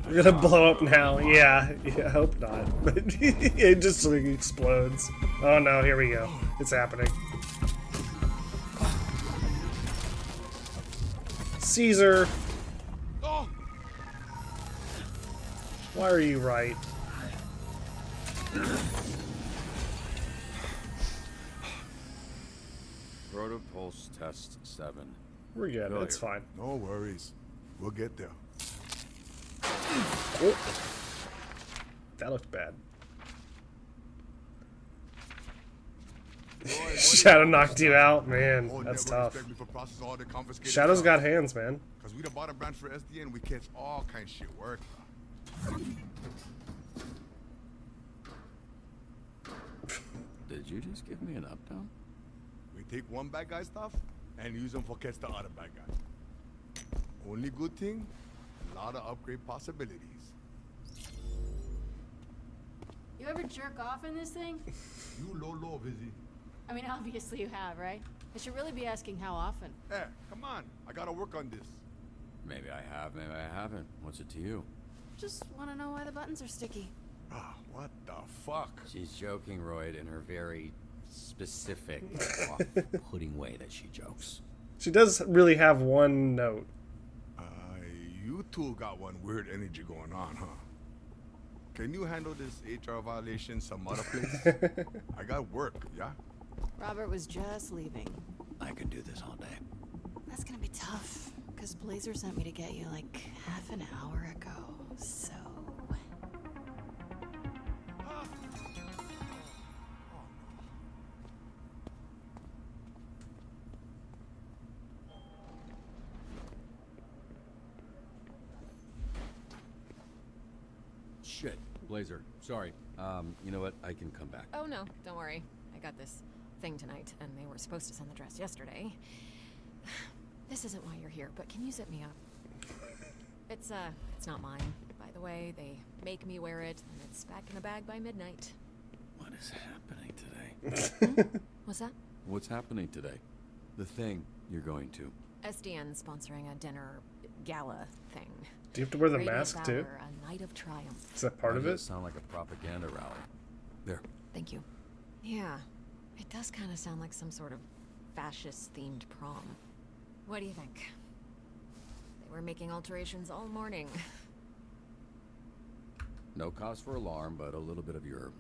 We're gonna blow up now. Yeah, I hope not. But it just like explodes. Oh no, here we go. It's happening. Caesar! Why are you right? Protopulse test 7. We're good. Failure. It's fine. No worries. We'll get there. Oh. That looked bad. Shadow knocked you out, man. That's tough. Shadow's got hands, man. Because we the bottom branch for SDN, we catch all kind of shit work. Did you just give me an up down? We take one bad guy stuff and use them for catch the other bad guy. Only good thing, a lot of upgrade possibilities. You ever jerk off in this thing? You low, Vizzy. I mean, obviously you have, right? I should really be asking how often. Hey, come on. I gotta work on this. Maybe I have, maybe I haven't. What's it to you? Just want to know why the buttons are sticky. Ah, what the fuck? She's joking, Royd, in her very specific, off-putting way that she jokes. She does really have one note. You two got one weird energy going on, huh? Can you handle this HR violation some other place? I got work, yeah? Robert was just leaving. I can do this all day. That's gonna be tough, because Blazer sent me to get you like half an hour ago, so... Shit, Blazer. Sorry. You know what? I can come back. Oh no, don't worry. I got this thing tonight, and they were supposed to send the dress yesterday. This isn't why you're here, but can you zip me up? It's not mine, by the way. They make me wear it, and it's back in the bag by midnight. What is happening today? What's that? What's happening today? The thing you're going to. SDN sponsoring a dinner gala thing. Do you have to wear the Radiant mask too? Valor, a night of triumph. Is that part of Why it? does sound like a propaganda rally. There. Thank you. Yeah, it does kind of sound like some sort of fascist-themed prom. What do you think? They were making alterations all morning. No cause for alarm, but a little bit of your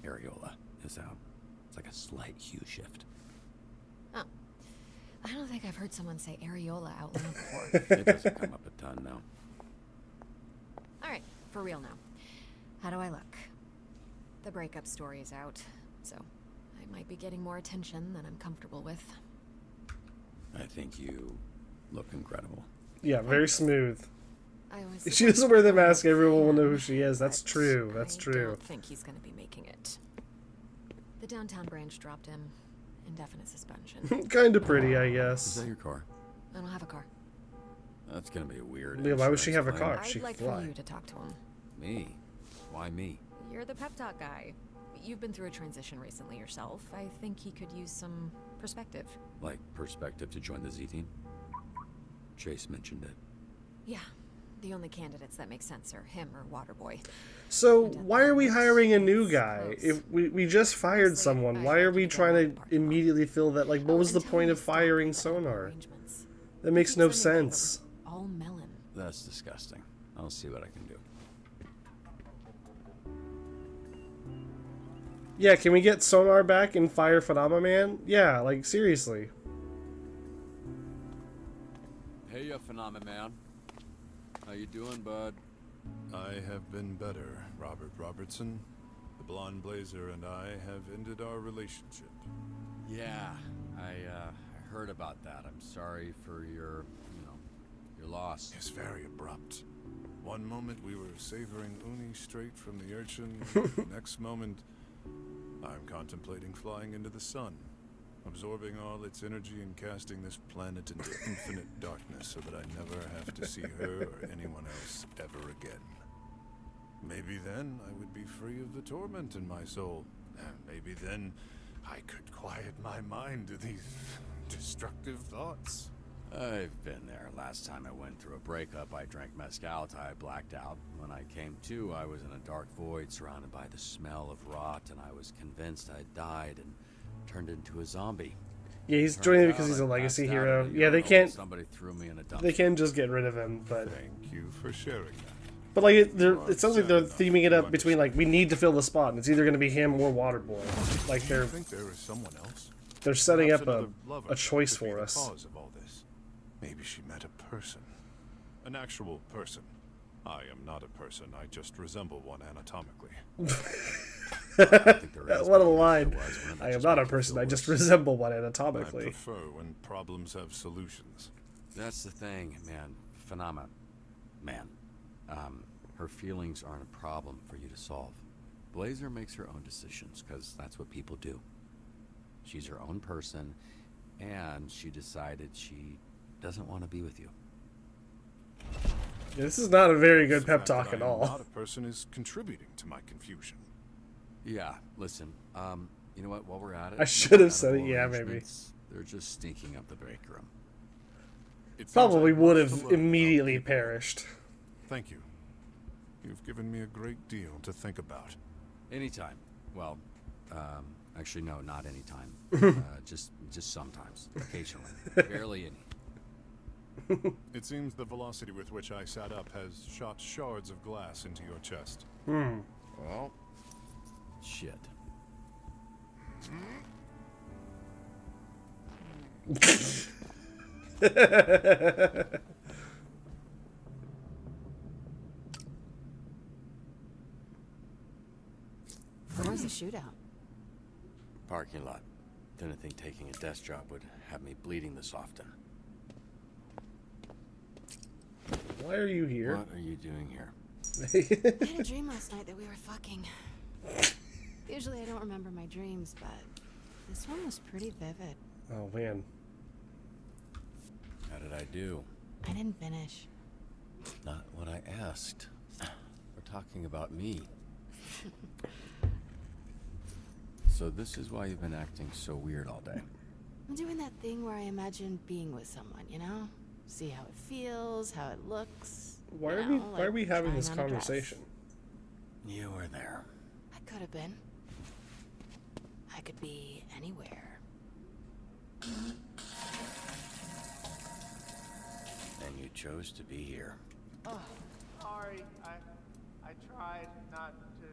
areola is out. It's like a slight hue shift. Oh. I don't think I've heard someone say areola out loud before. It doesn't come up a ton now. Alright, for real now. How do I look? The breakup story is out, so I might be getting more attention than I'm comfortable with. I think you look incredible. Yeah, very smooth. If she doesn't wear the mask, everyone will know who she is. That's true. That's I true. don't think he's gonna be making it. The downtown branch dropped him, indefinite suspension. Kind of pretty, I Is guess. that your car? I don't have a car. That's gonna be a weird. Yeah, why would she have a insurance car? claim. She I'd like fly. for you to talk to him. Me? Why me? You're the pep talk guy. You've been through a transition recently yourself. I think he could use some perspective. Like perspective to join the Z team? Chase mentioned it. Yeah. The only candidates that make sense are him or Waterboy. So why are we hiring a new guy? If we just fired someone, why are we trying to immediately fill that? Like, what was the point of firing Sonar? That makes no sense. All melon. That's disgusting. I'll see what I can do. Yeah, can we get Sonar back and fire Phenomena Man? Yeah, like, seriously. Hey, Phenomena Man. How you doing, bud? I have been better, Robert Robertson. The blonde blazer and I have ended our relationship. Yeah, I heard about that. I'm sorry for your, your loss. It's very abrupt. One moment we were savoring uni straight from the urchin. Next moment, I'm contemplating flying into the sun, absorbing all its energy and casting this planet into infinite darkness so that I never have to see her or anyone else ever again. Maybe then I would be free of the torment in my soul, and maybe then I could quiet my mind to these destructive thoughts. I've been there. Last time I went through a breakup, I drank mezcal till I blacked out. When I came to, I was in a dark void surrounded by the smell of rot, and I was convinced I'd died and turned into a zombie. Yeah, he's joining because he's a legacy hero. Yeah, they can't. Somebody threw me in a dumpster. They can just get rid of him, but. Thank you for sharing that. But like, it sounds like they're theming it up between like we need to fill the spot, and it's either going to be him or Waterboy. Like I think there is someone else. They're setting Perhaps up another lover a choice could be for the us. Cause of all this. Maybe she met a person, an actual person. I am not a person. I just resemble one anatomically. What a line! I am not a person. I just resemble one I anatomically. prefer when problems have solutions. That's the thing, man. Phenomena. Man. Her feelings aren't a problem for you to solve. Blazer makes her own decisions, because that's what people do. She's her own person, and she decided she doesn't want to be with you. Yeah, this is not a very good The pep fact that talk I at am all. Not a person is contributing to my confusion. Yeah, listen, you know what, while we're at it... I should have said it, edible yeah, maybe. arrangements, they're just stinking up the break room. It seems Probably I would must have learn about immediately people. perished. Thank you. You've given me a great deal to think about. Anytime. Well, actually, no, not anytime. Just sometimes. Occasionally. Barely any. It seems the velocity with which I sat up has shot shards of glass into your chest. Well, shit. Where was the shootout? Parking lot. Didn't think taking a desk job would have me bleeding this often. Why are you here? What are you doing here? I had a dream last night that we were fucking. Usually I don't remember my dreams, but this one was pretty vivid. Oh man. How did I do? I didn't finish. Not what I asked. We're talking about me. So this is why you've been acting so weird all day. I'm doing that thing where I imagine being with someone, you know? See how it feels, how it looks. Why you are know, why are we having trying this on a dress. conversation? You were there. I could have been. I could be anywhere. And you chose to be here. Oh, sorry. I tried not to.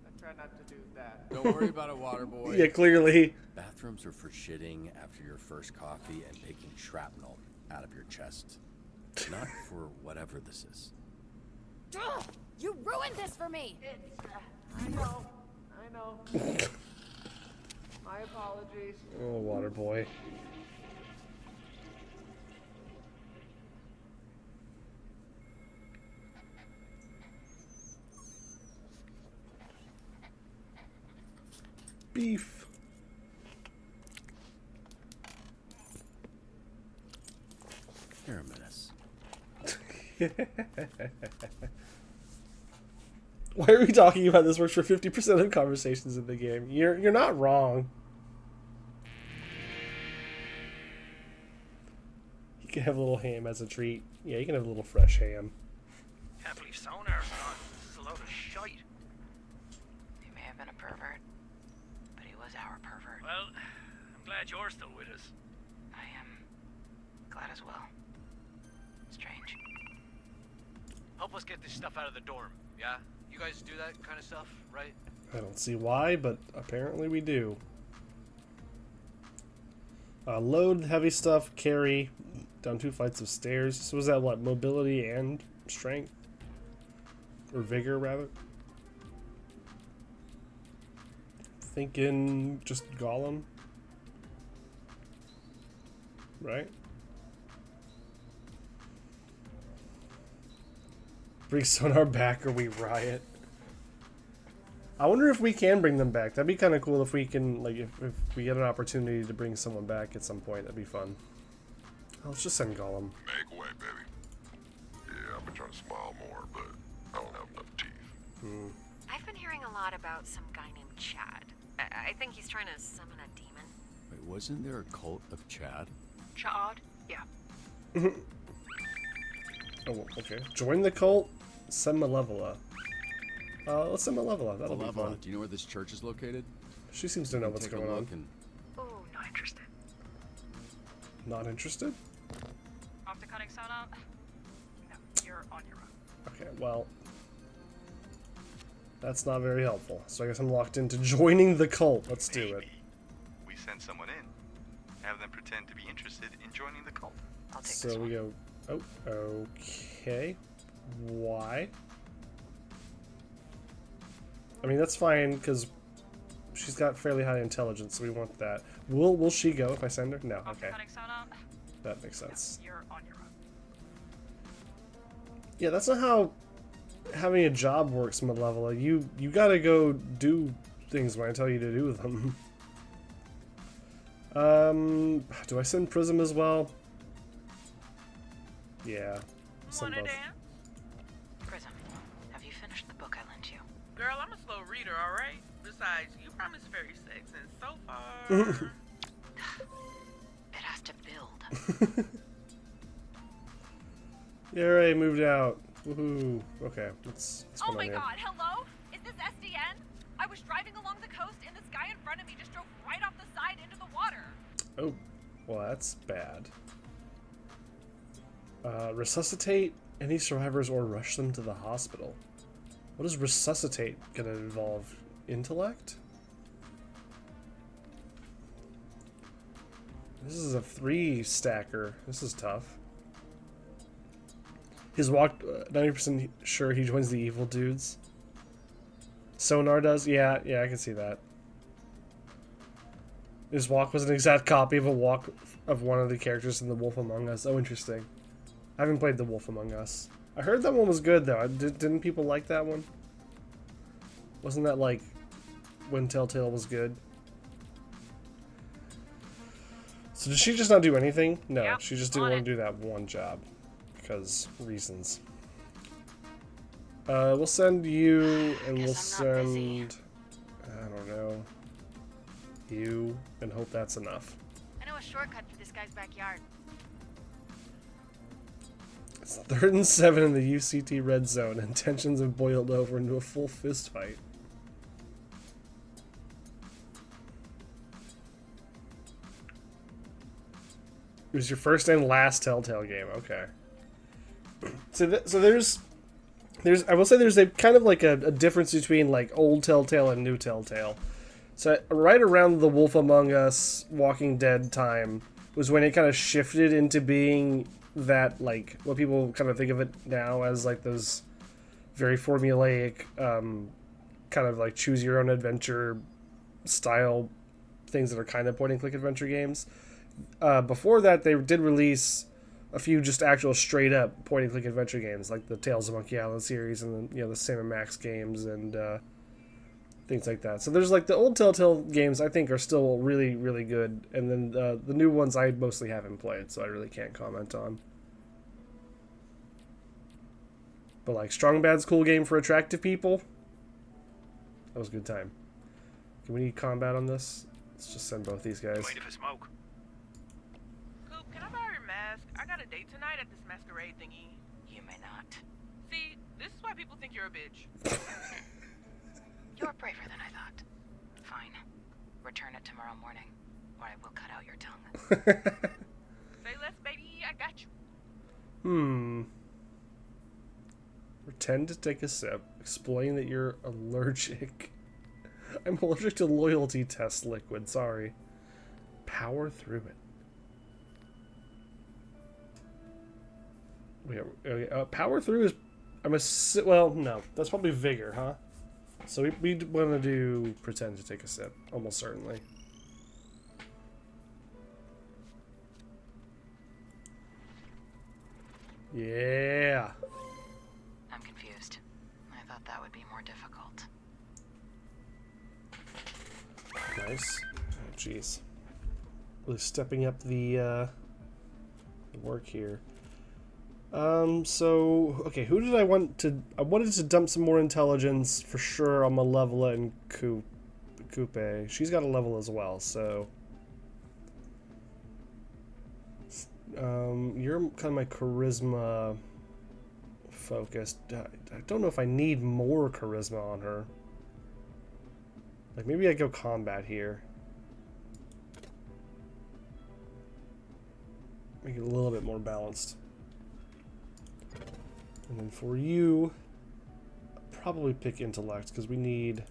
I tried not to do that. Don't worry about it, water boy. Yeah, clearly. Bathrooms are for shitting after your first coffee and taking shrapnel out of your chest. Not for whatever this is. Ugh, you ruined this for me! I know. My apologies. Oh, water boy. Beef. Why are we talking about this? Works for 50% of conversations in the game. You're not wrong. You can have a little ham as a treat. Yeah, you can have a little fresh ham. Can't believe sonar's gone. This is a load of shite. He may have been a pervert, but he was our pervert. Well, I'm glad you're still with us. I am glad as well. Strange. Help us get this stuff out of the dorm, yeah? You guys do that kind of stuff, right? I don't see why, but apparently we do. Load heavy stuff, carry down 2 flights of stairs. So was that what? Mobility and strength? Or vigor, rather? Thinking just Gollum. Right? Bring sonar back or we riot. I wonder if we can bring them back. That'd be kind of cool if we can, like, if we get an opportunity to bring someone back at some point. That'd be fun. Oh, let's just send Gollum. Make way, baby. Yeah, I've been trying to smile more, but I don't have enough teeth. I've been hearing a lot about some guy named Chad. I think he's trying to summon a demon. Wait, wasn't there a cult of Chad? Chad? Yeah. Oh, okay. Join the cult. Send Malevola. Let's send Malevola. That'll be fun. Do you know where this church is located? She seems to know what's going on. Oh, not interested. Not interested? After cutting sonar? No, you're on your own. Okay, well, that's not very helpful. So I guess I'm locked into joining the cult. Let's do it. We send someone in, have them pretend to be interested in joining the cult. I'll take So we go. Oh, okay. Why? I mean, that's fine because she's got fairly high intelligence, so we want that. Will she go if I send her? No. Okay. That makes sense. You're on your own. Yeah, that's not how having a job works, Malevola. You gotta go do things when I tell you to do them. Do I send Prism as well? Yeah. Send both. Prism, have you finished the book I lent you? Girl, I'm a slow reader, alright? Besides, you promised fairy sex, and so far... It has to build. Yeah, right, moved out. Woohoo. Okay, let's Oh go my on god, hello? Is this SDN? I was driving along the coast and this guy in front of me just drove right off the side into the water. Oh, well, that's bad. Resuscitate any survivors or rush them to the hospital. What is resuscitate gonna involve? Intellect? This is a 3-stacker. This is tough. His walk, 90% sure he joins the evil dudes. Sonar does? Yeah, I can see that. His walk was an exact copy of a walk of one of the characters in The Wolf Among Us. Oh, interesting. I haven't played The Wolf Among Us. I heard that one was good, though. Didn't people like that one? Wasn't that, like, when Telltale was good? So did she just not do anything? No, Yep, she just didn't on want to do that one job. Because reasons. We'll send you, and we'll send... I don't know. You, and hope that's enough. I know a shortcut for this guy's backyard. It's 3rd and 7 in the UCT red zone, and tensions have boiled over into a full fist fight. It was your first and last Telltale game, okay. So there's I will say there's a kind of like a difference between like old Telltale and new Telltale. So right around the Wolf Among Us, Walking Dead time was when it kind of shifted into being that, like, what people kind of think of it now as like those very formulaic kind of like choose your own adventure style things that are kind of point and click adventure games. Before that, they did release a few just actual straight up point and click adventure games like the Tales of Monkey Island series and the, the Sam & Max games and things like that. So there's like the old Telltale games I think are still really, really good, and then the new ones I mostly haven't played, so I really can't comment on. But like Strong Bad's cool game for attractive people. That was a good time. Can we need combat on this? Let's just send both these guys. Wait for smoke. Coop, can I borrow your mask? I got a date tonight at this masquerade thingy. You may not. See, this is why people think you're a bitch. You're braver than I thought. Fine. Return it tomorrow morning, or I will cut out your tongue. Say less, baby. I got you. Pretend to take a sip. Explain that you're allergic. I'm allergic to loyalty test liquid. Sorry. Power through it. Okay, power through is... well, no. That's probably vigor, huh? So we want to do pretend to take a sip. Almost certainly. Yeah. I'm confused. I thought that would be more difficult. Nice. Oh, jeez. Really stepping up the work here. So, okay, who did I want to... I wanted to dump some more intelligence for sure on Malevola and Coupe. She's got a level as well, so... you're kind of my charisma focused. I don't know if I need more charisma on her. Like, maybe I go combat here. Make it a little bit more balanced. And then for you, I'll probably pick intellect, because we need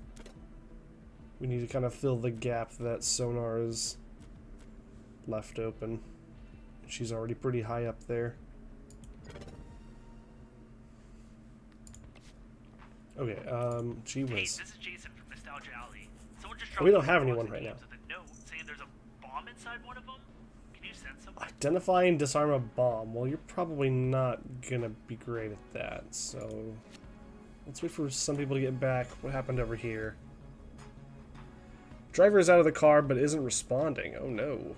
to kind of fill the gap that Sonar is left open. She's already pretty high up there. Okay, gee whiz. Hey, this is Jason from Nostalgia Alley. Someone just We don't have anyone right now. with a note saying there's a bomb inside one of them. Can you send someone? Identify and disarm a bomb. Well, you're probably not gonna be great at that, so let's wait for some people to get back. What happened over here? Driver is out of the car but isn't responding. Oh no.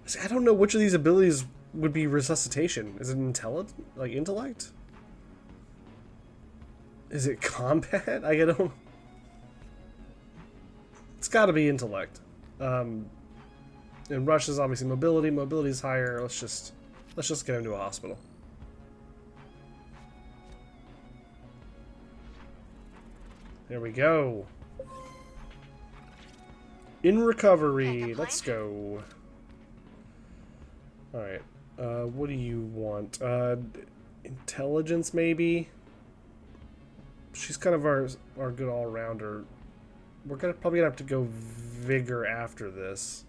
See, I don't know which of these abilities would be resuscitation. Is it intellect? Is it combat? I don't... It's gotta be intellect. And rush is obviously mobility. Mobility is higher. Let's just get him to a hospital. There we go. In recovery. Let's go. Alright. What do you want? Intelligence, maybe? She's kind of our good all-rounder. We're probably gonna have to go vigor after this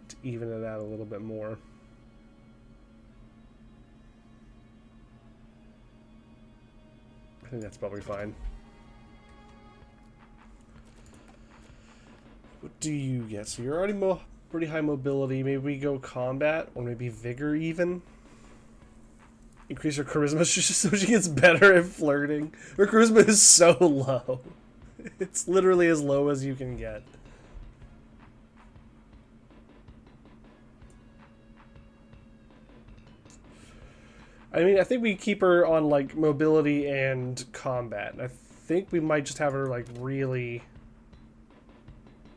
to even it out a little bit more. I think that's probably fine. What do you get? So you're already pretty high mobility. Maybe we go combat, or maybe vigor even. Increase her charisma so she gets better at flirting. Her charisma is so low. It's literally as low as you can get. I mean, I think we keep her on, like, mobility and combat. I think we might just have her, like, really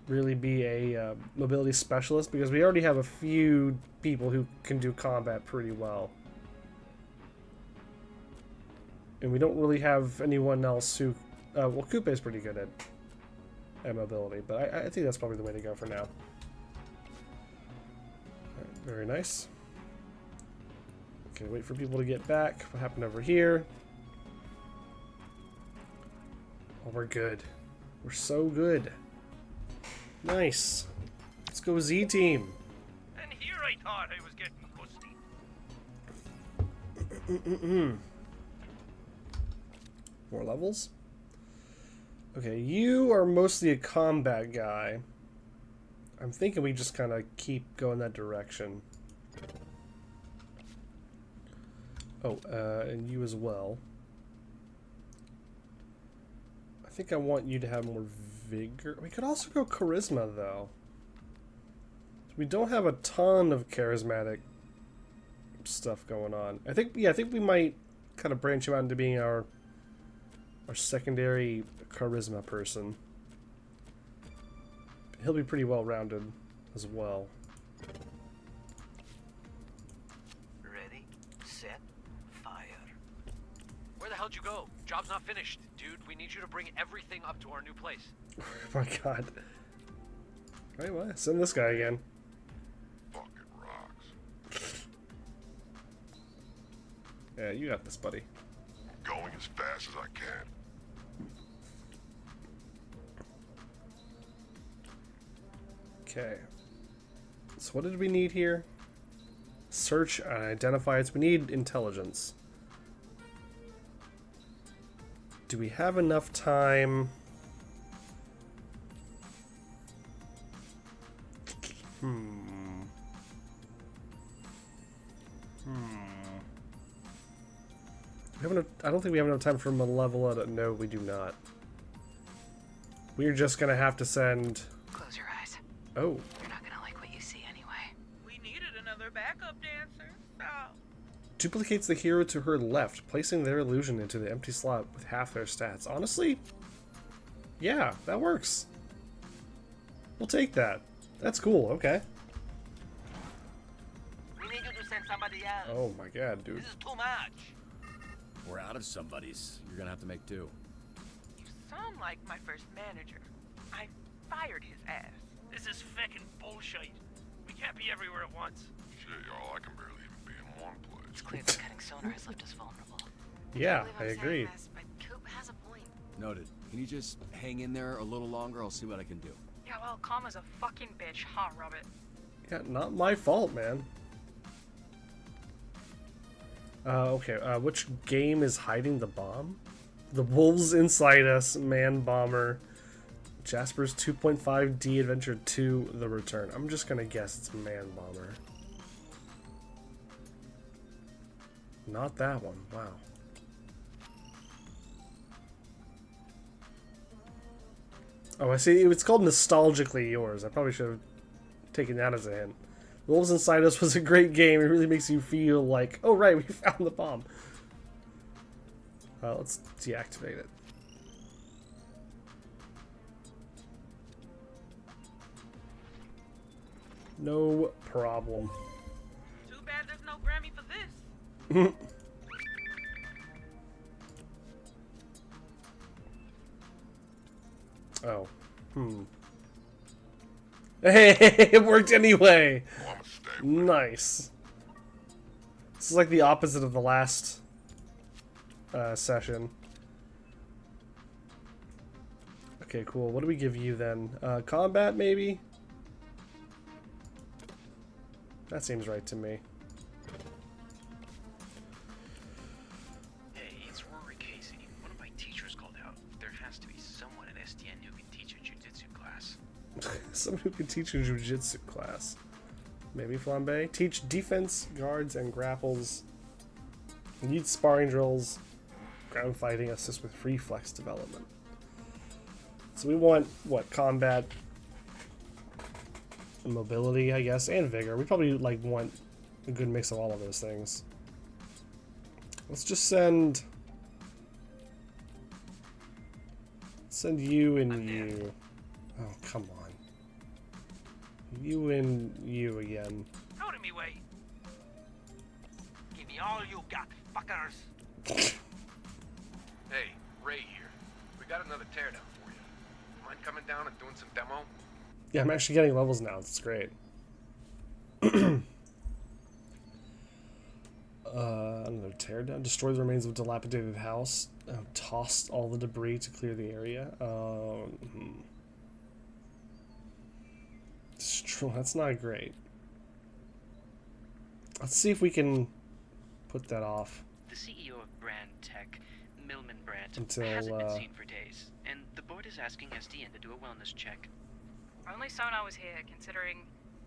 be a mobility specialist, because we already have a few people who can do combat pretty well. And we don't really have anyone else who... well, Coupe is pretty good at mobility, but I think that's probably the way to go for now. Right, very nice. Okay, wait for people to get back. What happened over here? Oh, we're good. We're so good. Nice. Let's go Z-Team. And here I thought I was getting pusty. More levels? Okay, you are mostly a combat guy. I'm thinking we just kind of keep going that direction. Oh, and you as well. I think I want you to have more vigor. We could also go charisma, though. We don't have a ton of charismatic stuff going on. I think we might kind of branch him out into being our secondary charisma person. He'll be pretty well rounded as well. Ready, set, fire. Where the hell'd you go? Job's not finished, dude. We need you to bring everything up to our new place. Oh my god. Wait, what? Send this guy again. Fucking rocks. Yeah, you got this, buddy. Going as fast as I can. Okay. So what did we need here? Search and identify it. We need intelligence. Do we have enough time? We have enough, I don't think we have enough time for him to level it. No, we do not. We're just gonna have to send... Close your eyes. Oh. You're not gonna like what you see anyway. We needed another backup dancer. Oh. Duplicates the hero to her left, placing their illusion into the empty slot with half their stats. Honestly, yeah, that works. We'll take that. That's cool, okay. We need you to send somebody else. Oh my god, dude. This is too much. We're out of somebody's. You're gonna have to make do. You sound like my first manager. I fired his ass. This is feckin' bullshit. We can't be everywhere at once. Shit, y'all, I can barely even be in one place. It's clear that cutting sonar has left us vulnerable. Yeah, I agree. But Coop has a point. Noted. Can you just hang in there a little longer? I'll see what I can do. Yeah, well, Karma's a fucking bitch, huh, Robert? Yeah, not my fault, man. Okay, which game is hiding the bomb? The Wolves Inside Us, Man Bomber, Jasper's 2.5D Adventure 2, The Return. I'm just gonna guess it's Man Bomber. Not that one, wow. Oh, I see, it's called Nostalgically Yours. I probably should have taken that as a hint. Wolves Inside Us was a great game. It really makes you feel like, oh right, we found the bomb. Let's deactivate it. No problem. Too bad there's no Grammy for this. Oh. Hey, it worked anyway! Nice. This is like the opposite of the last session. Okay, cool. What do we give you then? Combat, maybe? That seems right to me. Hey, it's Rory Casey. One of my teachers called out. There has to be someone at SDN who can teach a jiu-jitsu class. Someone who can teach a jiu-jitsu class. Maybe Flambe? Teach defense, guards, and grapples. Need sparring drills. Ground fighting, assist with reflex development. So we want, what, combat, and mobility, I guess, and vigor. We probably, like, want a good mix of all of those things. Let's just send you and you. Oh, come on. You and you again. Out of me way. Give me all you got, fuckers. Hey, Ray here. We got another teardown for you. Mind coming down and doing some demo? Yeah, I'm actually getting levels now. It's great. Another teardown. Destroy the remains of a dilapidated house. Toss all the debris to clear the area. That's not great. Let's see if we can put that off. The CEO of Brand Tech, Millman Brandt, Until, hasn't been seen for days, and the board is asking SDN to do a wellness check. Only Sonar was here, considering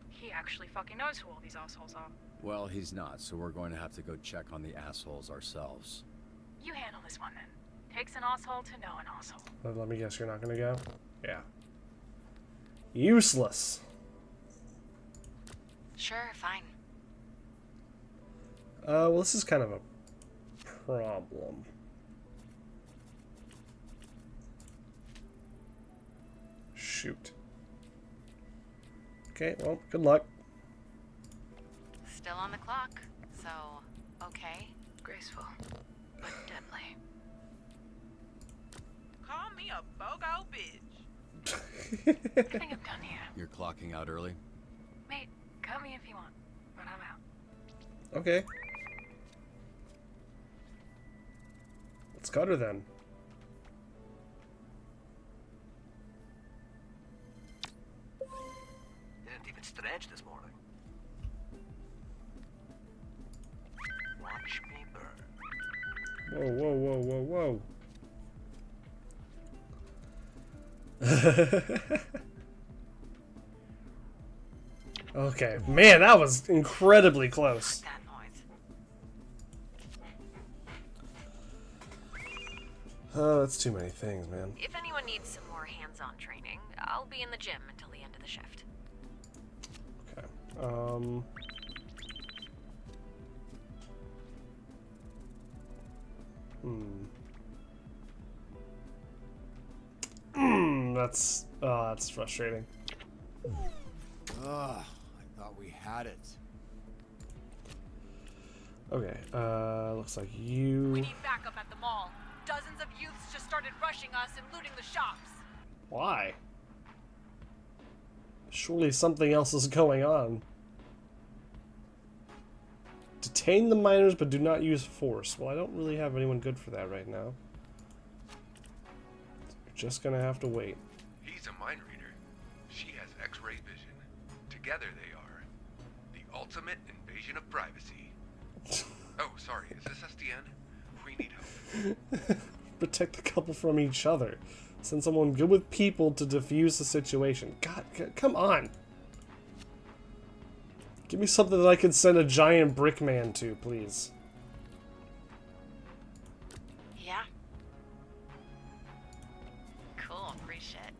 he actually fucking knows who all these assholes are. Well, he's not, so we're going to have to go check on the assholes ourselves. You handle this one then. Takes an asshole to know an asshole. Let me guess, you're not gonna go? Yeah. Useless. Sure, fine. Well, this is kind of a problem. Shoot. Okay, well, good luck. Still on the clock, so okay. Graceful, but deadly. Call me a bogo bitch. I think I'm done here. You're clocking out early? Mate, cut me if you want, but I'm out. Okay. Let's cut her then. Didn't even stretch this morning. Watch me burn. Whoa, whoa, whoa, whoa, whoa. Okay, man, that was incredibly close. That noise. Oh, that's too many things, man. If anyone needs some more hands-on training, I'll be in the gym until the end of the shift. Okay. That's frustrating. Ugh, I thought we had it. Okay, looks like you... We need backup at the mall. Dozens of youths just started rushing us and looting the shops. Why? Surely something else is going on. Detain the miners, but do not use force. Well, I don't really have anyone good for that right now. You're just gonna have to wait. He's a mind reader. She has X-ray vision. Together they are the ultimate invasion of privacy. Oh, sorry. Is this SDN? We need help. Protect the couple from each other. Send someone good with people to defuse the situation. God, come on. Give me something that I can send a giant brick man to, please. Yeah. Cool, free shit.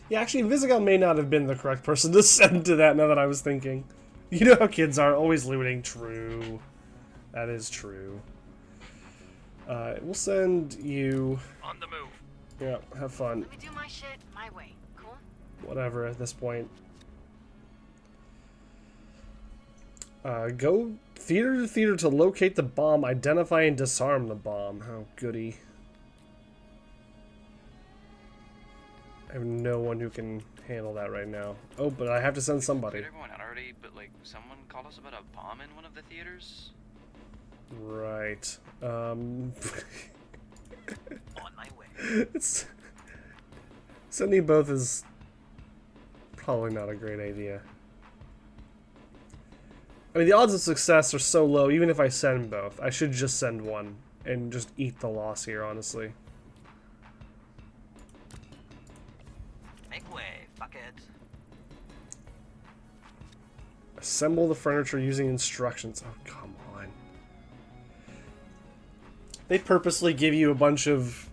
Yeah, actually, Visigoth may not have been the correct person to send to that now that I was thinking. You know how kids are, always looting. True. That is true. We'll send you... On the move. Yeah, have fun. Let me do my shit my way. Cool? Whatever at this point. Go theater to theater to locate the bomb, identify and disarm the bomb. Oh, goody. I have no one who can handle that right now. Oh, but I have to send somebody. Did everyone out already? But like, someone called us about a bomb in one of the theaters. Right. On my way. It's... Sending both is probably not a great idea. I mean, the odds of success are so low, even if I send both. I should just send one and just eat the loss here, honestly. Make way, fuckheads. Assemble the furniture using instructions. Oh, come on. They purposely give you a bunch of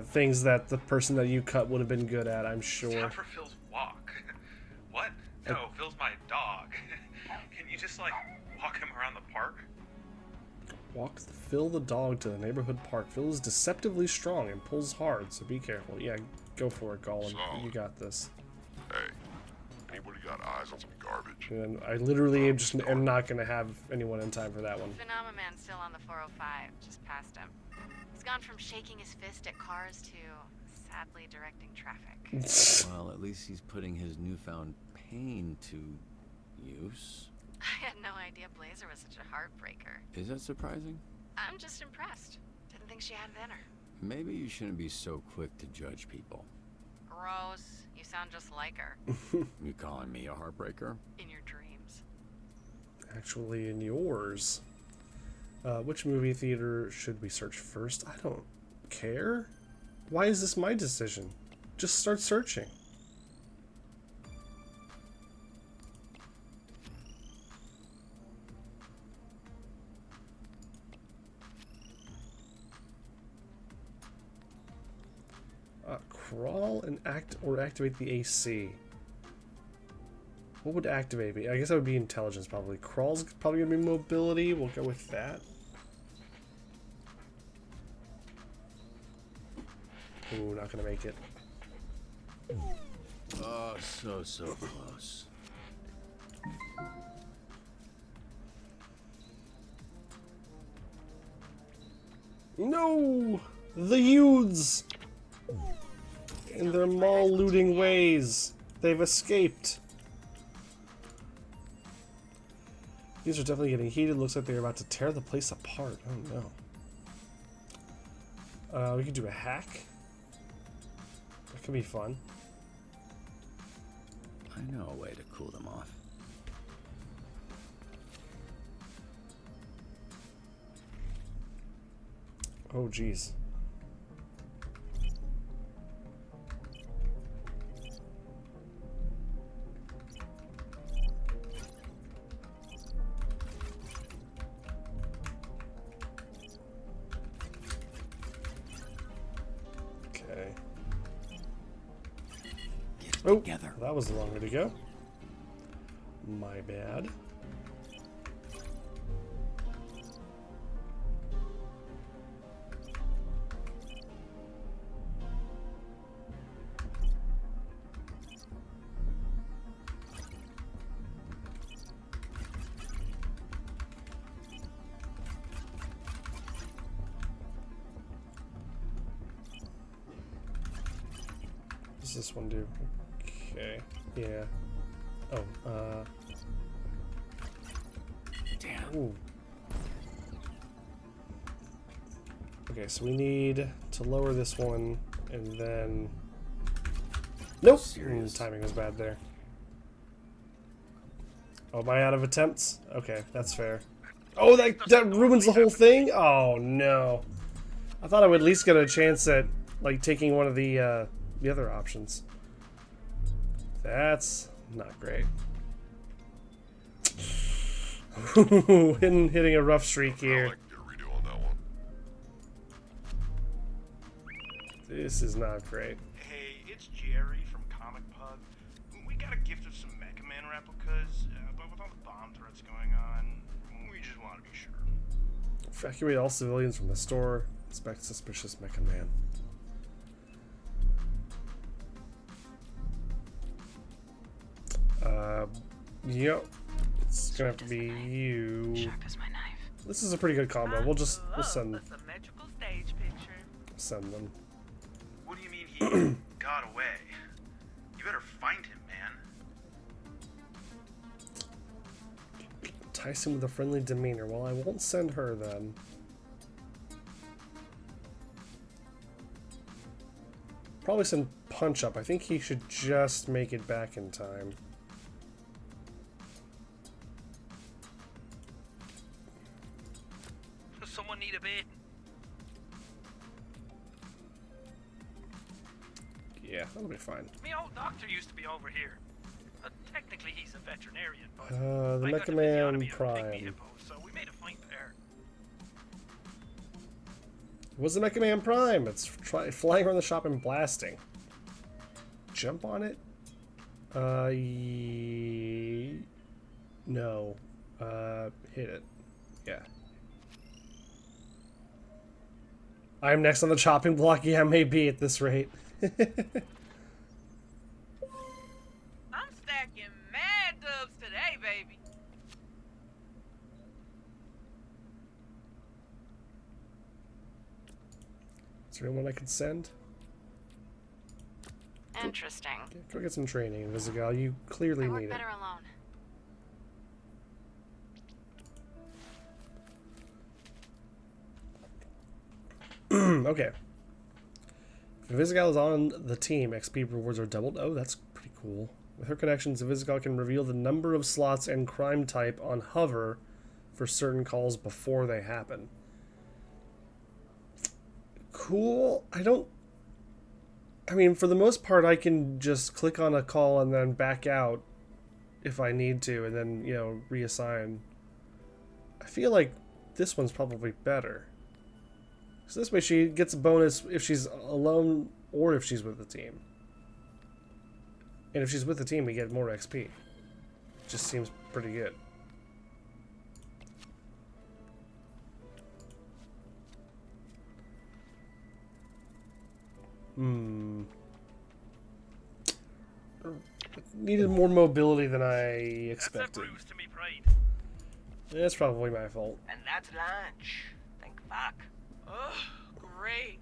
things that the person that you cut would have been good at, I'm sure. It's time for Phil's walk. What? No, Phil's my dog. Can you just, like, walk him around the park? Walk Phil the dog to the neighborhood park. Phil is deceptively strong and pulls hard, so be careful. Yeah, go for it, Gollum. Solid. You got this. Hey, anybody got eyes on some garbage? And I literally am not going to have anyone in time for that one. Phenomenon still on the 405, just past him. He's gone from shaking his fist at cars to sadly directing traffic. Well, at least he's putting his newfound pain to use. I had no idea Blazer was such a heartbreaker. Is that surprising? I'm just impressed. Didn't think she had it in her. Maybe you shouldn't be so quick to judge people. Gross. You sound just like her. You calling me a heartbreaker? In your dreams. Actually, in yours. Which movie theater should we search first? I don't care. Why is this my decision? Just start searching. Crawl and activate the AC. What would activate be? I guess that would be intelligence probably. Crawl's probably gonna be mobility. We'll go with that. Ooh, not gonna make it. Oh, so close. No! The youths! In their mall looting ways. They've escaped. These are definitely getting heated. Looks like they're about to tear the place apart. Oh no. We could do a hack. That could be fun. I know a way to cool them off. Oh geez. Okay. Oh, together. That was the wrong way to go. My bad. What does this one do? Okay. Yeah. Oh, Damn. Ooh. Okay, so we need to lower this one, and then... Nope! Timing was bad there. Oh, am I out of attempts? Okay, that's fair. Oh, that ruins the whole thing? Oh, no. I thought I would at least get a chance at, like, taking one of the other options. That's not great. Hitting a rough streak here. This is not great. Hey, it's Jerry from Comic Pug. We got a gift of some Mecha Man replicas, but with all the bomb threats going on, we just want to be sure. Evacuate all civilians from the store. Inspect suspicious Mecha Man. Yep. It's gonna have to be you. This is a pretty good combo. We'll send them. What do you mean he got away? You better find him, man. Entice him with a friendly demeanor. Well, I won't send her then. Probably send Punch Up. I think he should just make it back in time. Someone need a bed? Yeah, that'll be fine. Me old doctor used to be over here. Technically, he's a veterinarian, but The I got Mecha the Man physiognomy of a Prime. pygmy hippo, so we made a fine pair. What's the Mecha Man Prime? It's flying around the shop and blasting. Jump on it? No. Hit it. Yeah. I'm next on the chopping block. Yeah, maybe at this rate. I'm stacking mad dubs today, baby. Is there anyone I could send? Interesting. Go get some training, Visigal. You clearly I work need it. better alone. Okay. If Visigal is on the team, XP rewards are doubled. Oh, that's pretty cool. With her connections, Visigal can reveal the number of slots and crime type on hover for certain calls before they happen. Cool. I mean, for the most part, I can just click on a call and then back out if I need to, and then, you know, reassign. I feel like this one's probably better. So this way she gets a bonus if she's alone or if she's with the team. And if she's with the team, we get more XP. just seems pretty good. Needed more mobility than I expected. That's probably my fault. And that's lunch. Thank fuck. Ugh, great.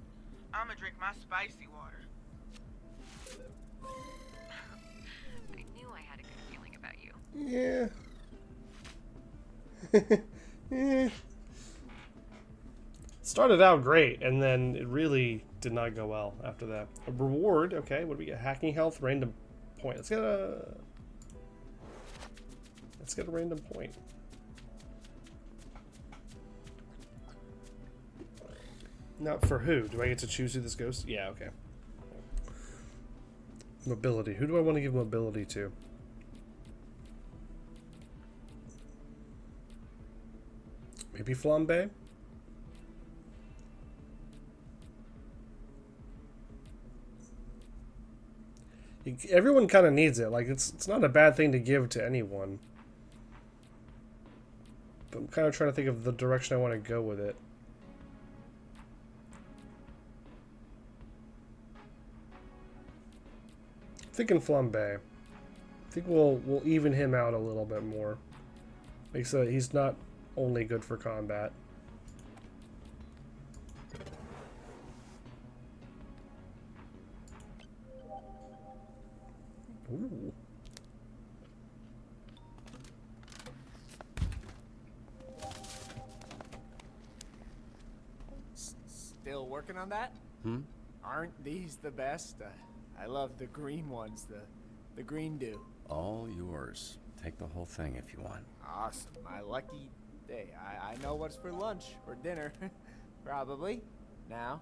I'ma drink my spicy water. I knew I had a good feeling about you. Yeah. Started out great, and then it really did not go well after that. A reward, okay. What do we get? Hacking health, random point. Let's get a random point. Not for who? Do I get to choose who this goes to? Yeah, okay. Mobility. Who do I want to give mobility to? Maybe Flambe? Everyone kind of needs it. Like, it's not a bad thing to give to anyone. But I'm kind of trying to think of the direction I want to go with it. Thinking Flambe. I think we'll even him out a little bit more. Makes so he's not only good for combat. Ooh. Still working on that? Hmm? Aren't these the best? I love the green ones, the green dew. All yours. Take the whole thing if you want. Awesome. My lucky day. I know what's for lunch or dinner. Probably. Now.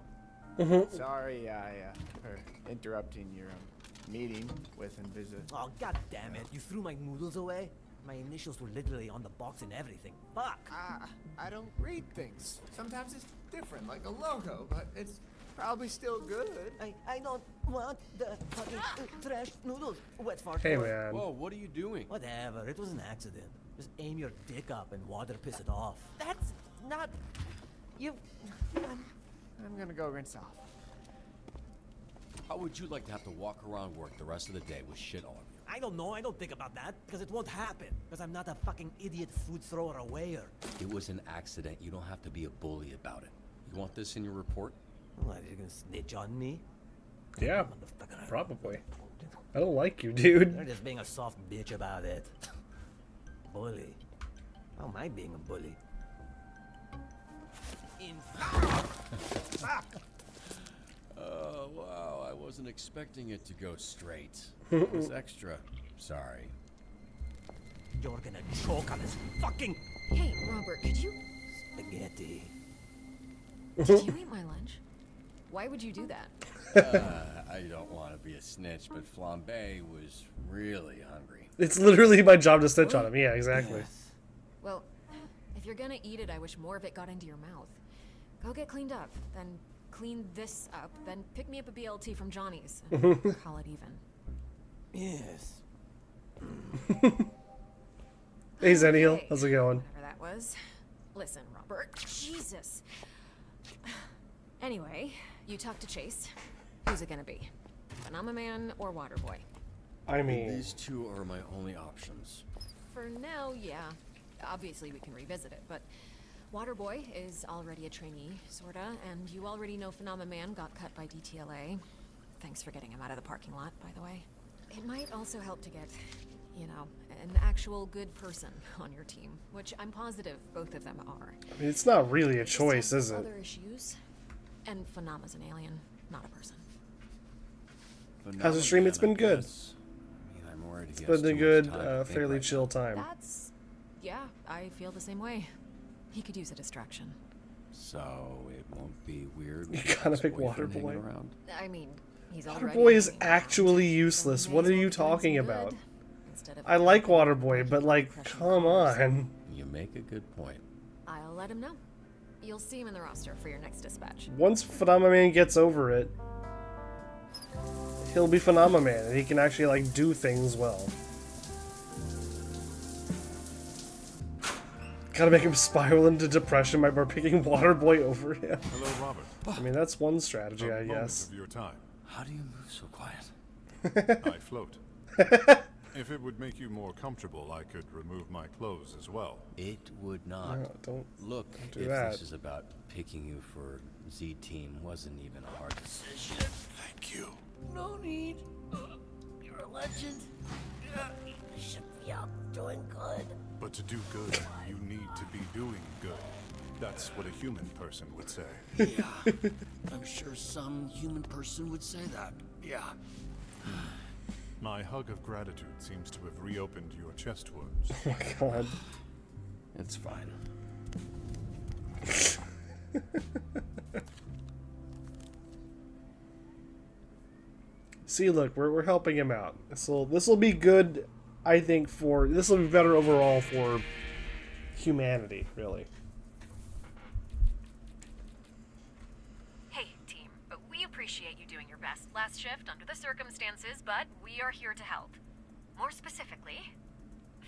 Sorry for interrupting your meeting with Invisa. Oh, god damn it. You threw my noodles away? My initials were literally on the box and everything. Fuck! I don't read things. Sometimes it's different, like a logo, but it's probably still good. I don't want the fucking trash noodles. Wet fart. Hey, man. Whoa, what are you doing? Whatever. It was an accident. Just aim your dick up and water piss it off. That's not... You... I'm gonna go rinse off. How would you like to have to walk around work the rest of the day with shit all over you? I don't know. I don't think about that. Because it won't happen. Because I'm not a fucking idiot food thrower awayer. It was an accident. You don't have to be a bully about it. You want this in your report? What, you gonna snitch on me? Yeah, probably. I don't like you, dude. You're just being a soft bitch about it. Bully. How am I being a bully? Oh, wow. I wasn't expecting it to go straight. It was extra. Sorry. You're gonna choke on this fucking... Hey, Robert, could you... Spaghetti. Did you eat my lunch? Why would you do that? I don't want to be a snitch, but Flambe was really hungry. It's literally my job to snitch on him. Yeah, exactly. Yes. Well, if you're gonna eat it, I wish more of it got into your mouth. Go get cleaned up, then clean this up, then pick me up a BLT from Johnny's, and call it even. Yes. Hey, Zennial. How's it going? Whatever that was. Listen, Robert. Jesus. Anyway, you talked to Chase. Who's it gonna be? Phenomenon or Waterboy? I mean... These two are my only options. For now, yeah. Obviously, we can revisit it, but Waterboy is already a trainee, sorta, and you already know Phenomenon got cut by DTLA. Thanks for getting him out of the parking lot, by the way. It might also help to get, you know, an actual good person on your team, which I'm positive both of them are. I mean, it's not really a choice, is it? Other issues, and Phenomena's an alien, not a person. As a stream, it's been good. I'm worried It's been a good, fairly chill time. That's... yeah, I feel the same way. He could use a distraction. So it won't be weird. You gotta pick Waterboy. I mean, he's already... Waterboy is actually useless. What are you talking about? I like Waterboy, but like, come on. You make a good point. I'll let him know. You'll see him in the roster for your next dispatch. Once Phenomenon gets over it, he'll be Phenomenon, and he can actually like do things well. Gotta make him spiral into depression by picking Waterboy over him. Hello, Robert. I mean, that's one strategy, I guess. Of your time. How do you move so quiet? I float. If it would make you more comfortable, I could remove my clothes as well. It would not. No, don't look. do if that. This is about picking you for Z Team, wasn't even a hard decision. Thank you. No need. You're a legend. You should be out doing good. But to do good, you need to be doing good. That's what a human person would say. Yeah, I'm sure some human person would say that. Yeah. My hug of gratitude seems to have reopened your chest wounds. Oh my god. It's fine. See, look, we're helping him out. This will be good, I think. This will be better overall for humanity, really. Hey, team. We appreciate you doing your best last shift under the circumstances, but we are here to help. More specifically,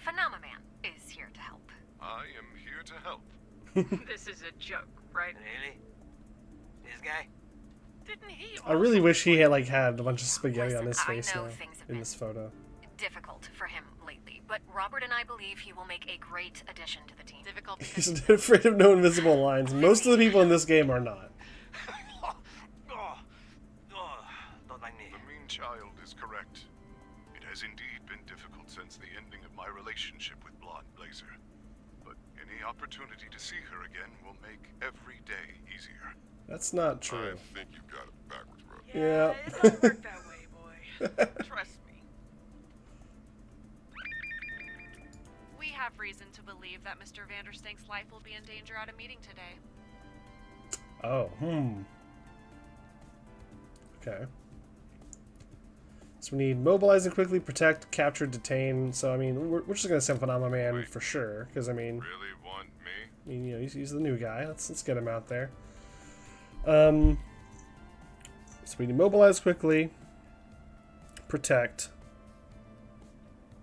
Phenomenon is here to help. I am here to help. This is a joke, right? Really? This guy? Didn't he? I really wish he had had a bunch of spaghetti on his Listen, face I know now things have in this photo. Difficult for him lately, but Robert and I believe he will make a great addition to the team. Difficult because He's afraid of no invisible lines. Most of the people in this game are not. Don't mind me. The mean child is correct. It has indeed been difficult since the ending of my relationship with Blonde Blazer. But any opportunity to see her again will make every day easier. That's not true. I think you've got it backwards, bro. Yeah. It don't work that way, boy. Trust me. We have reason to believe that Mr. Vanderstink's life will be in danger at a meeting today. Oh, Okay. So we need mobilize and quickly protect, capture, detain. So I mean, we're just gonna send Phenomenon for sure, because I mean, really want me? I mean, you know, he's the new guy. Let's get him out there. So we need mobilize quickly, protect,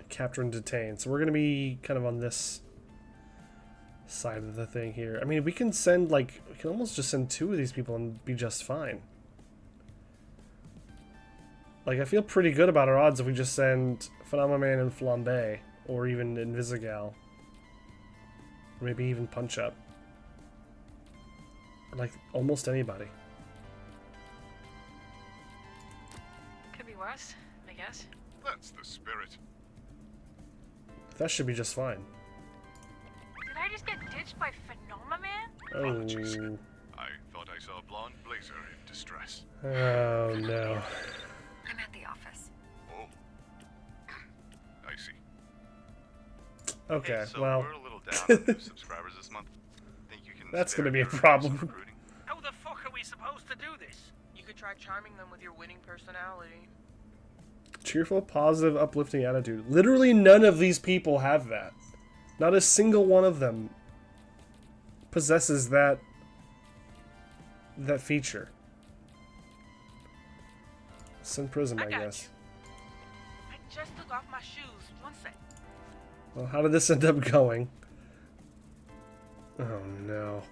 capture and detain. So we're gonna be kind of on this side of the thing here. I mean, we can send we can almost just send 2 of these people and be just fine. I feel pretty good about our odds if we just send Phenomenon and Flambe, or even Invisigal. Or maybe even Punch Up. Almost anybody. Could be worse, I guess. That's the spirit. That should be just fine. Did I just get ditched by Phenomenon? Apologies. Oh. I thought I saw Blonde Blazer in distress. Oh no. I'm at the office. Oh. I see. Okay, so well. we're a little down on new subscribers this month. Think you can That's spare gonna be a your problem. How the fuck are we supposed to do this? You could try charming them with your winning personality. Cheerful, positive, uplifting attitude. Literally none of these people have that. Not a single one of them possesses that feature. Send Prism, I guess. I just took off my shoes. One sec. Well, how did this end up going? Oh no.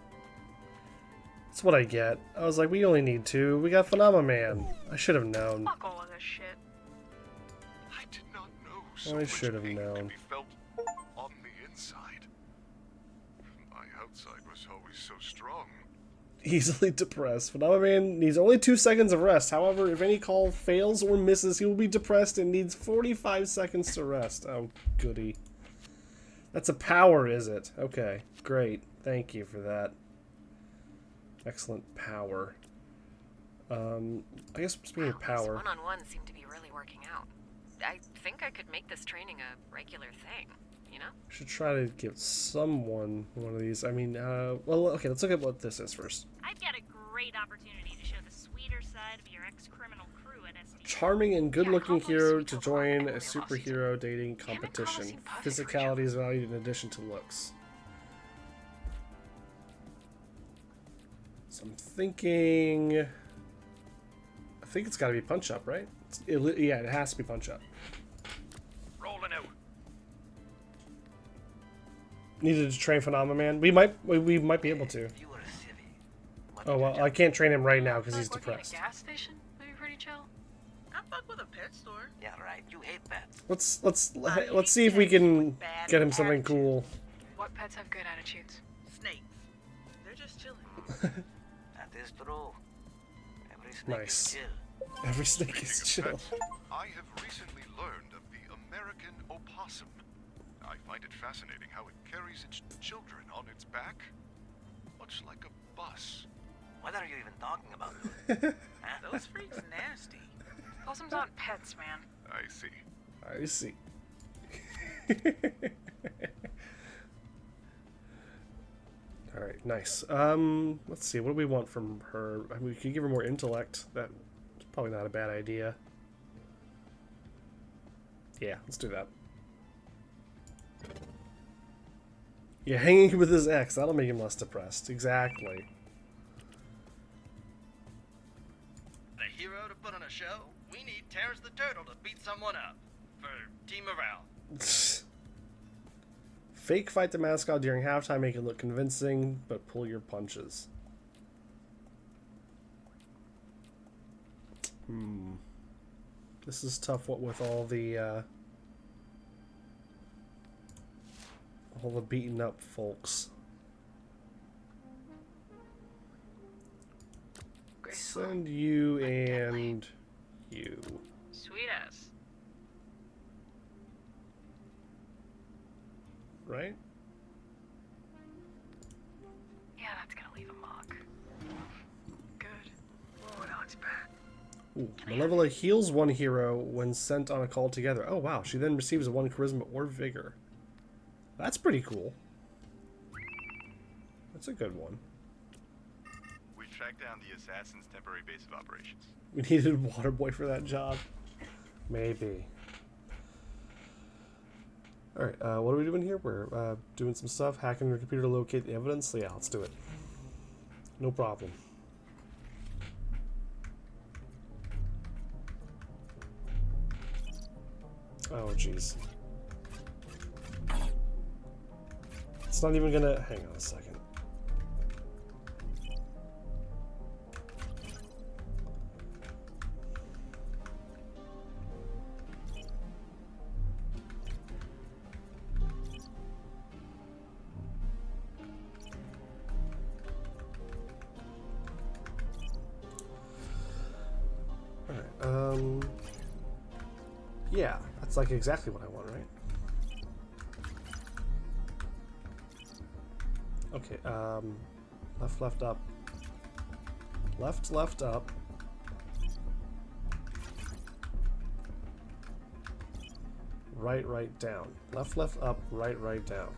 That's what I get. I was like, we only need 2. We got Phenomenon. I should have known. Fuck all of this shit. I did not know so I much should have pain known. could be felt on the inside. My outside was always so strong. Easily depressed. Phenomenon needs only 2 seconds of rest. However, if any call fails or misses, he will be depressed and needs 45 seconds to rest. Oh, goody. That's a power, is it? Okay, great. Thank you for that. Excellent power. I guess speaking of power... One-on-one seem to be really working out. I think I could make this training a regular thing, you know? Should try to give someone one of these. I mean, well, okay, let's look at what this is first. I've got a great opportunity to show the sweeter side of your ex-criminal crew at SD. Charming and good-looking hero to join a superhero dating competition. Physicality is valued in addition to looks. So I'm thinking... I think it's got to be Punch Up, right? Yeah, it has to be Punch Up. Rolling out. needed to train Phenomena Man. We might be able to. Oh well, I can't train him right now because he's depressed. Gas station? Maybe pretty chill. I fuck with a pet store. Yeah, right. You hate pets. Let's see if we can get him something cool. What pets have good attitudes? Snakes. They're just chilling. That is true. Every snake Nice. is chill. Every snake is chill. I have recently learned of the American opossum. I find it fascinating how it carries its children on its back, much like a bus. What are you even talking about? Huh? Those freaks nasty. Possums aren't pets, man. I see. I see. All right, nice. Let's see. What do we want from her? I mean, we could give her more intellect. That's probably not a bad idea. Yeah, let's do that. Yeah, hanging with his ex. That'll make him less depressed. Exactly. A hero to put on a show? We need Terrence the Turtle to beat someone up. For team morale. Fake fight the mascot during halftime, make it look convincing, but pull your punches. This is tough. What with all the beaten up folks. Send you and you. Sweet ass. Right? Yeah, that's gonna leave a mark. Good. Whoa, now it's back. Ooh, Malevola heals one hero when sent on a call together. Oh wow, she then receives 1 charisma or vigor. That's pretty cool. That's a good one. We tracked down the assassin's temporary base of operations. We needed Waterboy for that job. Maybe. Alright, what are we doing here? We're doing some stuff, hacking your computer to locate the evidence. So yeah, let's do it. No problem. Oh, jeez. It's not even gonna... Hang on a second. Alright, yeah, that's like exactly what I want, right? Okay, left, up. Left, up. Right, down. Left, up, right, down.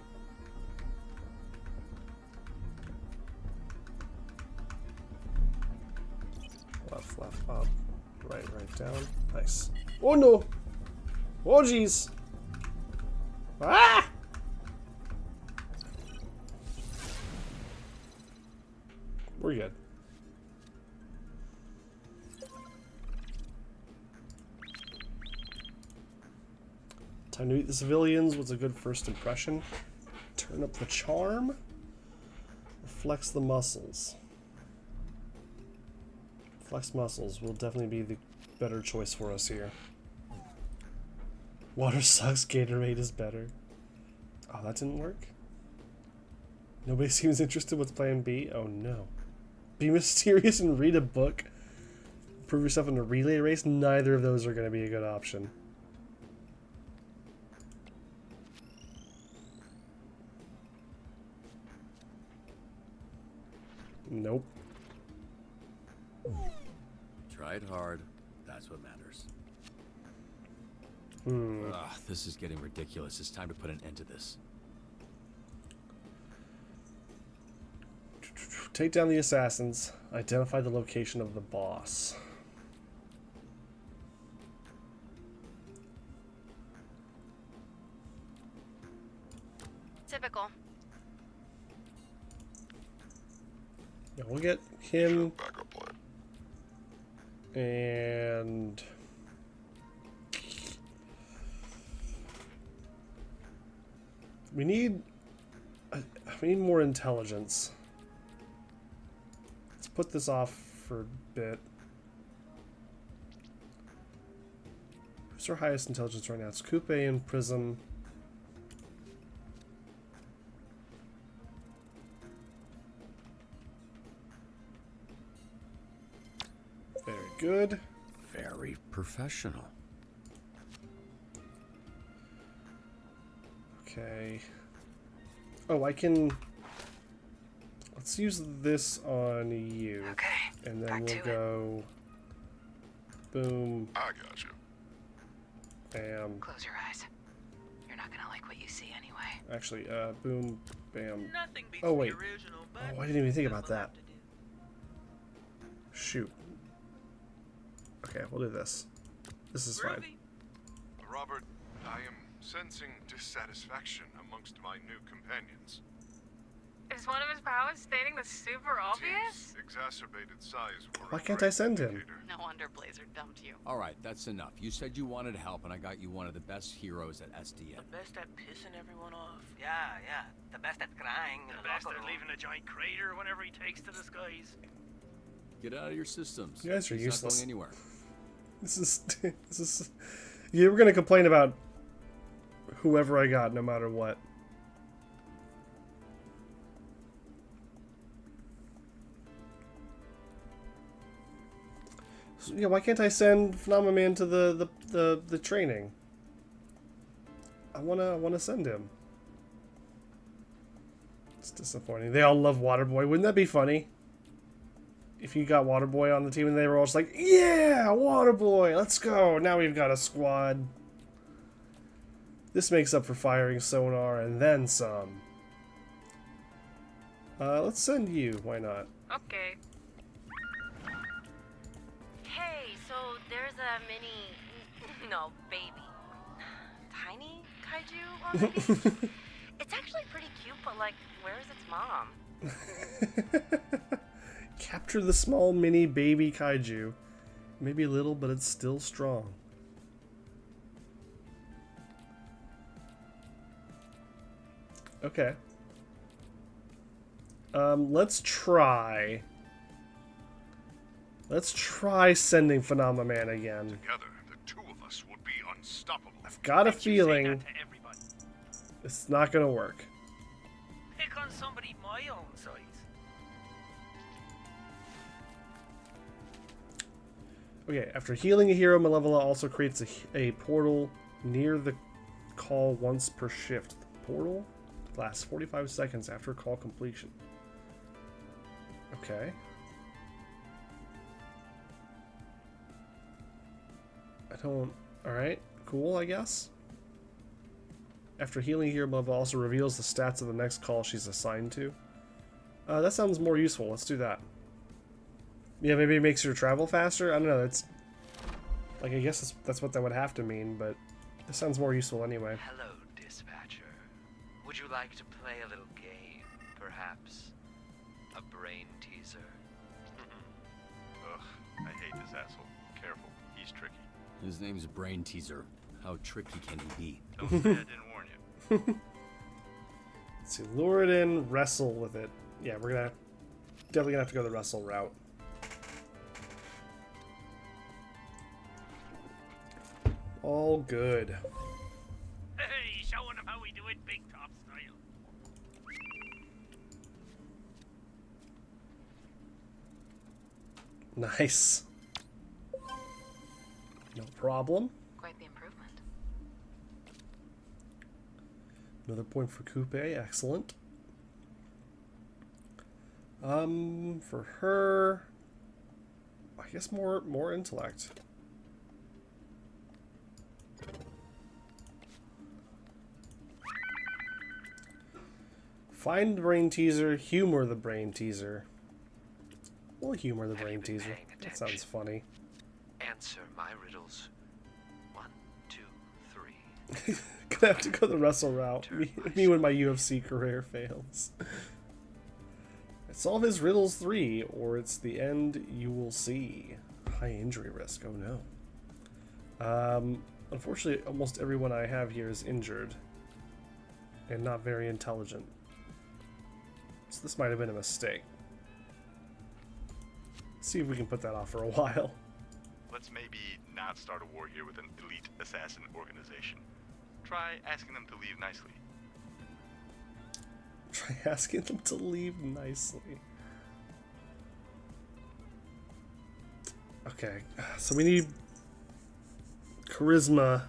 Left, up, right, down. Nice. Oh no! Oh jeez! Ah! We're good. Time to meet the civilians. What's a good first impression? Turn up the charm. Flex the muscles. Flex muscles will definitely be the better choice for us here. Water sucks, Gatorade is better. Oh, that didn't work? Nobody seems interested. What's plan B? Oh no. Be mysterious and read a book. Prove yourself in a relay race. Neither of those are going to be a good option. Nope. Tried hard. That's what matters. Hmm. Ugh, this is getting ridiculous. It's time to put an end to this. Take down the assassins. Identify the location of the boss. Typical. Yeah, we'll get him. And we need We need more intelligence. Let's put this off for a bit. Who's our highest intelligence right now? It's Coupe and Prism. Very good. Very professional. Okay. Oh, I can... Let's use this on you. Okay, and then back we'll to it. go... Boom. I got you. Bam. Close your eyes. You're not gonna like what you see anyway. Actually, boom, bam. Nothing beats Oh, wait. the original, but Oh, I didn't even think about that. Shoot. Okay, we'll do this. This is fine. Robert, I am sensing dissatisfaction amongst my new companions. Is one of his powers stating the super obvious? Team's exacerbated size were Why can't I send him? No wonder Blazer dumped you. All right, that's enough. You said you wanted help, and I got you one of the best heroes at SDN. The best at pissing everyone off. Yeah, yeah. The best at crying. in The best locker at room. leaving a giant crater whenever he takes to the skies. Get out of your systems. You guys are He's useless. not going anywhere. This is... You were gonna complain about whoever I got, no matter what. So, yeah, why can't I send Phenomenon to the training? I wanna send him. It's disappointing. They all love Waterboy. Wouldn't that be funny? If you got Waterboy on the team and they were all just like, yeah, Waterboy, let's go. Now we've got a squad. This makes up for firing Sonar and then some. Let's send you. Why not? Okay. Hey, so there's a mini, no, baby, tiny kaiju on the beach. It's actually pretty cute, but like, where's its mom? Capture the small mini baby kaiju. Maybe little, but it's still strong. Okay. Let's try sending Phenomenon again. Together, the two of us would be unstoppable. I've got a feeling it's not gonna work. Pick on somebody my own size. Okay, after healing a hero, Malevola also creates a portal near the call once per shift. The portal lasts 45 seconds after call completion. Okay. Alright, cool, I guess. After healing a hero, Malevola also reveals the stats of the next call she's assigned to. That sounds more useful. Let's do that. Yeah, maybe it makes your travel faster? I don't know, it's... Like, I guess that's what that would have to mean, but this sounds more useful anyway. Hello, dispatcher. Would you like to play a little game, perhaps? A brain teaser? Ugh, I hate this asshole. Careful, he's tricky. His name's Brain Teaser. How tricky can he be? Don't say I didn't warn you. Let's see, lure it in, wrestle with it. Yeah, we're definitely gonna have to go the wrestle route. All good. Hey, showing them how we do it big top style. Nice. No problem. Quite the improvement. Another point for Coupe, excellent. For her, I guess more intellect. Find the brain teaser, humor the brain teaser. We'll humor the brain teaser. That sounds funny. Answer my riddles. 1, 2, 3. Gonna have to go the wrestle route. Me when my UFC career fails. Solve his riddles 3, or it's the end you will see. High injury risk. Oh no. Unfortunately, almost everyone I have here is injured and not very intelligent. So this might have been a mistake. See if we can put that off for a while. Let's maybe not start a war here with an elite assassin organization. Try asking them to leave nicely. Try asking them to leave nicely. Okay, so we need charisma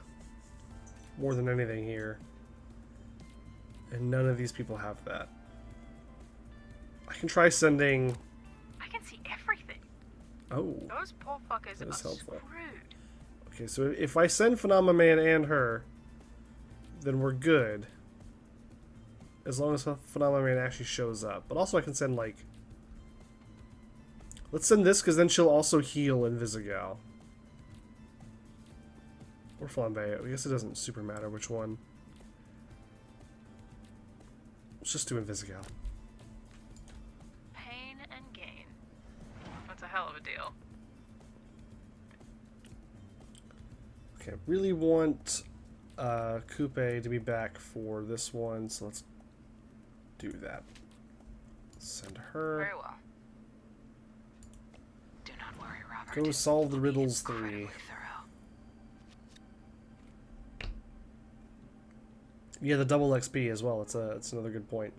more than anything here. And none of these people have that. I can try sending... I can see everything. Oh. Those poor fuckers That are was helpful. screwed. Okay, so if I send Phenomena Man and her, then we're good. As long as Phenomena Man actually shows up. But also I can send, like... Let's send this, because then she'll also heal Invisigal. Or Flambe. I guess it doesn't super matter which one. Let's just do Invisigal. Pain and gain. That's a hell of a deal. Okay, really want Coupe to be back for this one, so let's do that. Send her. Very well. Do not worry, Robert. Go solve the riddles 3. Yeah, the double XP as well. It's another good point.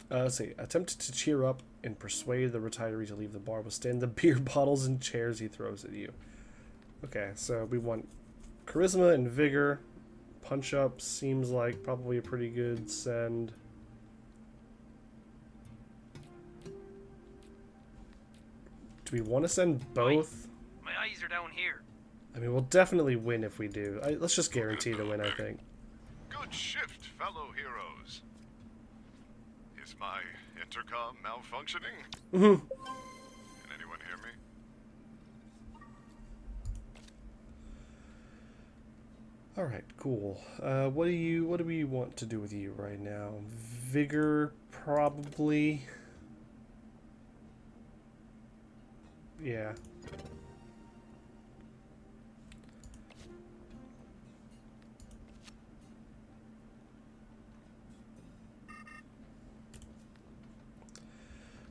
Let's see. Attempt to cheer up and persuade the retiree to leave the bar. Withstand the beer bottles and chairs he throws at you. Okay, so we want charisma and vigor. Punch up seems like probably a pretty good send. Do we want to send both? My eyes are down here. I mean, we'll definitely win if we do. Let's just guarantee to win, I think. Good shift, fellow heroes. Is my intercom malfunctioning? Mm-hmm. Can anyone hear me? All right, cool. What do we want to do with you right now? Vigor, probably. Yeah.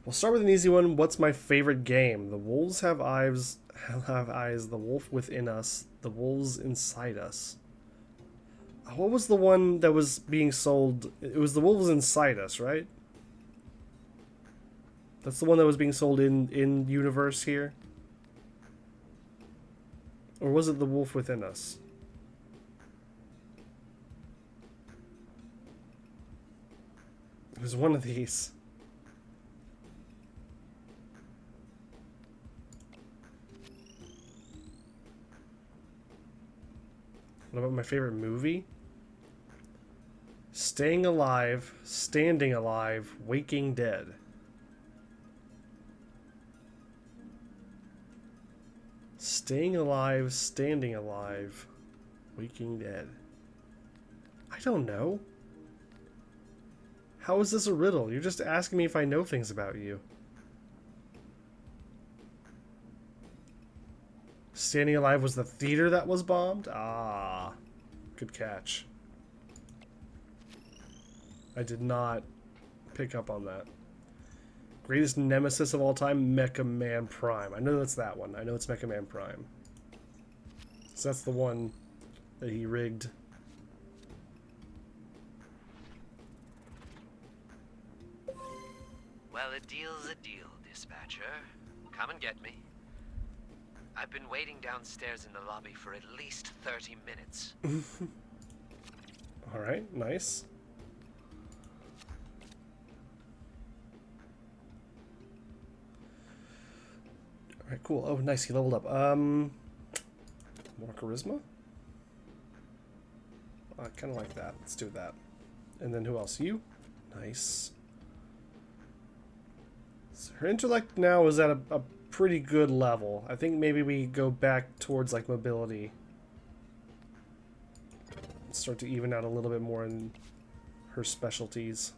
We'll start with an easy one. What's my favorite game? The wolves have eyes. Have eyes. The wolf within us. The wolves inside us. What was the one that was being sold? It was the wolves inside us, right? That's the one that was being sold in universe here. Or was it the wolf within us? It was one of these. What about my favorite movie? Staying Alive, Standing Alive, Waking Dead. Staying Alive, Standing Alive, Waking Dead. I don't know. How is this a riddle? You're just asking me if I know things about you. Standing Alive was the theater that was bombed? Ah, good catch. I did not pick up on that. Greatest nemesis of all time, Mecha Man Prime. I know that's that one. I know it's Mecha Man Prime. So that's the one that he rigged. Well, a deal's a deal, dispatcher. Come and get me. I've been waiting downstairs in the lobby for at least 30 minutes. Alright, nice. Alright, cool. Oh, nice. He leveled up. More charisma? I kind of like that. Let's do that. And then who else? You? Nice. So her intellect now is at a pretty good level. I think maybe we go back towards like mobility. Start to even out a little bit more in her specialties.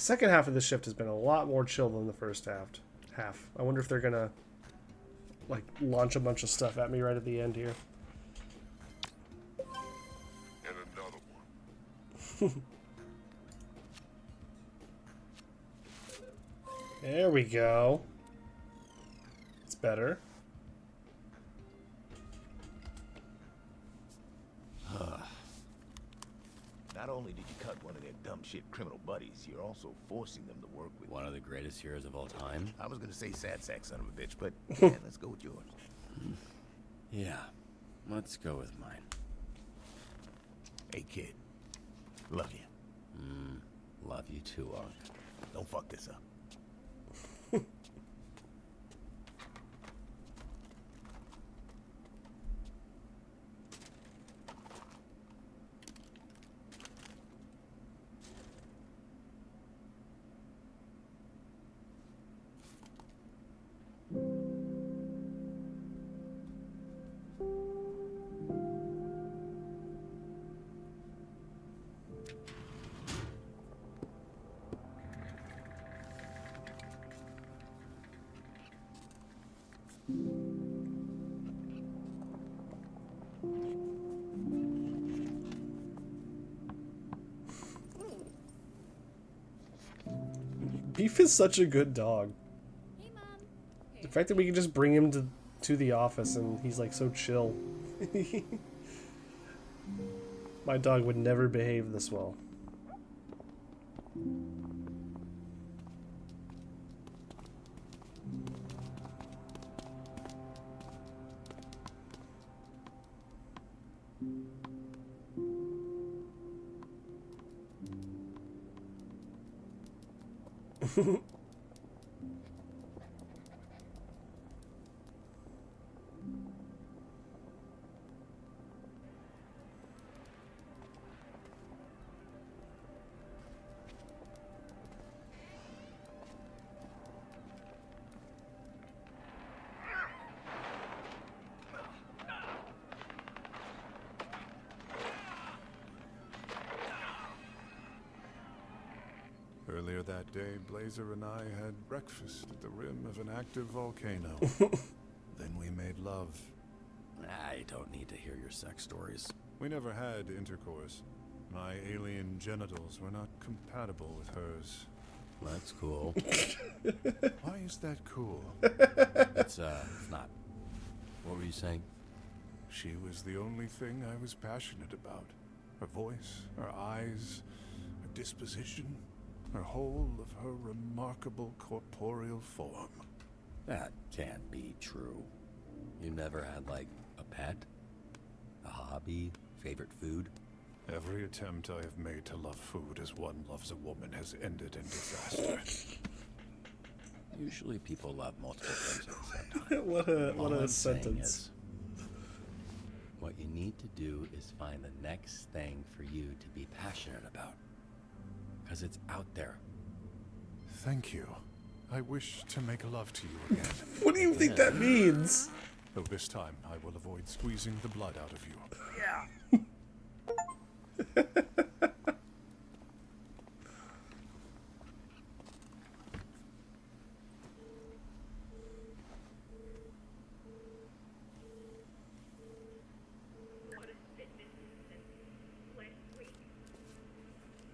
second half of the shift has been a lot more chill than the first half. I wonder if they're gonna like launch a bunch of stuff at me right at the end here. And another one. There we go. It's better. Not only did you cut one of their dumb shit criminal buddies, you're also forcing them to work with one of the greatest heroes of all time. I was gonna say sad sack son of a bitch, but yeah, let's go with yours. Yeah, let's go with mine. Hey kid, love you. Love you too, Ark. Don't fuck this up. Beef is such a good dog. The fact that we can just bring him to the office and he's like so chill. My dog would never behave this well. Earlier that day, Blazer and I had breakfast at the rim of an active volcano. Then we made love. I don't need to hear your sex stories. We never had intercourse. My alien genitals were not compatible with hers. That's cool. Why is that cool? It's not. What were you saying? She was the only thing I was passionate about. Her voice, her eyes, her disposition, her whole of her remarkable corporeal form. That can't be true. You never had, like, a pet? A hobby? Favorite food? Every attempt I have made to love food as one loves a woman has ended in disaster. Usually people love multiple things at the same time. what a I'm sentence. is, what you need to do is find the next thing for you to be passionate about. Because it's out there. Thank you. I wish to make love to you again. What do you think that means? Though this time I will avoid squeezing the blood out of you. Yeah.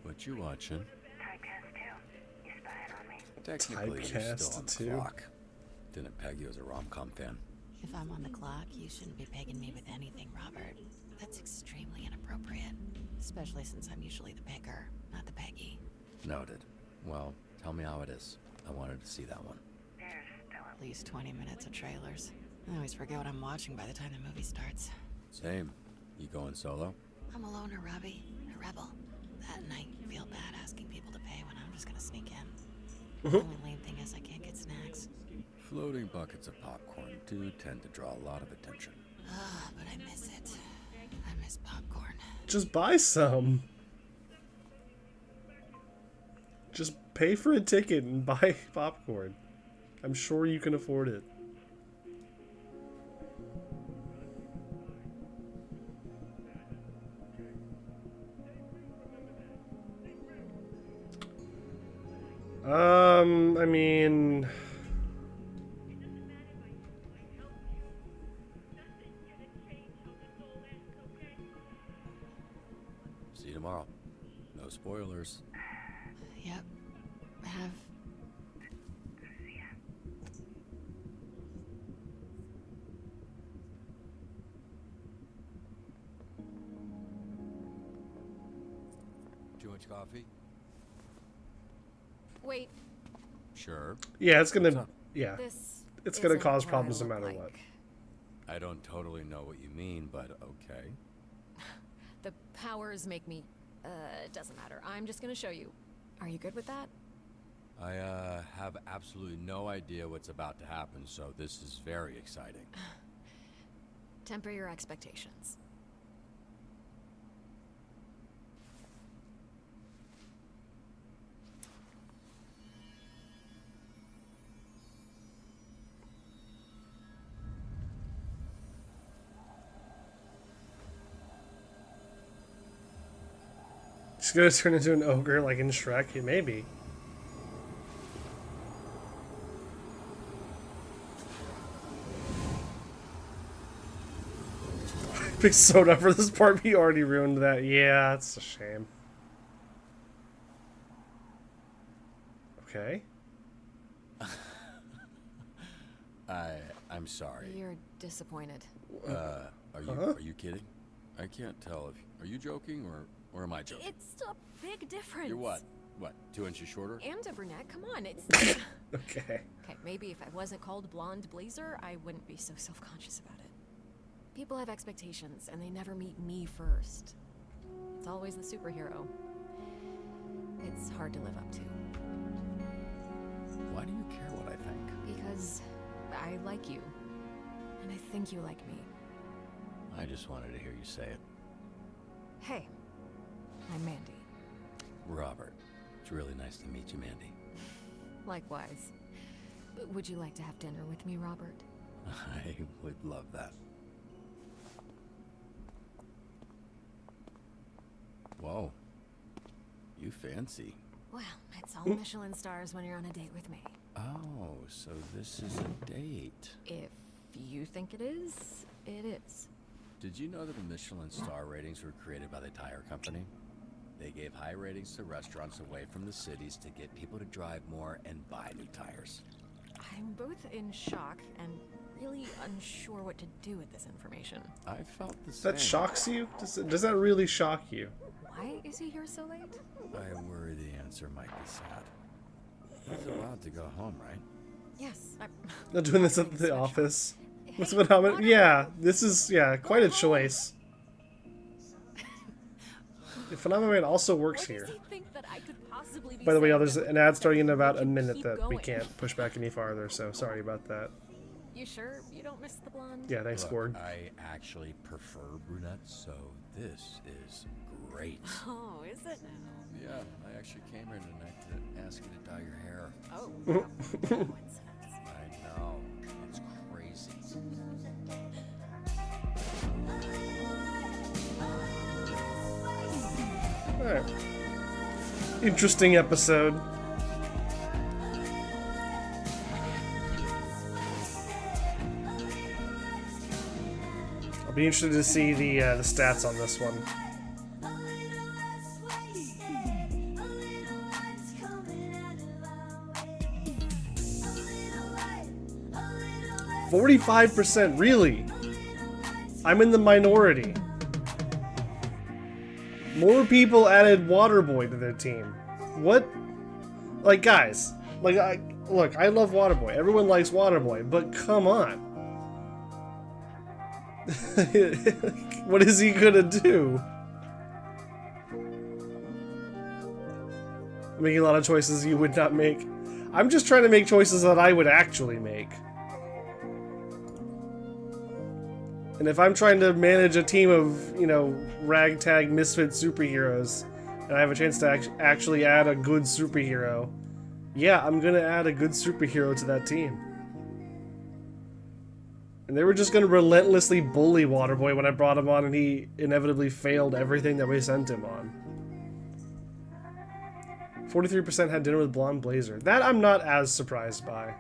What you watching? Typecast 2. You spying on me? Technically, you're still on the Typecast clock. Didn't peg you as a rom-com fan. If I'm on the clock, you shouldn't be pegging me with anything, Robert. That's extremely inappropriate. Especially since I'm usually the picker, not the peggy. Noted. Well, tell me how it is. I wanted to see that one. At least 20 minutes of trailers. I always forget what I'm watching by the time the movie starts. Same. You going solo? I'm a loner, Robbie. A rebel. That and I feel bad asking people to pay when I'm just gonna sneak in. The only lame thing is I can't get snacks. Floating buckets of popcorn do tend to draw a lot of attention. Ah, but I miss it. I miss popcorn. Just buy some. Just pay for a ticket and buy popcorn. I'm sure you can afford it. I mean... See you tomorrow. No spoilers. Yep. Have. Too much coffee? Wait. Sure. Yeah, it's gonna... Yeah. This It's gonna isn't cause what I problems no look matter like. what. I don't totally know what you mean, but okay. The powers make me... doesn't matter. I'm just gonna show you. Are you good with that? I have absolutely no idea what's about to happen, so this is very exciting. Temper your expectations. She's gonna turn into an ogre like in Shrek? Yeah, maybe. Big soda for this part, we already ruined that. Yeah, it's a shame. Okay. I'm sorry. You're disappointed. Are you kidding? I can't tell if... Are you joking or am I joking? It's a big difference. You're what? What, 2 inches shorter? And a brunette, come on, it's... Okay. Okay, maybe if I wasn't called Blonde Blazer, I wouldn't be so self-conscious about it. People have expectations, and they never meet me first. It's always the superhero. It's hard to live up to. Why do you care what I think? Because I like you. And I think you like me. I just wanted to hear you say it. Hey, I'm Mandy. Robert. It's really nice to meet you, Mandy. Likewise. Would you like to have dinner with me, Robert? I would love that. Whoa. You fancy. Well, it's all Michelin stars when you're on a date with me. Oh, so this is a date. If you think it is, it is. Did you know that the Michelin star ratings were created by the tire company? They gave high ratings to restaurants away from the cities to get people to drive more and buy new tires. I'm both in shock and really unsure what to do with this information. I felt the same. That shocks you? Does that really shock you? Why is he here so late? I worry the answer might be sad. He's allowed to go home, right? Yes. Not doing this at the office. What's what happened? Yeah, this is quite a choice. Phenomenon also works here. By the way, there's an ad starting in about a minute that we can't push back any farther, so sorry about that. You sure you don't miss the blonde? Yeah, thanks, Gord. I actually prefer brunettes, so this is great. Oh, is it now? Yeah, I actually came here tonight to ask you to dye your hair. Oh, wow. I know. It's crazy. Alright. Interesting episode. I'll be interested to see the stats on this one. %, really? I'm in the minority. More people added Waterboy to their team. What? Like, guys, like, look, I love Waterboy. Everyone likes Waterboy, but come on. What is he gonna do? Making a lot of choices you would not make. I'm just trying to make choices that I would actually make. And if I'm trying to manage a team of, ragtag misfit superheroes, and I have a chance to actually add a good superhero, yeah, I'm gonna add a good superhero to that team. And they were just gonna relentlessly bully Waterboy when I brought him on, and he inevitably failed everything that we sent him on. 43% had dinner with blonde blazer. That I'm not as surprised by.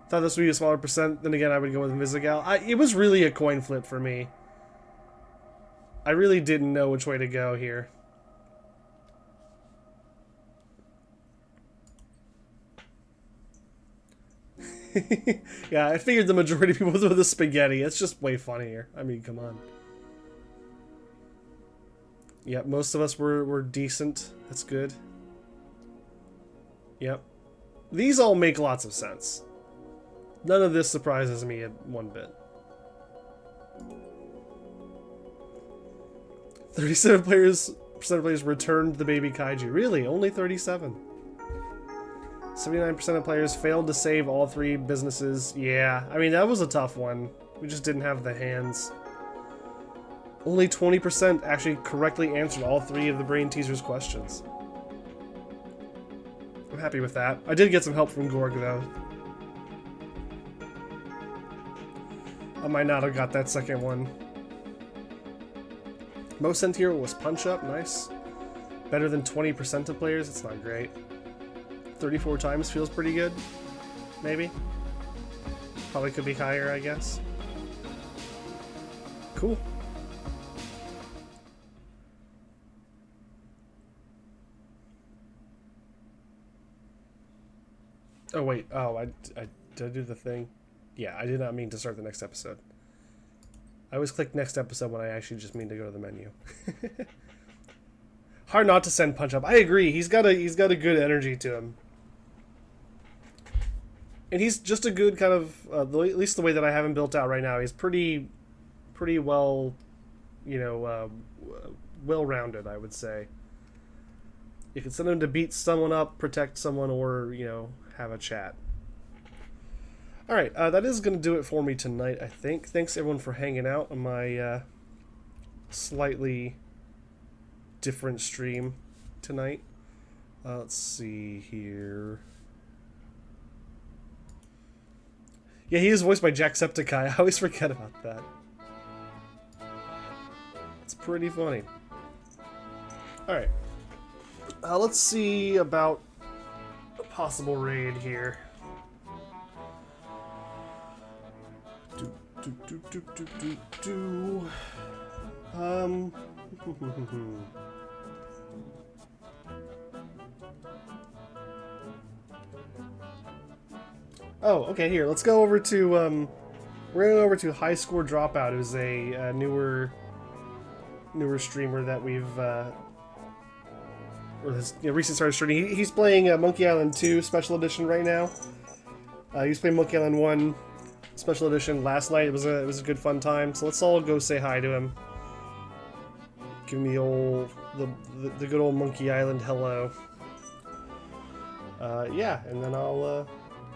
Thought this would be a smaller percent. Then again, I would go with Vizigal. It was really a coin flip for me. I really didn't know which way to go here. Yeah, I figured the majority of people would go with the spaghetti. It's just way funnier. I mean, come on. Yep, most of us were decent. That's good. Yep. These all make lots of sense. None of this surprises me one bit. 37% of players returned the baby kaiju. Really? Only 37. 79% of players failed to save all 3 businesses. Yeah, I mean, that was a tough one. We just didn't have the hands. Only 20% actually correctly answered all 3 of the Brain Teaser's questions. I'm happy with that. I did get some help from Gorg, though. I might not have got that second one. Most sent here was Punch Up. Nice. Better than 20% of players. It's not great. 34 times feels pretty good. Maybe. Probably could be higher, I guess. Cool. Oh, wait. Oh, did I do the thing? Yeah, I did not mean to start the next episode. I always click next episode when I actually just mean to go to the menu. Hard not to send Punch Up. I agree. He's got a good energy to him. And he's just a good kind of, at least the way that I have him built out right now, he's pretty well, you know, well-rounded, I would say. You can send him to beat someone up, protect someone, or, you know, have a chat. Alright, that is going to do it for me tonight, I think. Thanks, everyone, for hanging out on my slightly different stream tonight. Let's see here. Yeah, he is voiced by Jacksepticeye. I always forget about that. It's pretty funny. Alright. Let's see about a possible raid here. Oh, okay, here, let's go over to, we're gonna go over to High Score Dropout, who's a newer streamer that we've, or has, you know, recently started streaming. He's playing Monkey Island 2 Special Edition right now. He was playing Monkey Island 1 Special Edition last night. It was a good fun time. So let's all go say hi to him. Give me the good old Monkey Island hello. Yeah, and then I'll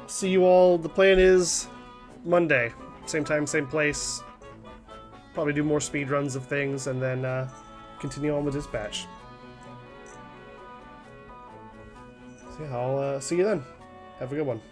see you all. The plan is Monday, same time, same place. Probably do more speed runs of things, and then continue on with Dispatch. So yeah, I'll see you then. Have a good one.